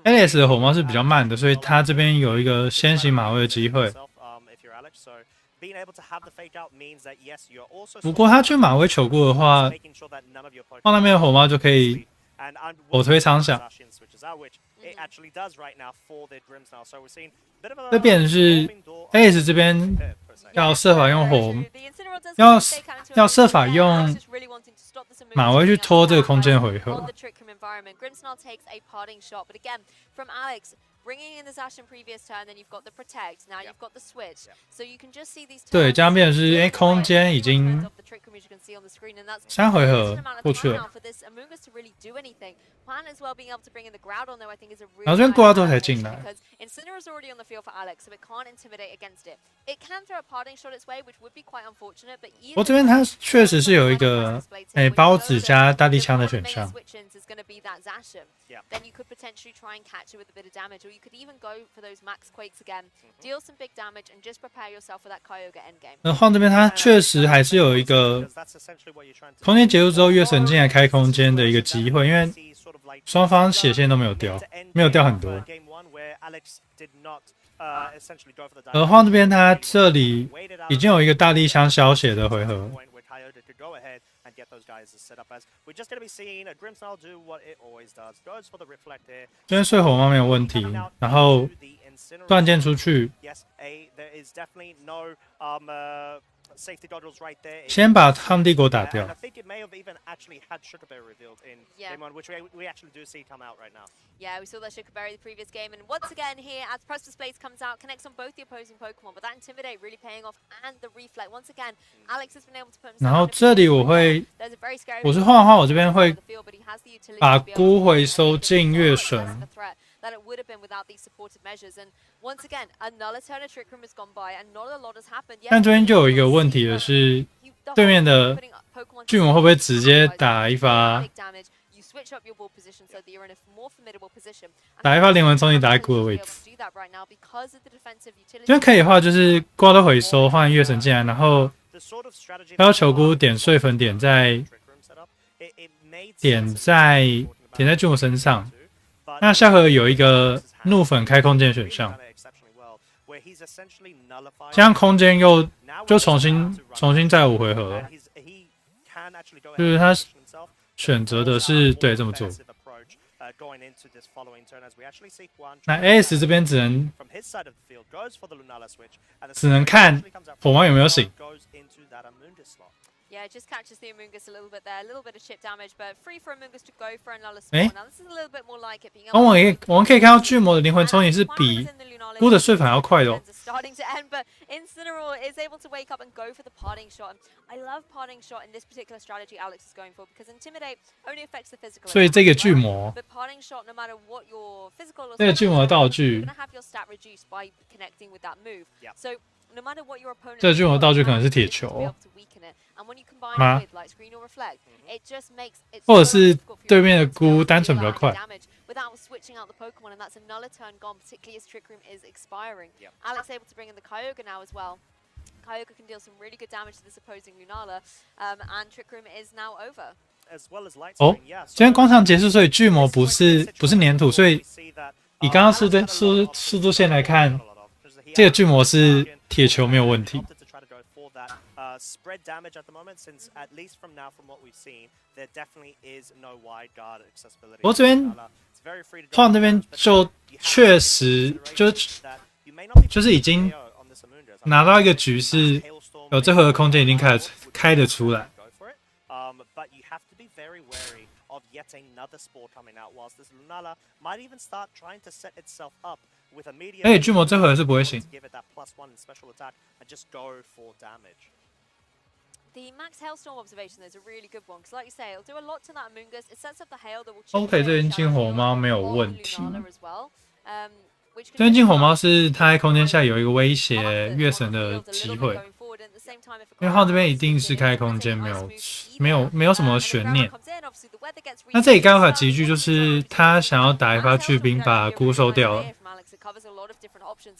，AS 的火猫是比较慢的，所以他这边有一个先行马位的机会。不过他去马位球过的话，放那边的火猫就可以火推苍响。这变成是 AS 这边要设法用火，要设法用马威去拖这个空间回合。对，这样变成是空间已经3回合过去了，然后这边挂多才进来。不过这边它确实是有一个包子加大力枪的选项。You could even go for those max quakes again, deal some big damage, and just prepare yourself for that Kyogre endgame. 那晃这边它确实还是有一个空间结束之后月神进来开空间的一个机会，因为双方血线都没有掉，没有掉很多。而晃这边它这里已经有一个大力枪消血的回合。and get those guys set up as we're just going to be seeing a Grimmsnarl do what it always does. Goes for the reflect here. 这边睡火猫没有问题，然后断剑出去， Yes, there is definitely no safety goggles right there. 先把他们帝国打掉 And I。think it may have even actually had Sugar Bear revealed in Yeah. game 1, which we actually do see come out right now. Yeah, we saw that Shikaberi the previous game, and once again here, as Press Displays comes out, connects on both the opposing Pokemon, but that Intimidate really paying off, and the Reflect. Once again, Alex has been able to put himself 然后 in a 这里 position 我会， where there's a very scary 我是画的话，我这边会 on the field, but he has the utility 把 to be able 菇 to 回收进月 less 神 of。a threat than it would have been without these supportive measures. And once again, another turn of Trick Room has gone by, and not a lot has happened. 但这边就有一个问题的是，对面的巨魔会不会直接打一发，打一发连环冲击打在菇的位置？这边可以的话，就是瓜都回收，换月神进来，然后要求菇点碎粉点在巨魔身上。那下回有一个怒粉开空间选项，这样空间又就重新再5回合了。就是他选择的是对这么做。那 AS 这边只能看火猫有没有醒。Yeah, just catches the Amoonguss a little bit there, a little bit of chip damage, but free for Amoonguss to go for another spawn. Now this is a little bit more like it being able 我们可以看到巨魔的灵魂冲击是比菇的碎粉还要快的哦。starting to end, but Incineroar is able to wake up and go for the parting shot. I love parting shot in this particular strategy Alex is going for because Intimidate only affects the physical. 所以这个巨魔， But parting shot, no matter what your physical or 这个巨魔的道具 you're gonna have your stat reduced by connecting with that move. So no matter what your opponent 这个巨魔的道具可能是铁球吗？或者是对面的菇单纯比较快。Without switching out the Pokemon, and that's another turn gone, particularly as Trick Room is expiring. Alex able to bring in the Kyogre now as well. Kyogre can deal some really good damage to this opposing Lunala, and Trick Room is now over. 哦，今天光场结束，所以巨魔不是粘土，所以以刚刚速度线来看，这个巨魔是铁球没有问题。Spread damage at the moment, since at least from what we've seen, there definitely is no wide guard accessibility. 我这边放那边就确实就是已经拿到一个局是有这回合空间已经开得出来。But you have to be very wary of yet another spore coming out, whilst this Lunala might even start trying to set itself up with a media. 而且巨魔这回合是不会醒。 Give it that +1 in special attack and just go for damage. The max hailstorm observation though is a really good one because, like you say, it'll do a lot to that Amoonguss. It sets up the hail that will. OK， 这边进火猫没有问题。这边进火猫是它在空间下有一个威胁月神的机会，因为它这边一定是开空间，没有什么悬念。那这里盖法集聚就是他想要打一发巨兵把菇收掉了，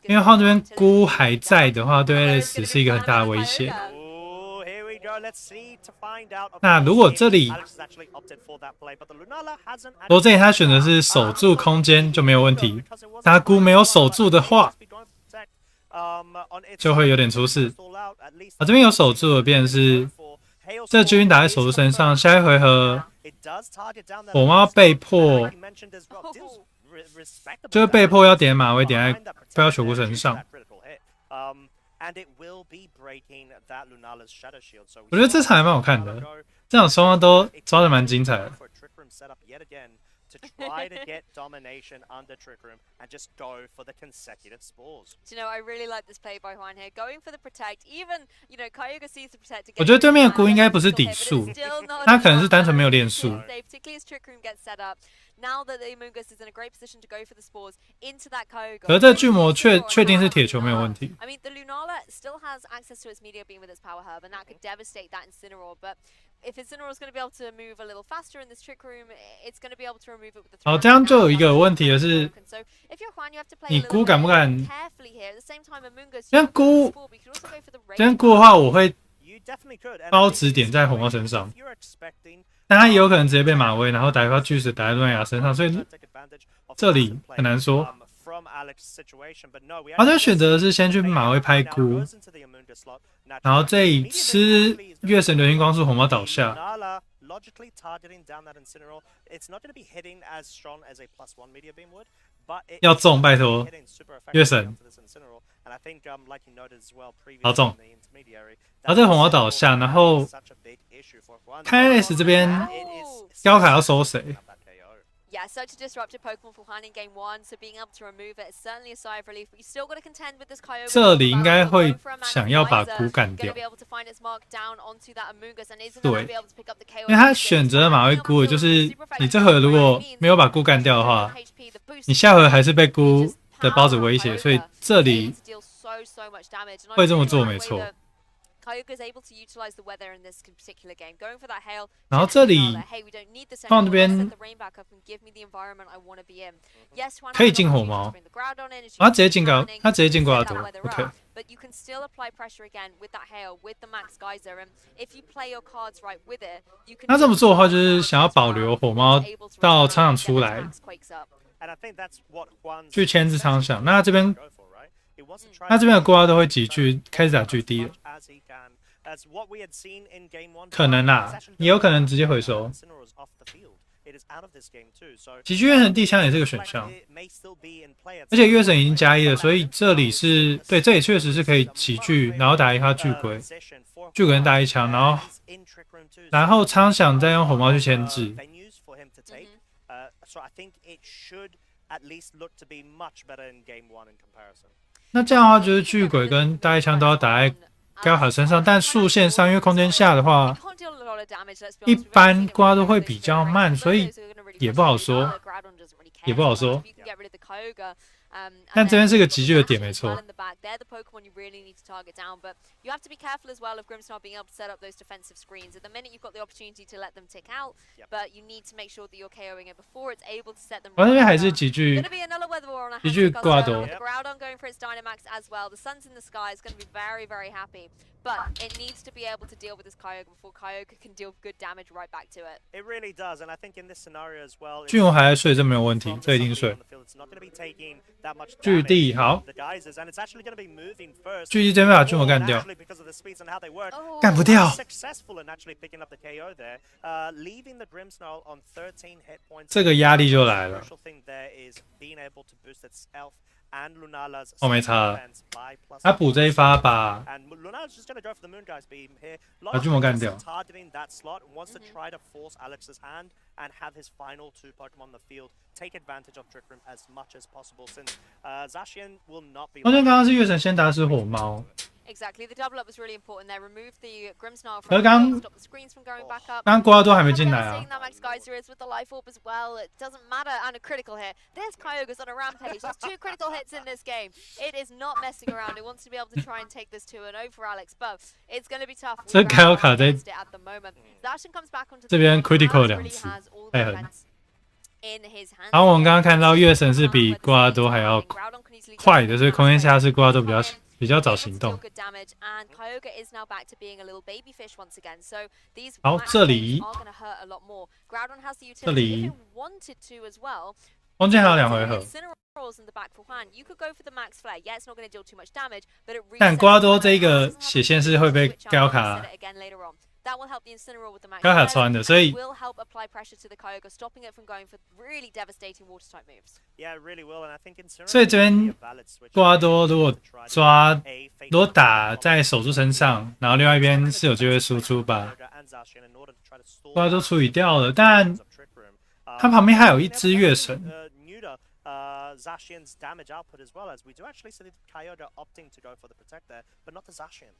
因为他这边菇还在的话，对 Alice 是一个很大的威胁。那如果这里他选择是守住空间就没有问题，他菇没有守住的话，就会有点出事。这边有守住的，变成是这巨兵打在守住身上，下一回合火猫被迫就是被迫要点马威点在飞到球菇身上。我觉得这场还蛮好看的，这场双方都抓得蛮精彩的。Try to get domination under Trick Room and just go for the consecutive spores. Do you know, I really like this play by Juan here, going for the protect. Even, you know, Kyogre sees the protect. 我觉得对面的菇应该不是底数，他可能是单纯没有练术。Particularly as Trick Room gets set up. Now that the Amoonguss is in a great position to go for the spores into that Kyogre. 可是这巨魔确定是铁球没有问题。I mean, the Lunala still has access to its Meteor Beam with its Power Herb, and that could devastate that Incineroar. But if Incineroar is going to be able to move a little faster in this Trick Room, it's going to be able to remove it with the. 好，这样就有一个问题的是，你菇敢不敢？这样菇的话，我会包指点在火猫身上。但他也有可能直接被马威，然后打一发巨石打在论雅身上，所以这里很难说。他这选择的是先去马位拍菇，然后这里吃月神流星光束红毛倒下。要中，拜托，月神，好中。然后这个红毛倒下，然后开 S 这边高卡要收谁？ Yeah, such a disruptive Pokemon for Han in game 1, so being able to remove it is certainly a sigh of relief. But you still got to contend with this Kyogre. 这里应该会想要把菇干掉。对，因为他选择马位菇，就是你这回如果没有把菇干掉的话，你下回还是被菇的包子威胁，所以这里会这么做没错。 然后这里放这边可以进火猫，他直接进高，他直接进瓜多 ，OK。他这么做的话，就是想要保留火猫到场场出来，去牵制苍响。那他这边的瓜都会几句开始打巨低了。 可能啦，也有可能直接回收。极具月神地枪也是个选项，而且月神已经加1了，所以这里是对，这里确实是可以极具，然后打一发巨龟，巨龟打一枪，然后苍响再用火猫去牵制。那这样的话，就是巨鬼跟大一枪都要打在 高卡身上，但竖线上因为空间下的话，一般瓜都会比较慢，所以也不好说，也不好说。但这边是个急剧的点，没错。我那边还是急剧挂多。 But it needs to be able to deal with this Kyogre before Kyogre can deal good damage right back to it. It really does, and I think in this scenario as well. 巨龙还在睡，这没有问题，这一定睡。巨地好，巨地这边把巨龙干掉，干不掉。这个压力就来了。我没差了，他补这一发把巨魔干掉。关键刚刚是月神先打死火猫。 Exactly, the double up was really important there. Remove the Grimmsnarl 可是 from stop the screens from going back up. 刚瓜都还没进来啊。 That Max Geyser is with the life orb as well. It doesn't matter. And a critical hit. There's Kyogre's on a rampage. There's 2 critical hits in this game. It is not messing around. It wants to be able to try and take this 2-0 for Alex, but it's going to be tough. 这该要卡在 at the moment. Zashin comes back onto 这边 critical 2次，太狠。 然后我们刚刚看到月神是比瓜多还要快的，所以空间下是瓜多比较早行动。好，这里，中间还有2回合。但瓜多这个血线是会被高卡。 高卡穿的，所以所以这边瓜多如果打在手术身上，然后另外一边是有机会输出把瓜多处理掉了，但他旁边还有一只月神。 Zashian's damage output as well, as we do actually see the Kyogre opting to go for the protect there, but not the Zashian.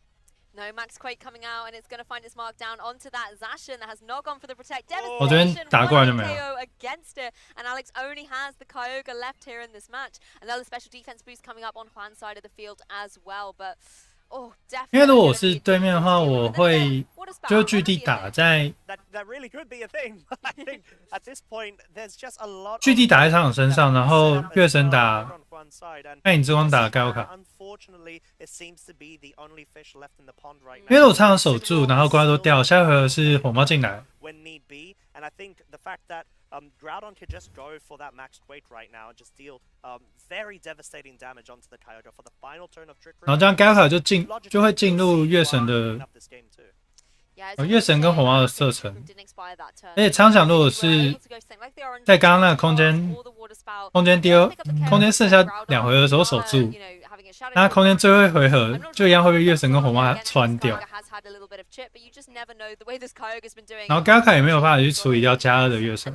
No, Max Quake coming out and it's going to find its mark down onto that Zashian that has not gone for the protect. Devastation, KO against it, and Alex only has the Kyogre left here in this match. Another special defense boost coming up on Juan's side of the field as well, but 因为如果我是对面的话，我会就巨地打在巨地打在苍场身上，然后月神打暗影之光打高卡，因为我常常守住，然后瓜都掉，下一回合是火猫进来。Groudon could just go for that maxed weight right now and just deal very devastating damage onto the Kyogre for the final turn of Trick Room. 然后这样高卡就会进入月神的月神跟火猫的射程，而且苍响如果是在刚刚那个空间剩下2回合的时候守住，那空间最后一回合就一样会被月神跟火猫穿掉。然后高卡也没有办法去处理掉加2的月神，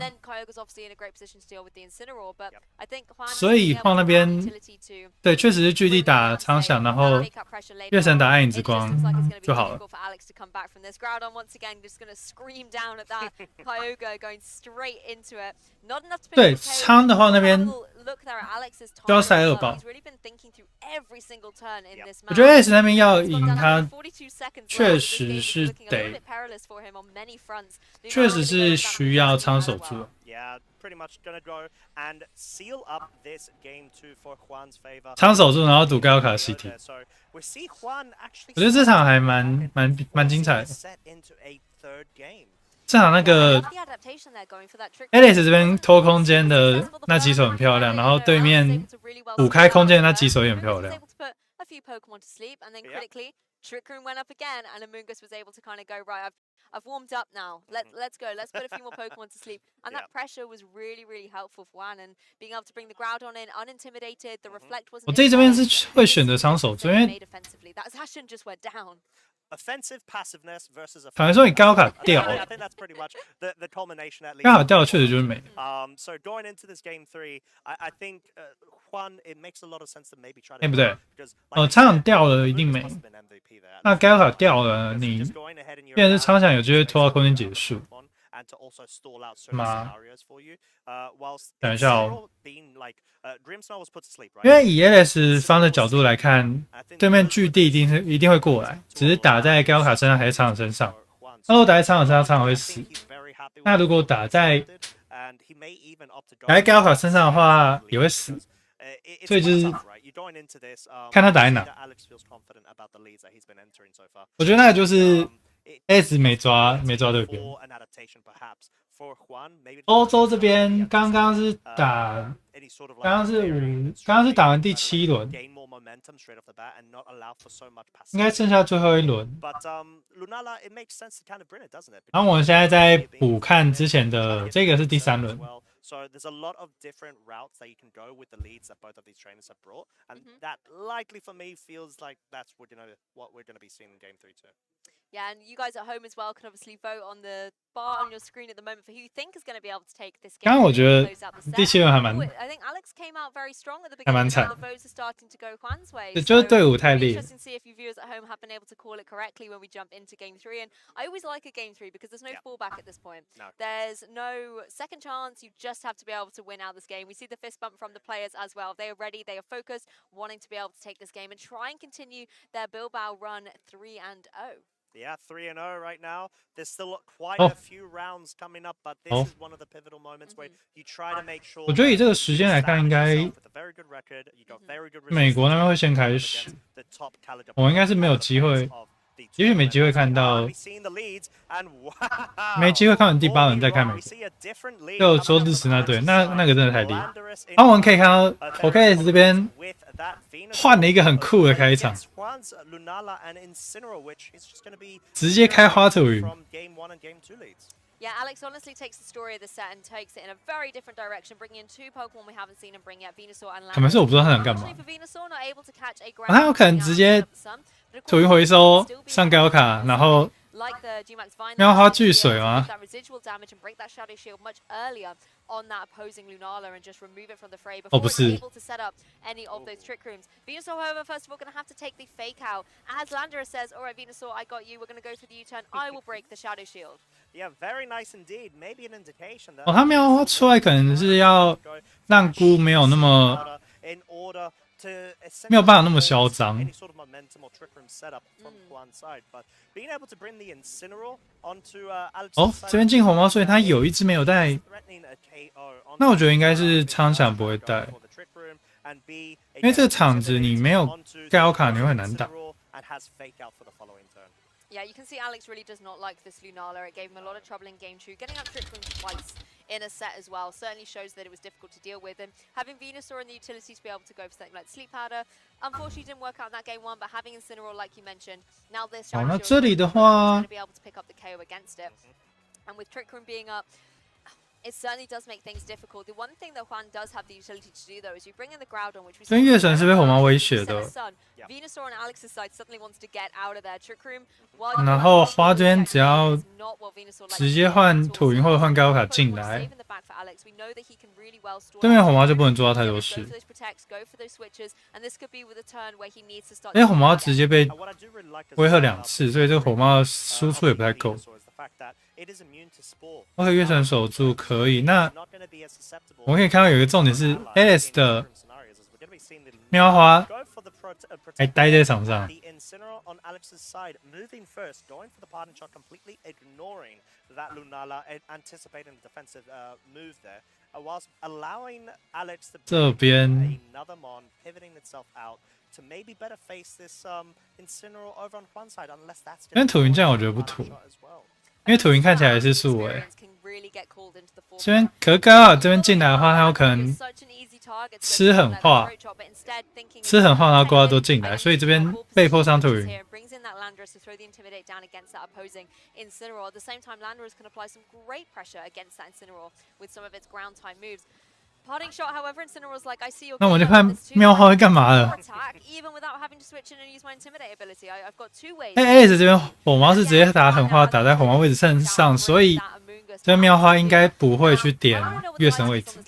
所以晃那边对确实是巨地打苍响，然后月神打暗影之光就好了。对苍的话那边就要塞2宝，我觉得 S 那边要赢他，确实是得，确实是需要苍守住。苍守住，然后赌高卡西体。我觉得这场还蛮精彩的。这场那个 Alex 这边偷空间的那几手很漂亮，然后对面补开空间的那几手也很漂亮。Trick Room went up again, and Amoonguss was able to kind of go, right, I've warmed up now. Let's go. Let's put a few more Pokemon to sleep. And that pressure was really, really helpful for Juan, and being able to bring the Groudon in unintimidated. The reflect wasn't. 我自己这边是会选择苍守住，因为 that Zacian just went down. Offensive passiveness versus 坦白说，你高卡掉，高卡掉确实就是美。So going into this game 3, I think Juan it makes a lot of sense to maybe try to. 哎，不对，苍响掉了一定美。那高卡掉了，你变成是苍响有机会拖到空间结束。吗？等一下哦，因为以 Alex 方的角度来看，对面巨地一定会过来，只是打在高卡身上还是苍响身上。那如果打在苍响身上，苍响会死。那如果打在高卡身上的话，也会死。所以就是看他打在哪。我觉得那个就是 S 没抓对边。欧洲这边刚刚是打完第7轮，应该剩下最后一轮。然后我们现在在补看之前的，这个是第3轮。So there's a lot of different routes that you can go with the leads that both of these trainers have brought, and that likely for me feels like that's what we're going to be seeing in Game 3 too. Yeah, and you guys at home as well can obviously vote on the bar on your screen at the moment for who you think is going to be able to take this game. 刚刚我觉得第7轮还蛮 I think Alex came out very strong at the beginning. The votes are starting to go Juan's way. 就是队伍太烈。Interesting to see if you viewers at home have been able to call it correctly when we jump into Game 3. And I always like a Game 3 because there's no fallback at this point. No. There's no second chance. You just have to be able to win out this game. We see the fist bump from the players as well. They are ready. They are focused, wanting to be able to take this game and try and continue their Bilbao run 3-0. Yeah, 3-0 right now. There's still quite a few rounds coming up, but this is one of the pivotal moments where you try to make sure. 我觉得以这个时间来看，应该美国那边会先开始。我应该是没有机会，也许没机会看到，没机会看完第8轮再看美国。就说日职那队，那个真的太厉害。然后我们可以看到 ，OK 这边换了一个很酷的开场，直接开花土云。Yeah, Alex honestly takes the story of the set and takes it in a very different direction, bringing in 2 Pokemon we haven't seen him bring yet, Venusaur and Landorus. 可能是我不知道他想干嘛。他有可能直接土云回收上高卡，然后喵花巨水吗？ on that opposing Lunala and just remove it from the fray 哦， before 不 it's 是。 able to set up any of those trick rooms. Venusaur, however, first of all, going to have to take the fake out. As Landorus says, all right, Venusaur, I got you. We're going to go for the U-turn. I will break the Shadow Shield. Yeah, very nice indeed. Maybe an indication that 哦，他喵花出来可能是要让菇没有那么没有办法那么嚣张。哦，这边进红猫，所以他有一只没有带。那我觉得应该是苍响不会带。因为这个场子你没有盖奥卡，你会很难打。Yeah, you can see Alex really does not like this Lunala. It gave him a lot of trouble in game 2. Getting up Trick Room twice in a set as well certainly shows that it was difficult to deal with. And having Venusaur in the utility to be able to go for something like Sleep Powder, unfortunately didn't work out in that game 1, but having Incineroar, like you mentioned, now this好，那 strategy 这里的 is 话 going to be able to pick up the KO against it. And with Trick Room being up, it certainly does make things difficult. The one thing that Juan does have the utility to do, though, is you bring in the Groudon, which we 这边月神是被火猫威胁 Set 的， the sun. Venusaur on Alex's side suddenly wants to get out of there. Trick Room, 然后花这边只要直接换土银或者换盖奥卡进来，对面火猫就不能做到太多事。因为火猫直接被威吓2次，所以这个火猫输出也不太够。OK， 月神守住可以。那我们可以看到有一个重点是 Alice 的喵花还待在场上。这边。因为土云这样我觉得不土，因为土云看起来是素维。这边可是刚好这边进来的话，他有可能吃狠话，然后瓜都进来，所以这边被迫上土云。那我就看喵花会干嘛了。Alice 这边火猫是直接打狠话打在火猫位置身上，所以这喵花应该不会去点月神位置。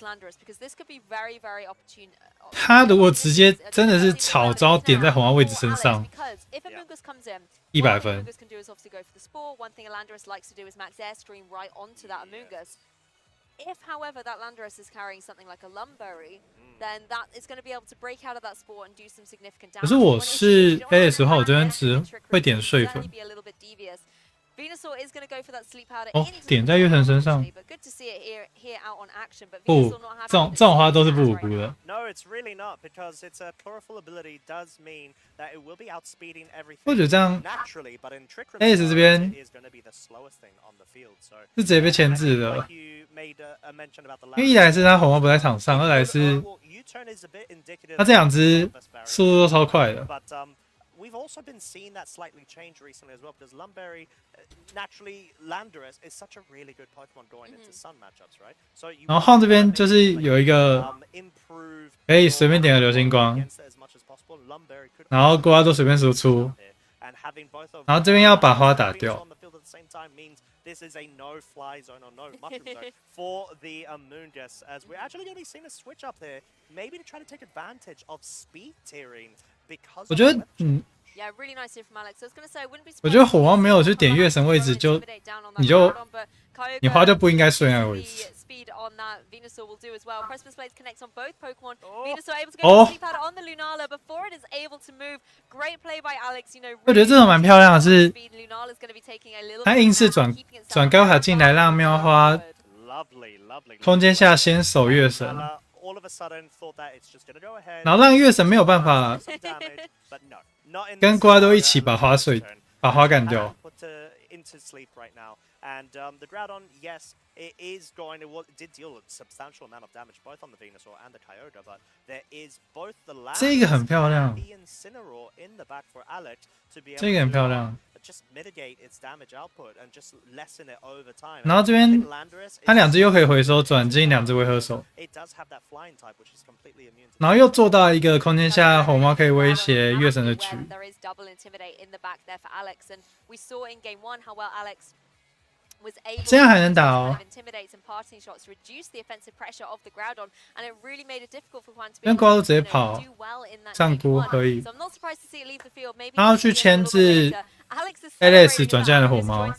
他如果直接真的是草招点在火猫位置身上，100分。If, however, that Landorus is carrying something like a Lumberry, then that is going to be able to break out of that sport and do some significant damage. 可是我是 Alice 的话，我这边只会点睡粉。哦，点在月神身上。不，这种花都是不无辜的。我觉得这样 ，Alice 这边是直接被牵制的。因为一来是他火猫不在场上，二来是他这两只速度都超快的。We've also been seeing that slightly change recently as well because Lumberry, naturally, Landorus is such a really good Pokemon going into Sun matchups, right? So 然后这边就是有一个可以随便点个流星光，然后瓜都随便输出，然后这边要把花打掉。This is a no-fly zone or no mushroom zone for the Amoonguss, as we're actually going to be seeing a switch up here, maybe to try to take advantage of speed tiering because. 我觉得，我觉得火王没有去点月神位置，你花就不应该睡那个位置。哦，我觉得这种蛮漂亮的是，他硬是转高卡进来，让喵花空间下先守月神，然后让月神没有办法跟瓜都一起把花干掉。And the Groudon, yes, it is going to, did deal a substantial amount of damage both on the Venusaur and the Kyogre, but there is both the Landorus and the Incineroar in the back for Alex to be able to just mitigate its damage output and just lessen it over time. 然后这边他两只又可以回收转进两只维和手，然后又做到一个空间下火猫可以威胁月神的局。这样还能打哦。跟瓜都直接跑，上锅可以。他要去牵制 Alice 转进来的火猫。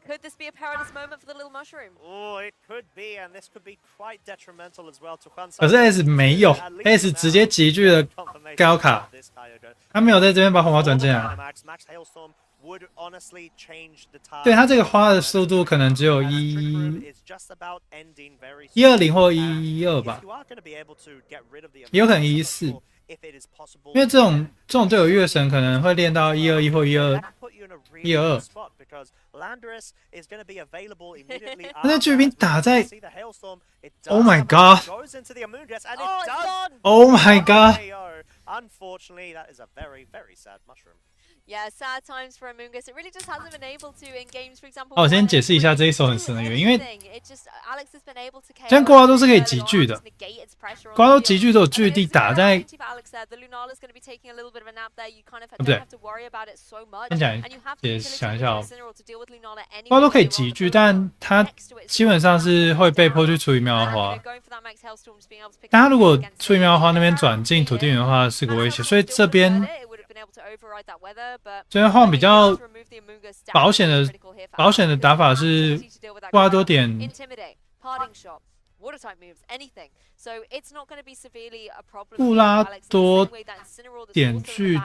Could this be a perilous moment for the little mushroom? Oh, it could be, and this could be quite detrimental as well to Juan. 可是 S 没有 ，S 直接急剧的高卡，他没有在这边把火猫转进来。对他这个花的速度可能只有120或112吧，也有可能114，因为这种队友月神可能会练到121或122。那巨兵打在 ，Oh my God！Oh my God！Yeah, sad times for Amoonguss. It really just hasn't been able to in games, for example. 我先解释一下这一手很神的原因，因为像瓜都是可以集聚的，瓜都集聚都有距地打在，不对，先想一下哦，瓜都可以集聚，但他基本上是会被迫去处理妙花，但他如果处理妙花那边转进土地园的话是个威胁，所以这边换比较保险的打法是瓜多点。布拉多点距，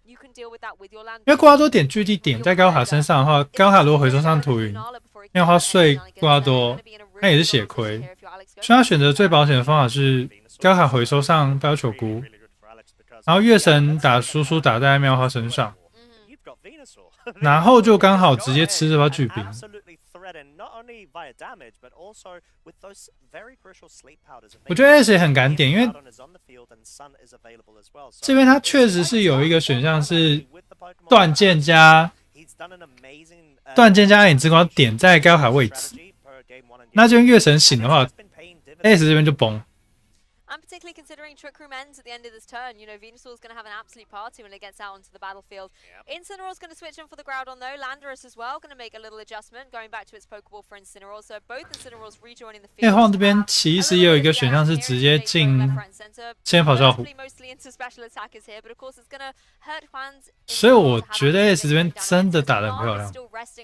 因为瓜多点距地点在高卡身上的话，高卡如果回收上土云，妙花碎瓜多，那也是血亏，所以他选择最保险的方法是高卡回收上标球菇。然后月神打输出打在妙花身上，然后就刚好直接吃这把巨兵。我觉得 S 也很敢点，因为这边他确实是有一个选项是断剑加暗影之光点在高卡位置，那这边月神醒的话 ，S 这边就崩。And particularly considering Trick Room ends at the end of this turn, you know, Venusaur's going to have an absolute party when it gets out onto the battlefield. Incineroar's going to switch in for the Groudon though. Landorus as well, going to make a little adjustment, going back to its Pokeball for Incineroar. So both Incineroars rejoining the field. 晃这边其实也有一个选项是直接进先跑小虎，所以我觉得 S 这边真的打得很漂亮。I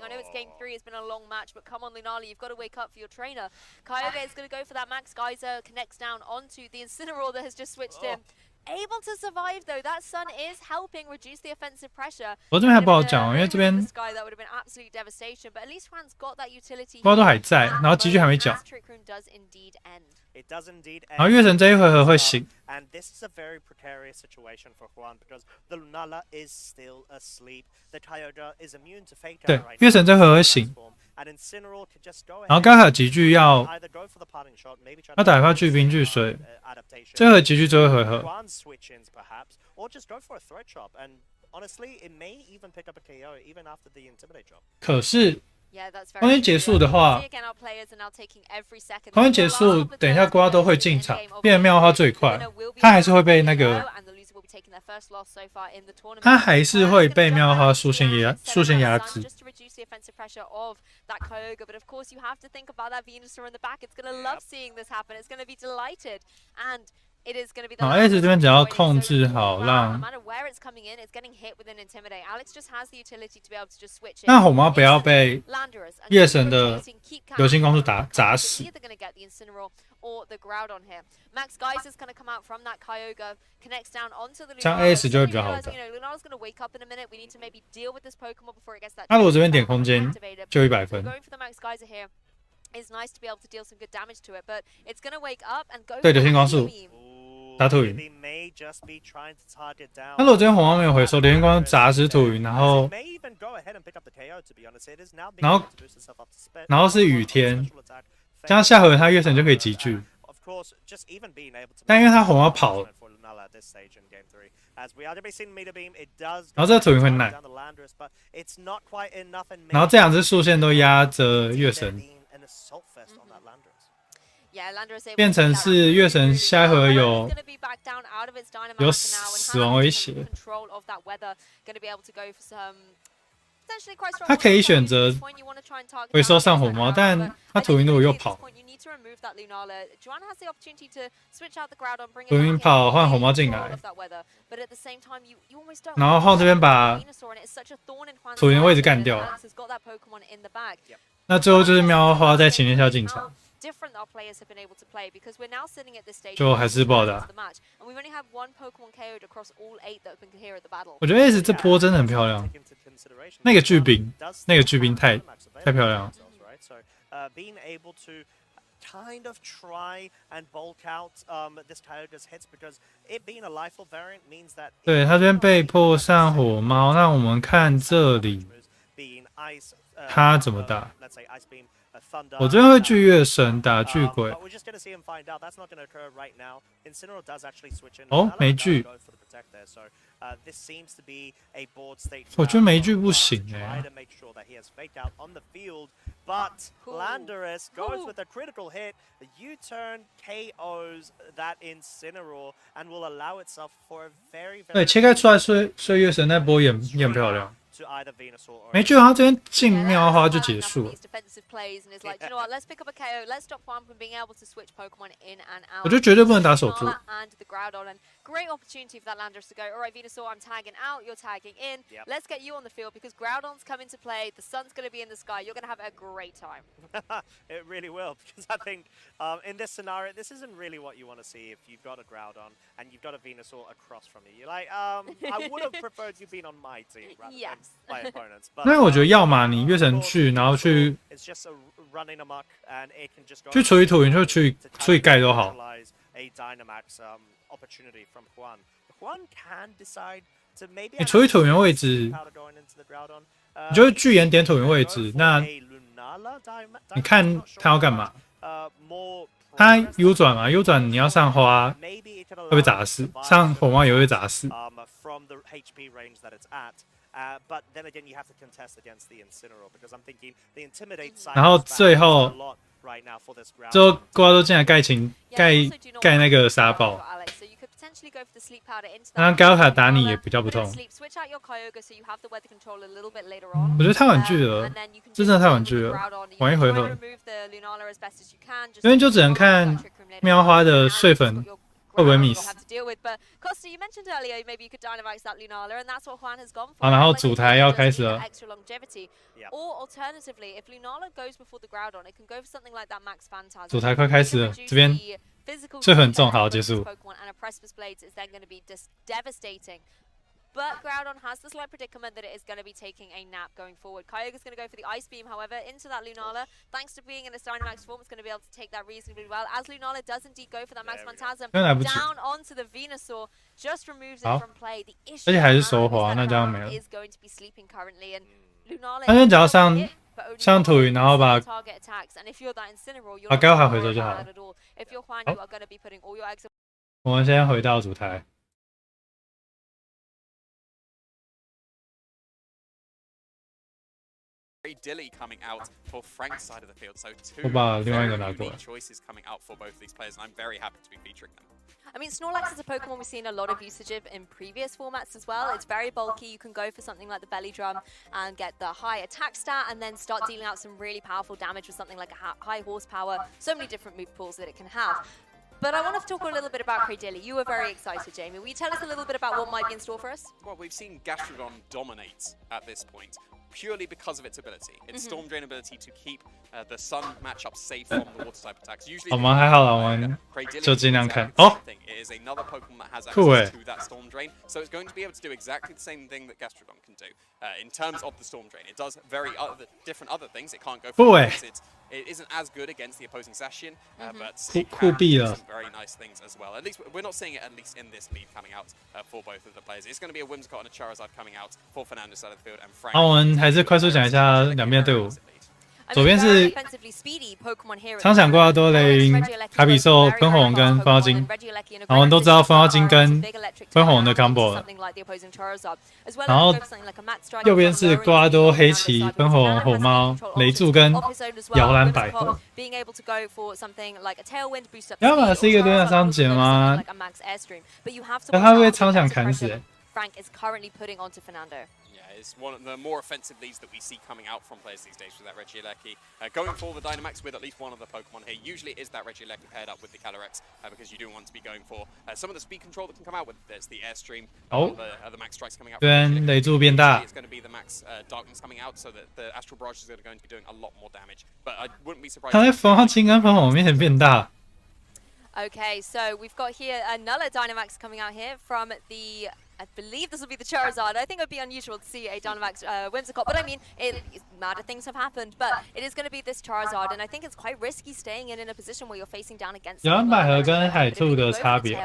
know it's game 3, it's been a long match, but come on, Lunala, you've got to wake up for your trainer. Kyogre is going to go for that Max Geyser, connects down onto the Incineroar that has just switched in. Able to survive though, that Sun is helping reduce the offensive pressure. 我这边还不好讲，因为这边瓜都还在，然后集聚还没缴，然后月神这一回合会醒。对，月神这回合会醒。然后刚好集聚要打一发巨兵巨水，这回集聚最后一回合。可是空间结束的话，空间结束，等一下瓜都会进场，变成妙花最快，他还是会被那个，他还是会被妙花竖线压制。好 ，S 这边只要控制好让，那红猫不要被月神的流星光束砸死。这样 AS 就会比较好打。那如果这边点空间就100分。对，流星光束。打土云，那如果这边红猫没有回收，流星光砸死土云，然后是雨天，这样下回他月神就可以集聚。但因为他红猫跑了，然后这个土云会耐，然后这两只竖线都压着月神。变成是月神下一回合有死亡威胁，他可以选择回收上火猫，但他土云如果又跑，土云跑换火猫进来，然后晃这边把土云位置干掉，那最后就是喵花在前面下进场。就还是不好打。我觉得 S 这波真的很漂亮。那个巨兵，那个巨兵太漂亮了。Being able to kind of try and bulk out this Kyogre's hits because it being a lifeful variant means that 对他这边被迫上火猫，那我们看这里他怎么打？我这边会巨月神打巨鬼。哦，没巨。我觉得没巨不行哎。But Landorus goes with a critical hit, a U-turn KOs that Incineroar and will allow itself for a very 对，切开出来岁月神那波也很漂亮。没巨他这边进喵花就结束了。我觉得绝对不能打手柱。Great opportunity for that Landorus to go, all right, Venusaur, I'm tagging out, you're tagging in. Yep. Let's get you on the field because Groudon's come into play, the sun's going to be in the sky, you're going to have a great time. It really will, because I think in this scenario, this isn't really what you want to see if you've got a Groudon and you've got a Venusaur across from you. You're like, I would have preferred you being on my team rather than my opponents. But 因为我觉得要么你月神去，然后去处理土云，就去处理盖都好。你处理土云位置，你就会巨岩点土云位置。那你看他要干嘛？他 U 转嘛 ，U 转你要上花会被砸死，上火猫也会砸死。然后最后瓜都进来盖那个沙堡，让高卡打你也比较不痛。我觉得太婉拒了，这真的太婉拒了，玩一回合，因为就只能看喵花的碎粉。会不会 miss？ 好，然后主台要开始了。主台快开始了，这边碎粉重，好结束。But Groudon has the slight predicament that it is going to be taking a nap going forward. Kyogre's going to go for the Ice Beam, however, into that Lunala. Thanks to being in its Dynamax form, it's going to be able to take that reasonably well. As Lunala does indeed go for that Max Phantasm, down onto the Venusaur, just removes it from play. The issue is going to be sleeping currently, and Lunala is 上土云，然后把高卡回收就好了。我们先回到主台。Dilly coming out for Frank's side of the field, so two very choices coming out for both of these players, and I'm very happy to be featuring them. I mean, Snorlax is a Pokemon we've seen a lot of usage of in previous formats as well. It's very bulky. You can go for something like the Belly Drum and get the high attack stat and then start dealing out some really powerful damage with something like a high horsepower. So many different move pools that it can have. But I want to talk a little bit about Cradilly. You were very excited, Jamie. Will you tell us a little bit about what might be in store for us? Well, we've seen Gastrodon dominate at this point, purely because of its ability. Its Storm Drain ability to keep the Sun matchup safe from the Water type attacks. Usually, 我们还好啦，我们就尽量看。哦， it is another Pokemon that has access to that Storm Drain, so it's going to be able to do exactly the same thing that Gastrodon can do in terms of the Storm Drain. It does very different other things. It can't go for it isn't as good against the opposing Zacian, but it can do some very nice things as well. At least we're not seeing it at least in this lead coming out for both of the players. It's going to be a Whimsicott and a Charizard coming out for Fernando's side of the field, and Frank. 我们还是快速讲一下两边队伍。左边是常想过多雷卡比兽、喷火龙跟风妖精，然后我们都知道风妖精跟喷火龙的 combo 了。然后右边是瓜多黑旗、喷火龙、火猫、雷柱跟摇篮百合。要么是一个轮上节吗？那他会不会常想砍死？Frank is currently putting onto Fernando. It's one of the more offensive leads that we see coming out from players these days with that Regieleki. Going for the Dynamax with at least one of the Pokemon here. Usually it is that Regieleki paired up with the Calyrex because you do want to be going for some of the speed control that can come out with it. There's the Airstream, the Max Strikes coming out. It's going to be the Max Darkness coming out so that the Astral Barrage is going to be doing a lot more damage. But I wouldn't be surprised. 他在风妖精跟喷火龙面前变大。Okay, so we've got here another Dynamax coming out here from the I believe this will be the Charizard. I think it would be unusual to see a Dynamax Whimsicott, but I mean, madder things have happened. But it is going to be this Charizard, and I think it's quite risky staying in a position where you're facing down against. 摇篮百合跟海兔的差别。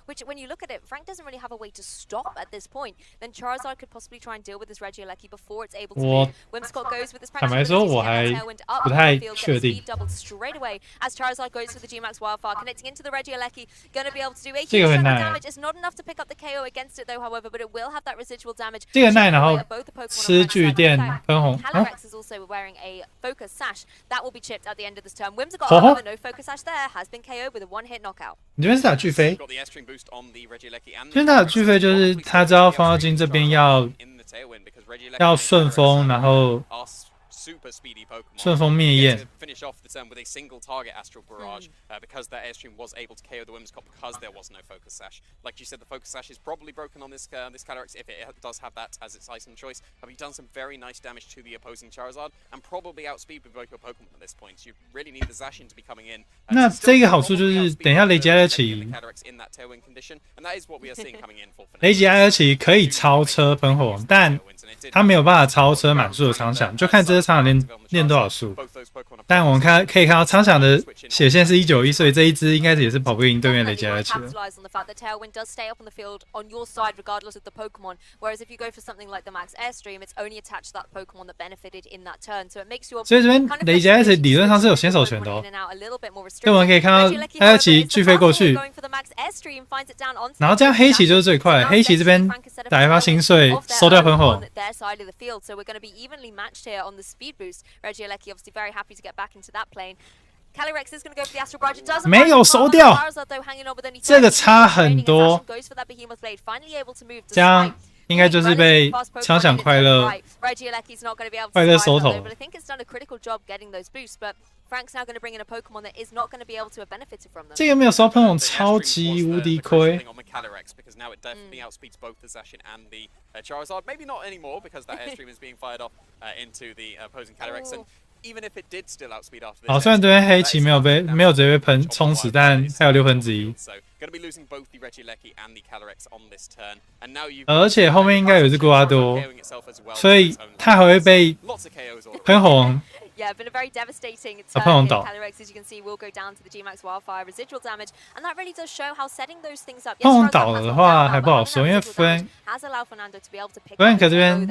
Which, when you look at it, Frank doesn't really have a way to stop at this point. Then Charizard could possibly try and deal with this Regieleki before it's able to move. Whimsicott goes with this pressure. 坦白说，我还不太确定。 doubled straight away as Charizard goes for the G-Max Wildfire, connecting into the Regieleki, going to be able to do a huge amount of damage. It's not enough to pick up the KO against it though, however, but it will have that residual damage. 这个耐，然后吃巨电喷红。 Calyrex is also wearing a focus sash that will be chipped at the end of this turn. Whimsicott, however, no focus sash there, has been KO'd with a one-hit knockout. 你这边是打巨飞，这边打巨飞就是他知道风妖精这边要顺风，然后。 super speedy Pokemon. 顺风灭焰 finish off the turn with a single target Astral Barrage because that Airstream was able to KO the Whimsicott because there was no Focus Sash. Like you said, the Focus Sash is probably broken on this Calyrex if it does have that as its item choice. But you've done some very nice damage to the opposing Charizard and probably outspeed both your Pokemon at this point. You really need the Zacian to be coming in. 那这个好处就是等一下雷吉埃尔奇，雷吉埃尔奇可以超车喷火王，但他没有办法超车满数的苍响，就看这个苍响练多少数。但我们可以看到苍响的血线是191，所以这一只应该也是跑不赢对面雷吉埃奇的。所以这边雷吉埃奇理论上是有先手权的哦。所以我们可以看到埃尔奇巨飞过去，然后这样黑棋就是最快，黑棋这边打一发心碎，收掉喷火。 side of the field, so we're going to be evenly matched here on the speed boost. Regieleki obviously very happy to get back into that plane. Calyrex is going to go for the Astral Barrage. It doesn't 没有收掉，这个差很多。这样应该就是被苍响快乐收头。 Frank's now going to bring in a Pokemon that is not going to be able to have benefited from them. 这个没有收喷红，超级无敌亏。 Because now it definitely outspeeds both the Zacian and the Charizard. Maybe not anymore because that Airstream is being fired off into the opposing Calyrex. And even if it did still outspeed after this, 好，虽然对面黑棋没有直接被喷冲死，但还有1/6。 Going to be losing both the Regieleki and the Calyrex on this turn. And now you 而且后面应该有一只瓜拉多，所以他还会被喷红。 Yeah, been a very devastating turn. Calyrex, as you can see, will go down to the G-Max Wildfire residual damage, and that really does show how setting those things up. 喷红倒了的话还不好说，因为Frank 这边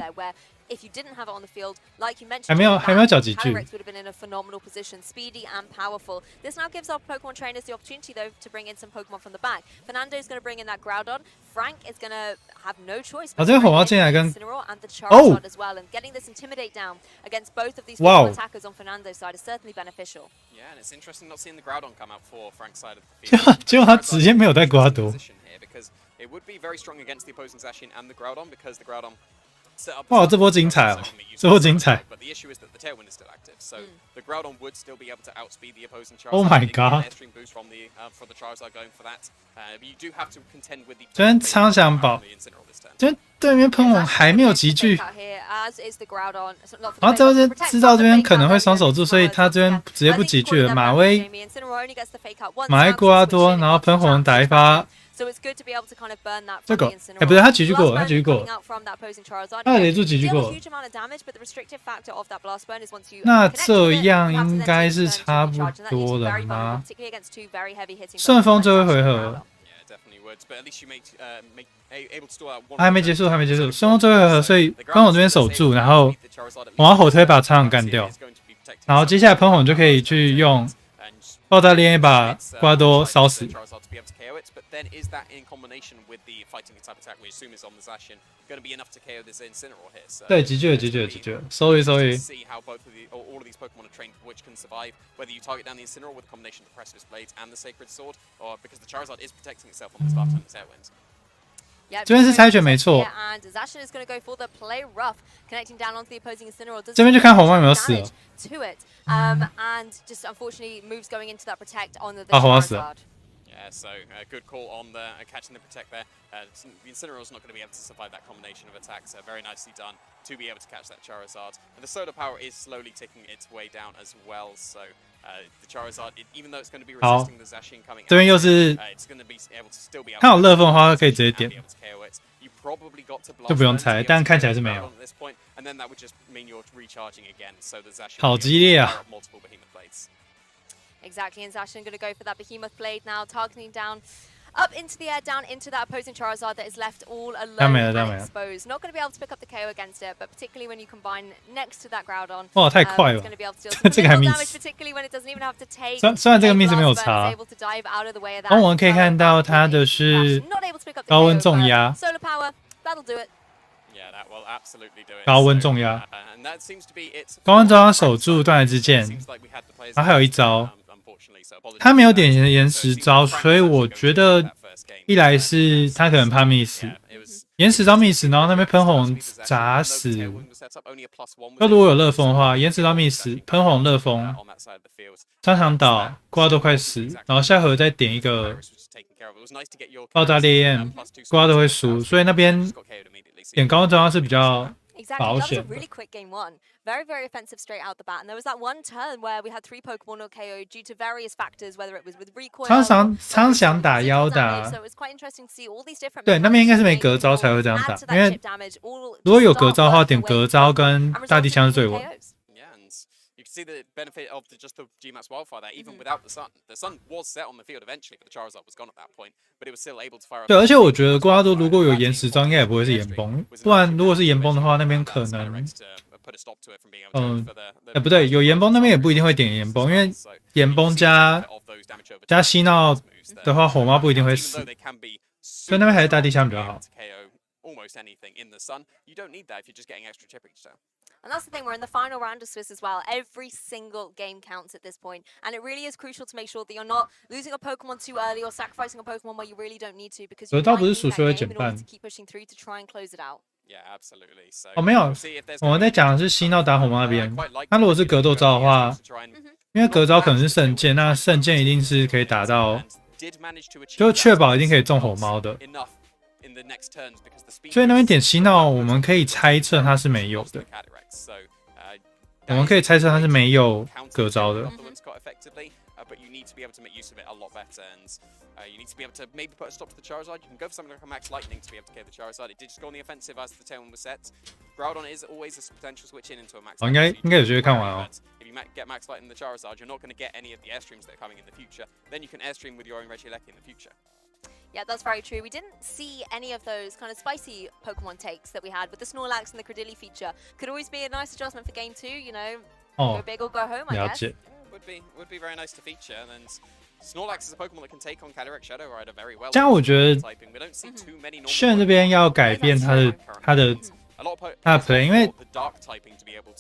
If you didn't have it on the field, like you mentioned, 还没有缴几句。 Calyrex would have been in a phenomenal position, speedy and powerful. This now gives our Pokemon trainers the opportunity, though, to bring in some Pokemon from the back. Fernando is going to bring in that Groudon. Frank is going to have no choice but to bring in Incineroar and the Charizard as well. And getting this Intimidate down against both of these Pokemon attackers on Fernando's side is certainly beneficial. Yeah, and it's interesting not seeing the Groudon come out for Frank's side of the field. 结果他直接没有带瓜多。 Because it would be very strong against the opposing Zacian and the Groudon because the Groudon 哇，这波精彩哦！这波精彩。 But the issue is that the Tailwind is still active, so the Groudon would still be able to outspeed the opposing Charizard. Oh my god! Airstream boost from the for the Charizard going for that. But you do have to contend with the. 这边苍响宝，这边对面喷红还没有集聚，然后这边知道这边可能会双手住，所以他这边直接不集聚了。马威瓜多，然后喷红打一发。 这个哎，不对，他集聚过，他集聚过，他的雷柱集聚过。那这样应该是差不多了吗？顺风最后一回合。 还没结束，还没结束。顺风最后一回合，所以喷火这边守住，然后我要火推把苍蝇干掉，然后接下来喷火就可以去用爆炸链把瓜多烧死。 Then is that in combination with the fighting type attack, we assume is on the Zacian, going to be enough to KO this Incineroar here? So 对，集聚了。sorry。 See how both of all of these Pokemon are trained which can survive. Whether you target down the Incineroar with a combination of the Precipice Blades and the Sacred Sword, or because the Charizard is protecting itself on the start turn, the Tailwind. 这边是猜拳没错。这边就看红帽有没有死了。啊，红帽死了。 Yeah, so good call on the catching the protect there. The Incineroar's not going to be able to survive that combination of attacks. Very nicely done to be able to catch that Charizard. And the Solar Power is slowly ticking its way down as well. So the Charizard, even though it's going to be resisting the Zacian coming out, it's going to be able to still be able to. 看有热风的话，可以直接点。You 就不用猜，但看起来是没有。好激烈啊！ Exactly, and Zashin going to go for that behemoth blade now, targeting down up into the air, down into that opposing Charizard that is left all alone and exposed. Not going to be able to pick up the KO against it, but particularly when you combine next to that Groudon, 哇，太快了！ it's going to be able to deal some damage, particularly when it doesn't even have to take. 虽然这个 miss 没有差，我们可以看到它的是高温重压。 Solar power, that'll do it. 高温重压，高温重压守住断崖之剑，然后还有一招，他没有点岩石招，所以我觉得一来是他可能怕 miss， 岩石招 miss， 然后那边喷红砸死。那如果有热风的话，岩石招 miss， 喷红热风，张强岛瓜都快死，然后下回再点一个爆炸烈焰，瓜都会输，所以那边。 点高温重压是比较保险。 Very, very offensive straight out the bat. And there was that one turn where we had 3 Pokemon or KO due to various factors, whether it was with recoil. 苍翔打腰打，对，那边应该是没隔招才会这样打，因为如果有隔招的话，点隔招跟大地枪是最稳。 See the benefit of just the GMAX wildfire there, even without the sun. The sun was set on the field eventually, but the Charizard was gone at that point. But it was still able to fire. 对，而且我觉得瓜多如果有岩石招，应该也不会是岩崩，不然如果是岩崩的话，那边可能，不对，有岩崩那边也不一定会点岩崩，因为岩崩加吸闹的话，火猫不一定会死，所以那边还是大地枪比较好。 Almost anything in the sun. You don't need that if you're just getting extra chip each turn. And that's the thing, we're in the final round of Swiss as well. Every single game counts at this point. And it really is crucial to make sure that you're not losing a Pokemon too early or sacrificing a Pokemon where you really don't need to because you might need that game in order to keep pushing through to try and close it out. Yeah, absolutely. So 哦，没有，我们在讲的是吸闹打火猫那边。那如果是格斗招的话，因为格招可能是圣剑，那圣剑一定是可以打到，就确保一定可以中火猫的。 所以那边点吸闹，我们可以猜测它是没有的。我们可以猜测它是没有隔招的。You need to be able to maybe put a stop to the Charizard. You can go for something like a Max Lightning to be able to kill the Charizard. It did just go on the offensive as the tailwind was set. Groudon is always a potential switch in into a Max Lightning. 应该有机会看完哦。 If you get Max Lightning the Charizard, you're not going to get any of the airstreams that are coming in the future. Then you can airstream with your own Regieleki in the future. Yeah, that's very true. We didn't see any of those kind of spicy Pokemon takes that we had with the Snorlax and the Cradily feature. Could always be a nice adjustment for game 2, you know. Go big or go home, I guess. Would be very nice to feature. And Snorlax is a Pokemon that can take on Calyrex Shadow Rider very well. 这样我觉得炫这边要改变他的 play， 因为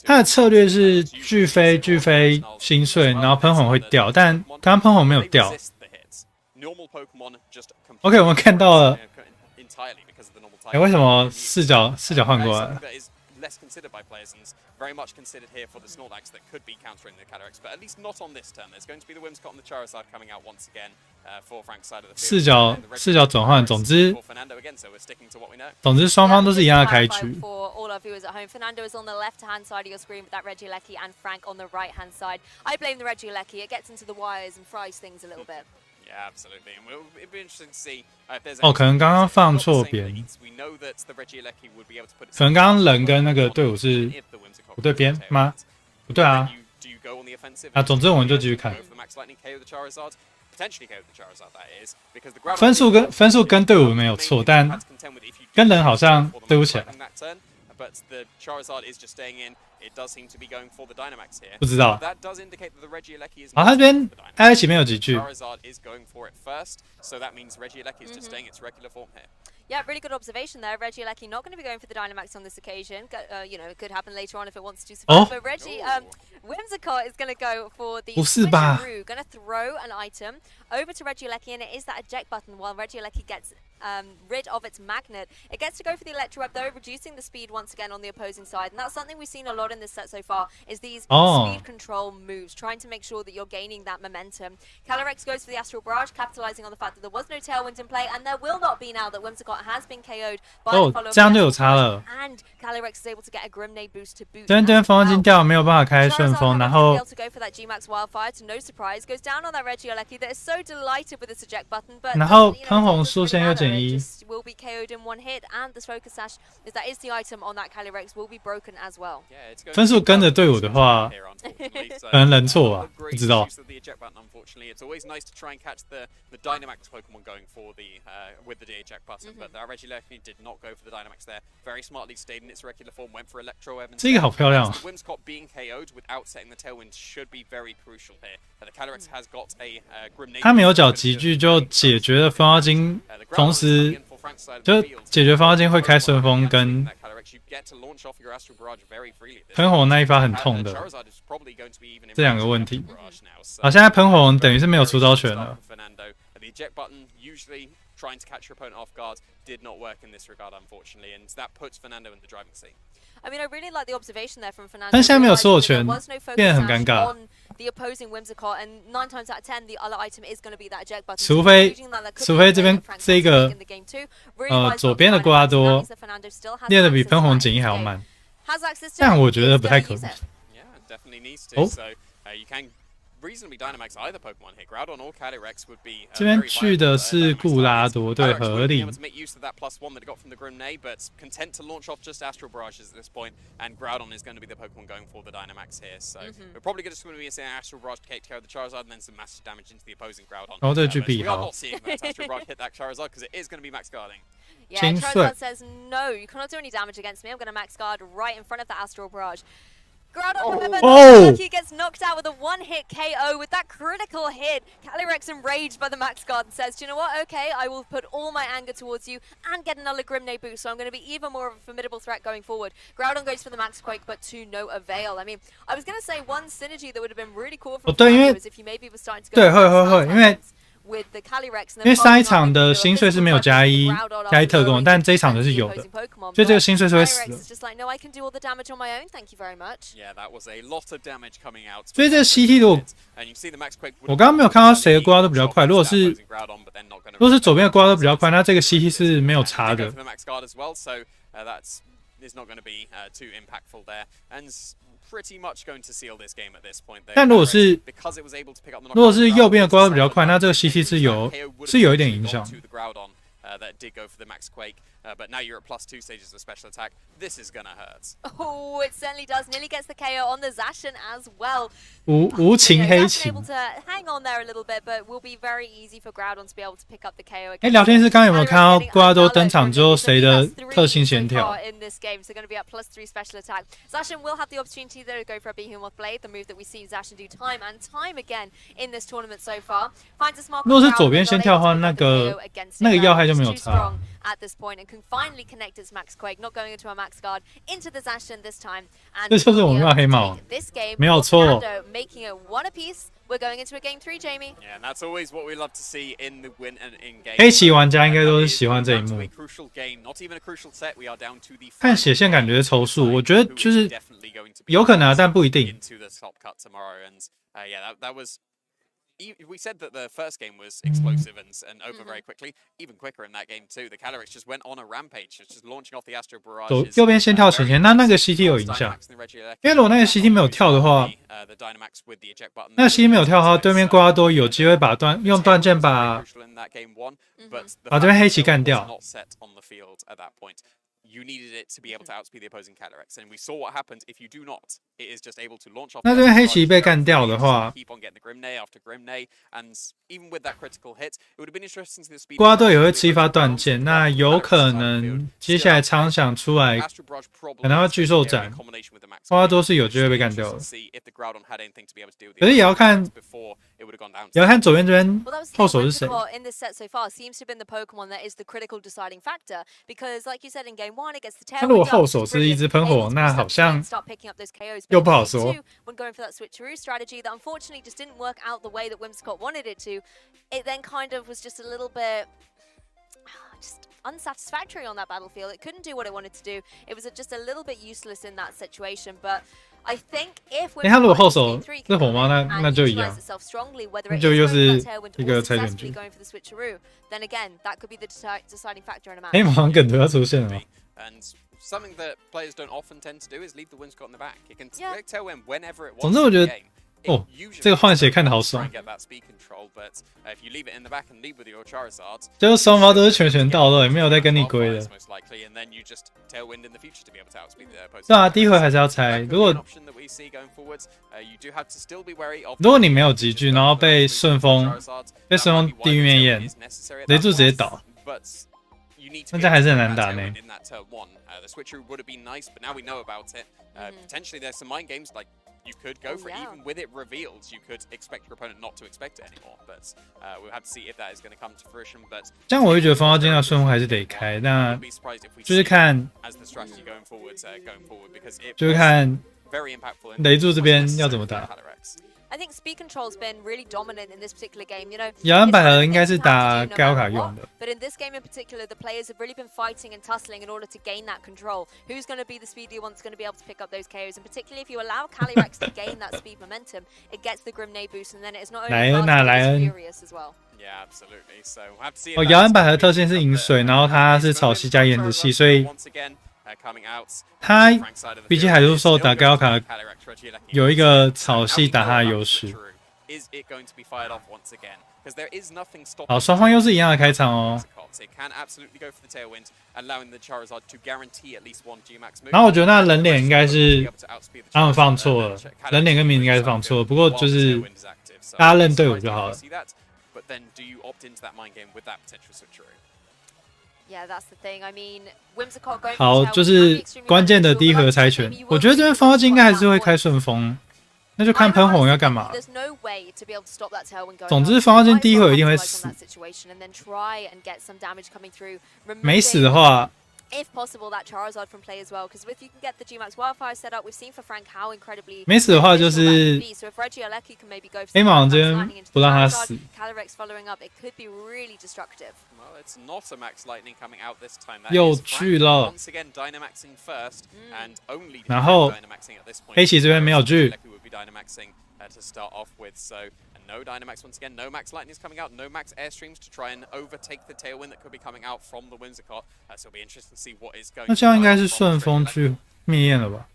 他的策略是巨飞心碎，然后喷红会掉，但刚刚喷红没有掉。OK， 我们看到了，为什么视角换过来？ less considered by players and very much considered here for the Snorlax that could be countering the Calyrex, but at least not on this turn. There's going to be the Whimsicott and the Charizard coming out once again for Frank's side of the field. 视角转换，总之双方都是一样的开局。 For all our viewers at home, Fernando is on the left-hand side of your screen with that Regieleki and Frank on the right-hand side. I blame the Regieleki. It gets into the wires and fries things a little bit. Yeah, absolutely. And it'll be interesting to see if there's 哦，可能刚刚放错边。可能刚刚人跟那个队伍是不对边吗？不对啊。啊，总之我们就继续看。分数跟队伍没有错，但跟人好像对不起来。 But the Charizard is just staying in. It does seem to be going for the Dynamax here. 不知道。 That does indicate that the Regieleki is. 啊，他这边挨在前面有几句。 Charizard is going for it first, so that means Regieleki is just staying its regular form here. Yeah, really good observation there. Regieleki not going to be going for the Dynamax on this occasion. You know, it could happen later on if it wants to survive. But Whimsicott is going to go for the switcheroo. Going to throw an item over to Regieleki, and it is that eject button while Regieleki gets rid of its magnet. It gets to go for the Electro Web though, reducing the speed once again on the opposing side. And that's something we've seen a lot in this set so far, is these speed control moves, trying to make sure that you're gaining that momentum. Calyrex goes for the Astral Barrage, capitalizing on the fact that there was no Tailwind in play, and there will not be now that Whimsicott has been KO'd by the follow-up. And Calyrex is able to get a Grenade boost to boot. 这边风金掉没有办法开顺风，然后 able to go for that Gmax Wildfire to no surprise goes down on that Regieleki that is so delighted with this eject button, but 然后喷红速线又减1 will be KO'd in one hit, and this focus sash is that is the item on that Calyrex will be broken as well. 分数跟着队伍的话，可能人错吧，不知道。Unfortunately, it's always nice to try and catch the Dynamax Pokemon going for the with the eject button, but that Regieleki did not go for the Dynamax there. Very smartly stayed in its regular form, went for Electro Evan. 这个好漂亮。Whimsicott being KO'd without setting the Tailwind should be very crucial here. The Calyrex has got a Grenade. 他没有缴极具就解决了风妖精，同时就解决风妖精会开顺风跟喷火那一发很痛的这两个问题。啊，现在喷火等于是没有出招权了。Trying to catch your opponent off guard did not work in this regard, unfortunately, and that puts Fernando in the driving seat. I mean, I really like the observation there from Fernando. 但现在没有所有权，变得很尴尬。The opposing Whimsicott, and 9 times out of 10, the other item is going to be that eject button. 除非这边这个左边的瓜多练得比喷红锦衣还要慢，但我觉得不太可能。Yeah, definitely needs to. So you can reasonably Dynamax either Pokemon here. Groudon or Calyrex would be 这边去的是固拉多，对，合理。To make use of that +1 that it got from the Grenade, but content to launch off just Astral Barrages at this point, and Groudon is going to be the Pokemon going for the Dynamax here. So we're probably going to be seeing Astral Barrage KO the Charizard, and then some massive damage into the opposing Groudon. 哦，这句必 we are 好。 not seeing that Astral Barrage hit that Charizard because it is going to be max guarding. Yeah, Charizard says no, you cannot do any damage against me. I'm going to max guard right in front of the Astral Barrage. Groudon, remember, he gets knocked out with a one-hit KO with that critical hit. Calyrex enraged by the max guard and says, do you know what? Okay, I will put all my anger towards you and get another Grenade boost, so I'm going to be even more of a formidable threat going forward. Groudon goes for the max quake, but to no avail. I mean, I was going to say one synergy that would have been really cool from Fernando is if you maybe were starting to go 对，会，因为 with the Calyrex, 因为上一场的心碎是没有加一特攻，但这一场的是有的，所以这个心碎是会死的。Yeah, that was a lot of damage coming out. 所以这个 CT 如果我刚刚没有看到谁的刮都比较快，如果是左边的刮都比较快，那这个 CT 是没有差的。Is not going to be too impactful there, and pretty much going to seal this game at this point. 但如果是右边的刮比较快，那这个 CT 是有一点影响。That did go for the max quake, but now you're at +2 stages of special attack. This is gonna hurt. Oh, it certainly does. Nearly gets the KO on the Zacian as well. 无情黑情。Able to hang on there a little bit, but will be very easy for Groudon to be able to pick up the KO. 聊天室刚刚有没有看到瓜拉多登场之后谁的特性先跳 ？In this game, so going to be at +3 special attack. Zacian will have the opportunity to go for a Behemoth Blade, the move that we see Zacian do time and time again in this tournament so far. Finds a small. 如果是左边先跳的话，那个要害就没有差。At this point and can finally connect its max quake, not going into a max guard into the Zacian this time. And 这就是我们要黑猫，没有错。Making it one apiece. We're going into a game 3, Jamie. Yeah, and that's always what we love to see in the win and in game. 黑棋玩家应该都是喜欢这一幕。看血线感觉抽数，我觉得就是有可能，但不一定。We said that the first game was explosive and over very quickly, even quicker in that game too. The Calyrex just went on a rampage, just launching off the Astro Barrage. 右边先跳前线，那个 CT 有影响，因为如果那个 CT 没有跳的话，那个 CT 没有跳的话，对面瓜拉多有机会用断剑把这边黑棋干掉。You needed it to be able to outspeed the opposing Calyrex, and we saw what happens if you do not. It is just able to launch off. 那这边黑棋被干掉的话 ，keep on getting the Grimnay after Grimnay, and even with that critical hit, it would have been interesting to see the speed. 瓜队也会吃一发断剑，那有可能接下来苍响出来，可能会巨兽斩，瓜多是有机会被干掉的。可是也要看左边这边后手是谁。In this set so far seems to have been the Pokemon that is the critical deciding factor, because like you said in game 1, it gets the tail. 那如果后手是一只喷火，那好像又不好说。When going for that switcheroo strategy that unfortunately just didn't work out the way that Whimsicott wanted it to, it then kind of was just a little bit just unsatisfactory on that battlefield. It couldn't do what it wanted to do. It was just a little bit useless in that situation, but I think if 他如果后手是火猫，那就一样，就又是一个猜拳局。then again, that could be the deciding factor in a match. 黑马梗图要出现了吗？ something that players don't often tend to do is leave the Whimsicott in the back. It can tailwind whenever it wants. 总之我觉得哦，这个换血看得好爽。就是双方都是拳拳到肉，也没有在跟你归的。对啊，第一回还是要猜。如果你没有集聚，然后被顺风地狱面焰，雷柱直接倒，那这样还是很难打呢。You could go for it, even with it revealed. You could expect your opponent not to expect it anymore, but we'll have to see if that is going to come to fruition. But 这样我会觉得风暴剑要顺风还是得开，那就是看，就是看雷柱这边要怎么打。I think speed control's been really dominant in this particular game. You know, 摇篮百合应该是打高卡用的。But in this game in particular, the players have really been fighting and tussling in order to gain that control. Who's going to be the speedy one that's going to be able to pick up those KOs? And particularly if you allow Calyrex to gain that speed momentum, it gets the Grimnade boost, and then it is not only fast, but it's furious as well. Yeah, absolutely. So we'll have to see. 哦，摇篮百合特性是饮水，然后它是草系加炎之系，所以它比起海陆兽打高卡有一个草系打它的优势。好，双方又是一样的开场哦。然后我觉得那人脸应该是他们放错了，人脸跟名应该是放错了，不过就是大家认队伍就好了。好，就是关键的第一回猜拳，我觉得这边风暴剑应该还是会开顺风，那就看喷红要干嘛。总之，风暴剑第一回一定会死，没死的话。If possible, that Charizard from play as well, because if you can get the Gmax Wildfire set up, we've seen for Frank how incredibly 没死的话就是 so if Regieleki can maybe go for 黑马王这边不让他死 Calyrex following up, it could be really destructive. Well, it's not a Max Lightning coming out this time. 又去了 once again Dynamaxing first and only 然后 Dynamaxing at this point. 黑棋这边没有聚 would be Dynamaxing to start off with, so no Dynamax once again, no Max Lightning is coming out, no Max Airstreams to try and overtake the Tailwind that could be coming out from the Whimsicott, so it'll be interesting to see what is going on. 那这样应该是顺风去灭焰了吧？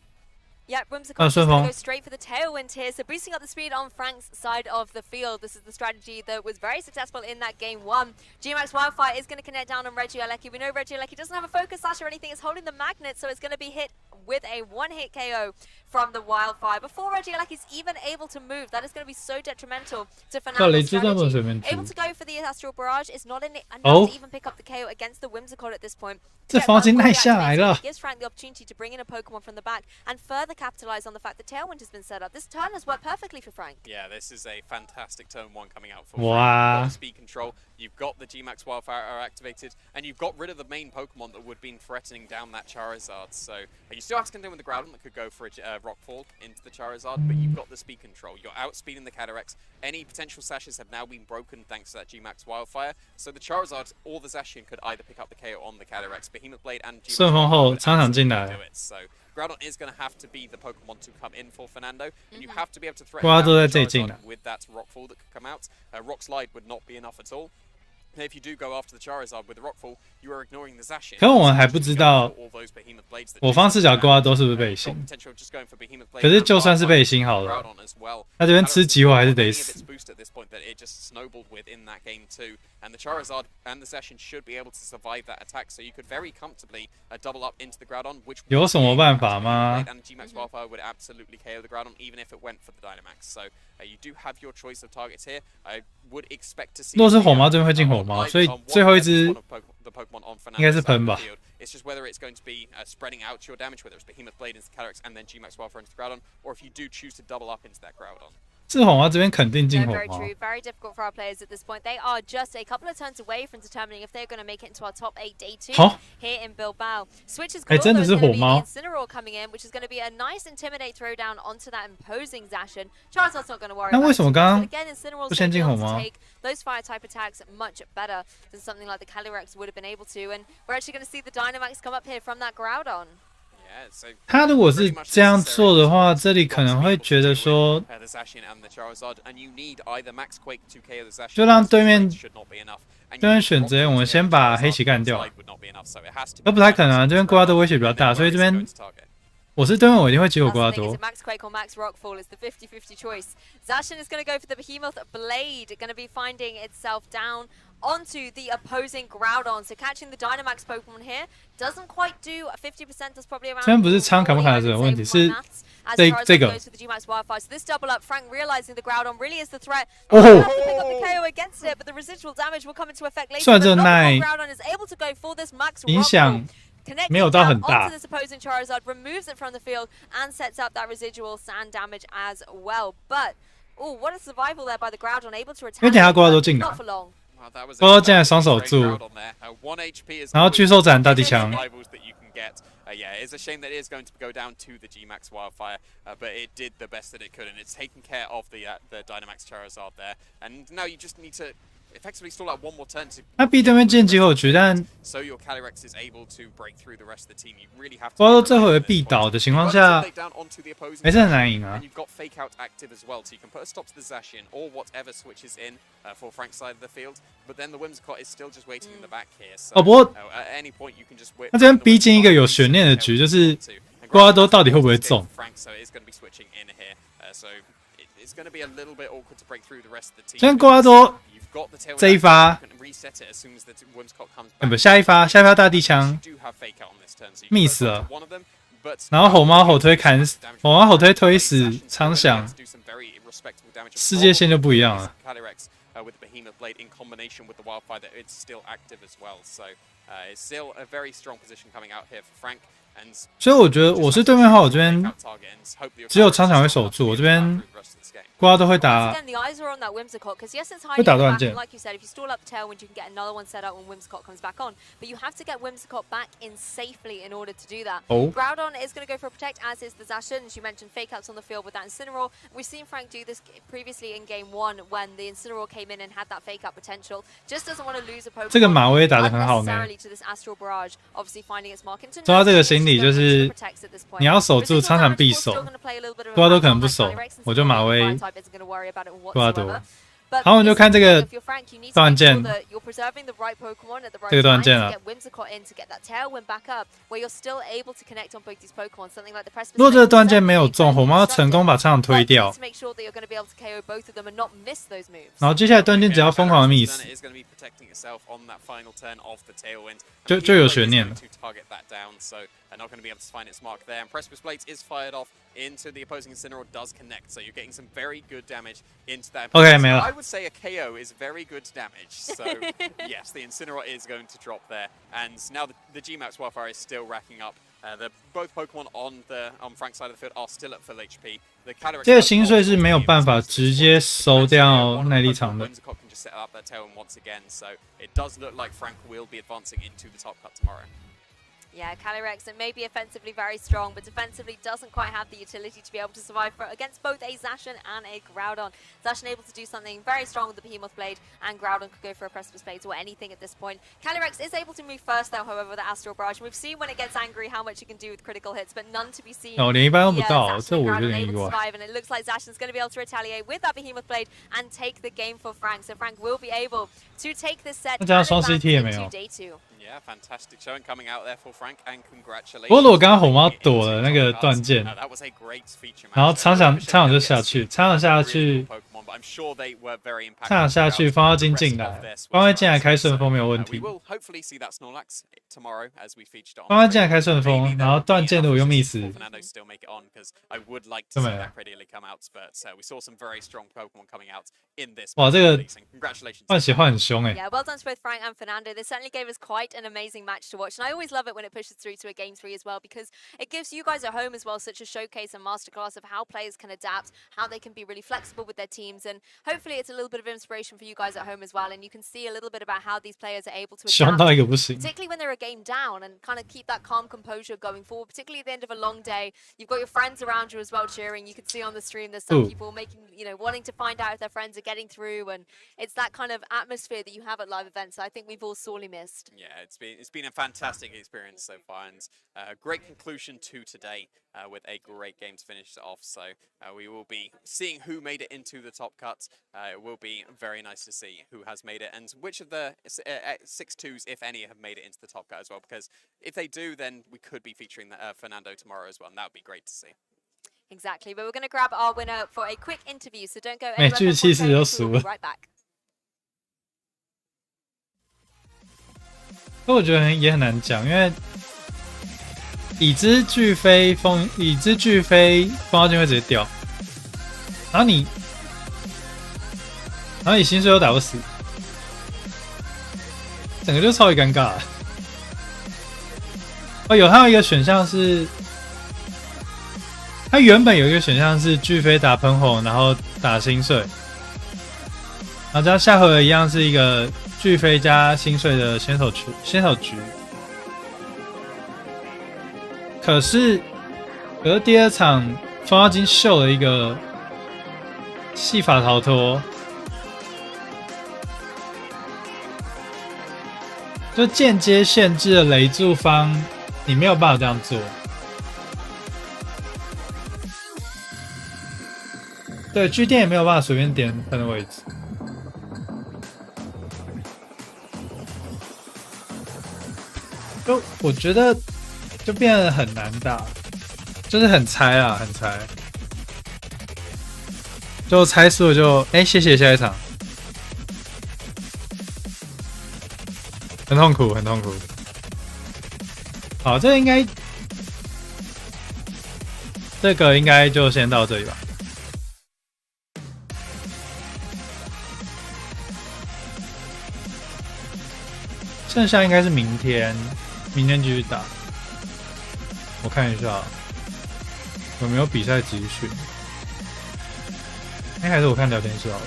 Yeah, Whimsicott's just going to go straight for the Tailwind here, so boosting up the speed on Frank's side of the field. This is the strategy that was very successful in that game one. Gmax Wildfire is going to connect down on Regieleki. We know Regieleki doesn't have a focus slash or anything, it's holding the magnet, so it's going to be hit with a one-hit KO from the Wildfire. Before Regieleki is even able to move, that is going to be so detrimental to Fernando's strategy. Able to go for the Astral Barrage is not enough to even pick up the KO against the Whimsicott at this point. 这风景耐下来了 gives Frank the opportunity to bring in a Pokemon from the back and further capitalize on the fact that Tailwind has been set up. This turn has worked perfectly for Frank. Yeah, this is a fantastic turn one coming out for wow. Frank. Speed control. You've got the Gmax Wildfire activated, and you've got rid of the main Pokemon that would have been threatening down that Charizard. So you still have to contend with the Groudon that could go for a Rockfall into the Charizard, but you've got the speed control. You're outspeeding the Calyrex. Any potential sashes have now been broken thanks to that Gmax Wildfire. So the Charizard or the Zacian could either pick up the KO on the Calyrex. Behemoth Blade and Gmax 顺风后场场进来 do it. So Groudon is going to have to be the Pokemon to come in for Fernando, and you have to be able to threaten Charizard with that Rockfall that could come out. Rock Slide would not be enough at all. If you do go after the Charizard with the Rockfall, you are ignoring the Zacian. 可我们还不知道我方视角刮都是不是背心，可是就算是背心好了，他这边吃几火还是得死。And the Charizard and the Zacian should be able to survive that attack, so you could very comfortably double up into the Groudon, which 有什么办法吗？ and Gmax Wildfire would absolutely KO the Groudon, even if it went for the Dynamax. So you do have your choice of targets here. I would expect to see. 如果是火猫这边会进火猫，所以最后一只应该是喷吧。 It's just whether it's going to be spreading out your damage, whether it's Behemoth Blade into the Calyrex and then Gmax Wildfire into the Groudon, or if you do choose to double up into that Groudon. 这火猫这边肯定进火 very 猫。 true. Very difficult for our players at this point. They are just a couple of turns away from determining if they're going to make it into our top 8 day 2 here in Bilbao. Switch is good. 真的是火猫。 Incineroar coming in, which is going to be a nice intimidate throwdown onto that imposing Zacian. Charizard's not going to worry 那 about 为什么 it. 刚 But 刚 again, Incineroar's 不 going 先 to be 进火 able to 猫？ take those fire type attacks much better than something like the Calyrex would have been able to. And we're actually going to see the Dynamax come up here from that Groudon. 他如果是这样做的话，这里可能会觉得说，就让对面选择我们先把黑棋干掉，而不太可能啊，这边瓜多威胁比较大，所以这边。我是对面，我一定会结果瓜多。Max Quake or Max Rockfall is the 50-50 choice. Zacian is going to go for the Behemoth Blade, going to be finding itself down onto the opposing Groudon. So catching the Dynamax Pokemon here doesn't quite do 50%. Does probably around. 虽然不是仓砍不砍的问题，是这个。So this double up, Frank realizing the Groudon really is the threat. Oh, to pick up the KO against it, but the residual damage will come into effect later. 虽然这奈 Groudon is able to go for this Max 影响。没有到很大。Onto this opposing Charizard, removes it from the field and sets up that residual sand damage as well. But oh, what a survival there by the Groudon, able to retaliate. 因为等下瓜多进来，瓜多进来双手住，然后巨兽斩大地枪。Yeah, it's a shame that it is going to go down to the G-Max Wildfire, but it did the best that it could, and it's taken care of the Dynamax Charizard there. And now you just need to effectively stall out one more turn to. 他逼对面进击后局，但 so your Calyrex is able to break through the rest of the team. You really have to. 瓜多最后必倒的情况下，还是很难赢啊。And you've got Fake Out active as well, so you can put a stop to the Zacian or whatever switches in for Frank's side of the field. But then the Whimsicott is still just waiting in the back here. So 不过 at any point you can just. 他这边逼进一个有悬念的局，就是瓜多到底会不会中？ So it's going to be switching in here. So it's going to be a little bit awkward to break through the rest of the team. 虽然瓜多这一发，不下一发大地枪 ，miss 了。然后吼猫吼推砍死，吼猫吼推推死苍响，世界线就不一样了。With the Behemoth Blade in combination with the Wildfire, that it's still active as well. So it's still a very strong position coming out here for Frank. 所以我觉得我是对面的话，我这边只有苍响会守住，我这边瓜都会打，会打断键。 Like you said, if you stall up the tailwind, you can get another one set up when Whimsicott comes back on. But you have to get Whimsicott back in safely in order to do that. Oh. Groudon is going to go for a protect, as is the Zacian. As you mentioned, fake outs on the field with that Incineroar. We've seen Frank do this previously in game 1 when the Incineroar came in and had that fake out potential. Just doesn't want to lose a Pokemon 这个马威打得很好呢。 to this Astral Barrage, obviously finding its mark into. 说到这个心理，就是你要守住苍场必守，瓜多可能不守，我就马威瓜多。 然后我们就看这个断剑，这个断剑啊。如果这个断剑没有中，火猫成功把苍场推掉，然后接下来断剑只要疯狂的 miss， 就有悬念了。 not going to be able to find its mark there. And Precipice Blades is fired off into the opposing Incineroar, does connect, so you're getting some very good damage into that. Okay, man. I would say a KO is very good damage, so yes, the Incineroar is going to drop there. And now the G-Max Wildfire is still racking up. Both Pokemon on Frank's side of the field are still at full HP. The Calyrex 这个心碎是没有办法直接收掉耐力场的。 Whimsicott can just set up that tailwind once again, so it does look like Frank will be advancing into the top cut tomorrow. Yeah, Calyrex, it may be offensively very strong, but defensively doesn't quite have the utility to be able to survive against both a Zacian and a Groudon. Zacian able to do something very strong with the Behemoth Blade, and Groudon could go for a Precipice Blade or anything at this point. Calyrex is able to move first, though, however, with the Astral Barrage. We've seen when it gets angry how much it can do with critical hits, but none to be seen. 哦，连一般都不到，这我有点意外。 And it looks like Zacian's going to be able to retaliate with that Behemoth Blade and take the game for Frank. So Frank will be able to take this set. 那这样双 CT 也没有。 Yeah, fantastic showing coming out there for Frank, and congratulations. 不过我刚刚火猫躲了那个断剑，然后苍响就下去，苍响下去，苍响下去，风妖精进来，风妖进来开顺风没有问题。风妖进来开顺风，然后断剑如果用 miss， 就没了。哇，这个换血换很凶哎。 Yeah, well done to both Frank and Fernando. This certainly gave us quite an amazing match to watch, and I always love it when it pushes through to a game 3 as well, because it gives you guys at home as well such a showcase and masterclass of how players can adapt, how they can be really flexible with their teams, games, and hopefully it's a little bit of inspiration for you guys at home as well, and you can see a little bit about how these players are able to 凶 adapt, 到一个不行。 particularly when they're a game down, and kind of keep that calm composure going forward, particularly at the end of a long day. You've got your friends around you as well cheering. You can see on the stream there's some people making, wanting to find out if their friends are getting through, and it's that kind of atmosphere that you have at live events I think we've all sorely missed. Yeah, it's been a fantastic experience so far, and a great conclusion to today with a great game to finish it off. So we will be seeing who made it into the top cut. It will be very nice to see who has made it and which of the 6-2s, if any, have made it into the top cut as well, because if they do, then we could be featuring Fernando tomorrow as well, and that would be great to see. Exactly, but we're going to grab our winner for a quick interview, so don't go 每 anywhere. 局其实就 We'll 输 be 了。 right back. 所以我觉得也很难讲，因为已知巨飞风暴剑会直接掉，然后你薪水又打不死，整个就超级尴尬。哦，它有一个选项是，它原本有一个选项是巨飞打喷火，然后打心碎，然后这样下回合一样是一个巨飞加心碎的先手局。可是第二场风妖精秀了一个戏法逃脱，就间接限制了雷柱方，你没有办法这样做。对，据电也没有办法随便点喷的位置。就我觉得就变得很难打，就是很猜啊，很猜。就猜输了就谢谢下一场，很痛苦，很痛苦。好，这个应该就先到这里吧。剩下应该是明天继续打。我看一下有没有比赛集训。还是我看聊天室好了。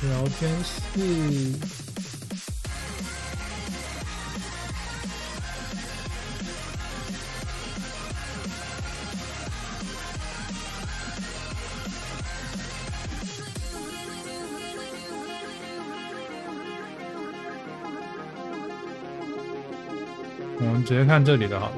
聊天室。我们直接看这里的好了。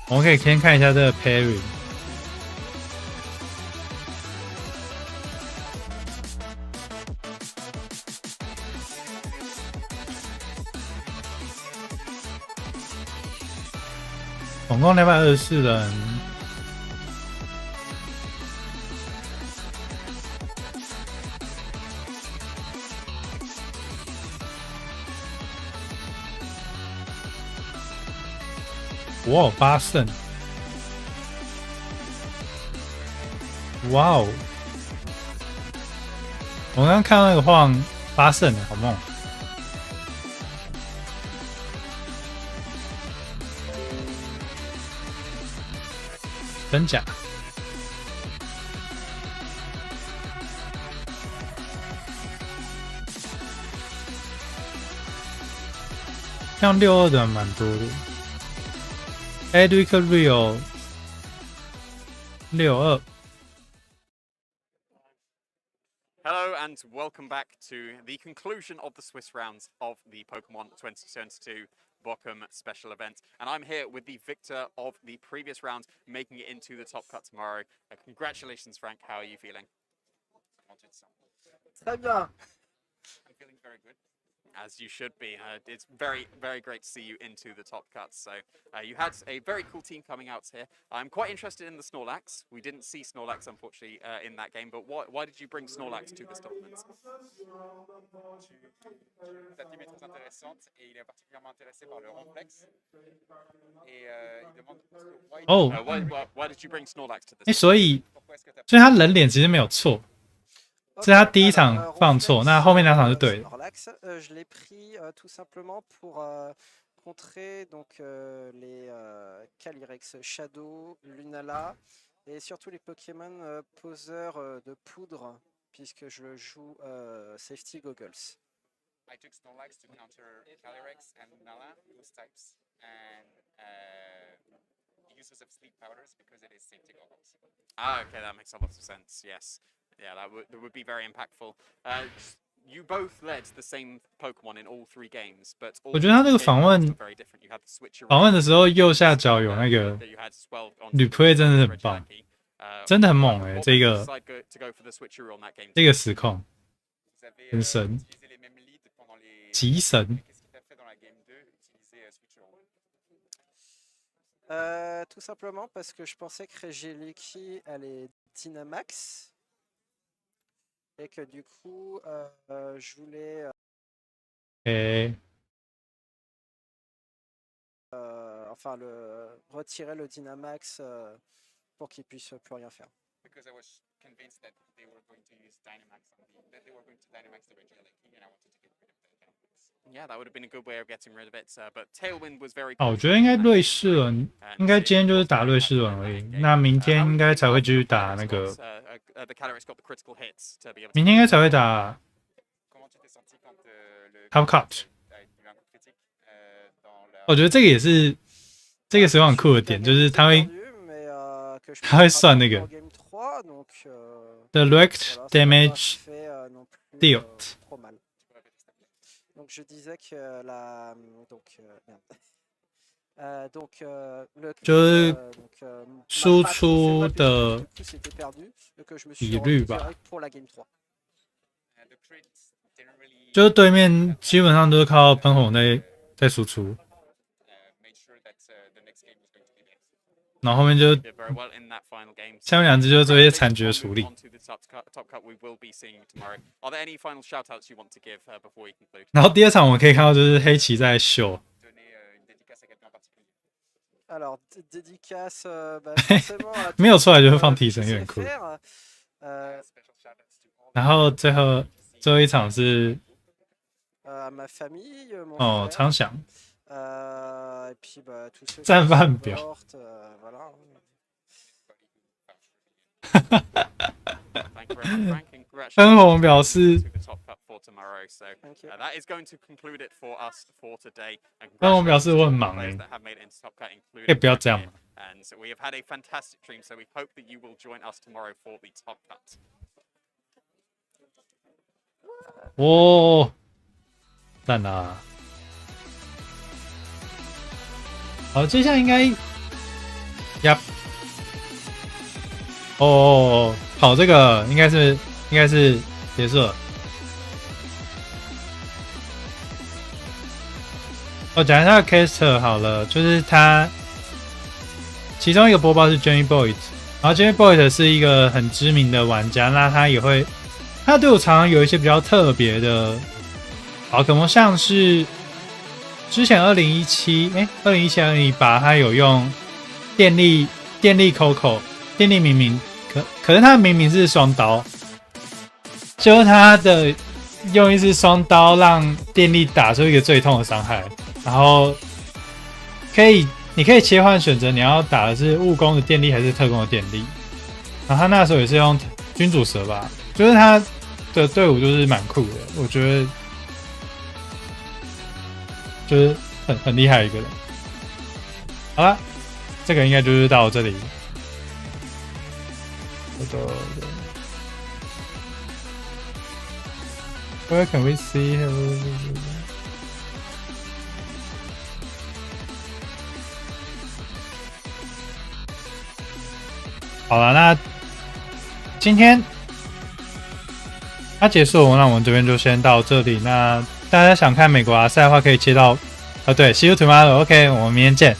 我们可以先看一下这个 parry。总共224人。哇哦，8胜！哇哦！我刚刚看到那个晃8胜，好梦！真假？像62的蛮多的。Edric Rio 62， Hello and welcome back to the conclusion of the Swiss rounds of the Pokemon 2022 Bochum special event. And I'm here with the victor of the previous round, making it into the top cut tomorrow. Congratulations, Frank. How are you feeling? Très bien. I'm feeling very good. As you should be. It's very, very great to see you into the top cuts. So you had a very cool team coming out here. I'm quite interested in the Snorlax. We didn't see Snorlax, unfortunately, in that game. But why did you bring Snorlax to this tournament? Ta team est très intéressante et il est particulièrement intéressé par le Ronflex. Et il demande why did you bring Snorlax to this? 所以他人脸其实没有错。是他第一场放错，那后面两场是对的。Je l'ai pris tout simplement pour contrer donc les Calyrex Shadow, Lunala et surtout les Pokémon poseurs de poudre puisque je joue Safety Goggles. I took Snorlax to counter Calyrex and Lunala, those types, and uses of sleep powders because it is safety goggles. Ah, okay, that makes a lot of sense. Yes. Yeah, that would be very impactful. You both led the same Pokemon in all 3 games, but 我觉得他这个访问的时候，右下角有那个女 play 真的是很棒，真的很猛哎、欸，这个实况很神，极神。Tout simplement parce que je pensais que Regieleki allait Dynamax. Et que du coup, je voulais enfin retirer le Dynamax pour qu'il puisse plus rien faire. Because I was convinced that they were going to use Dynamax that they were going to Dynamax the Regieleki and I wanted to get rid of the Dynamax. Yeah, that would have been a good way of getting rid of it. But Tailwind was very. 我觉得应该瑞士轮，应该今天就是打瑞士轮而已。那明天应该才会继续打那个。明天应该才会打 Top Cut。我觉得这个也是这个实况很酷的点，就是他会算那个 Direct Damage Dealt。Donc je disais que la le 就是输出的比率吧，就是对面基本上都是靠喷火在输出，然后后面就下面两只就做一些残局处理。然后第二场我们可以看到就是黑棋在秀。Alors, dédicace, forcément, 没有出来就会放提神，有点酷。然后最后一场是哦，昌祥。战犯表。分红表示。分红表示我很忙哎、欸，可以不要这样吗？哦，赞啦！好，接下来应该呀，哦，好，这个应该是结束了。我讲一下 caster 好了，就是他其中一个播报是 Jamie Boyd， 然后 Jamie Boyd 是一个很知名的玩家，那他也会，他对我常常有一些比较特别的宝可梦，像是之前2017-2018他有用电力 Coco 电力明明，可是他的明明是双刀，就是他的用一支双刀让电力打出一个最痛的伤害。然后你可以切换选择，你要打的是务工的电力还是特工的电力。然后他那时候也是用君主蛇吧，就是他的队伍就是蛮酷的，我觉得就是很厉害一个人。好了，这个应该就是到这里。Where can we see her? 好了，那今天它结束，那我们这边就先到这里。那大家想看美国阿赛的话，可以切到对 ，See you tomorrow。OK， 我们明天见。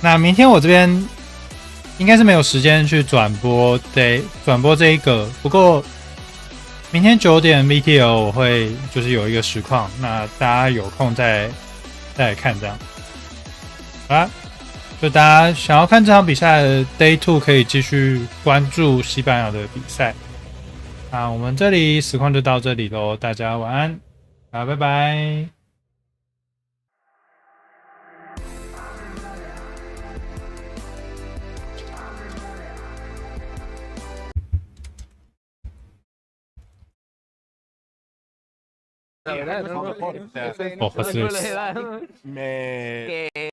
那明天我这边应该是没有时间去转播这一个，不过明天9点 VTL 我会就是有一个实况，那大家有空再来看这样。好啦，就大家想要看这场比赛的 Day 2可以继续关注西班牙的比赛。那我们这里实况就到这里咯，大家晚安，拜拜。La verdad, no, no, Ojo, no, sí. me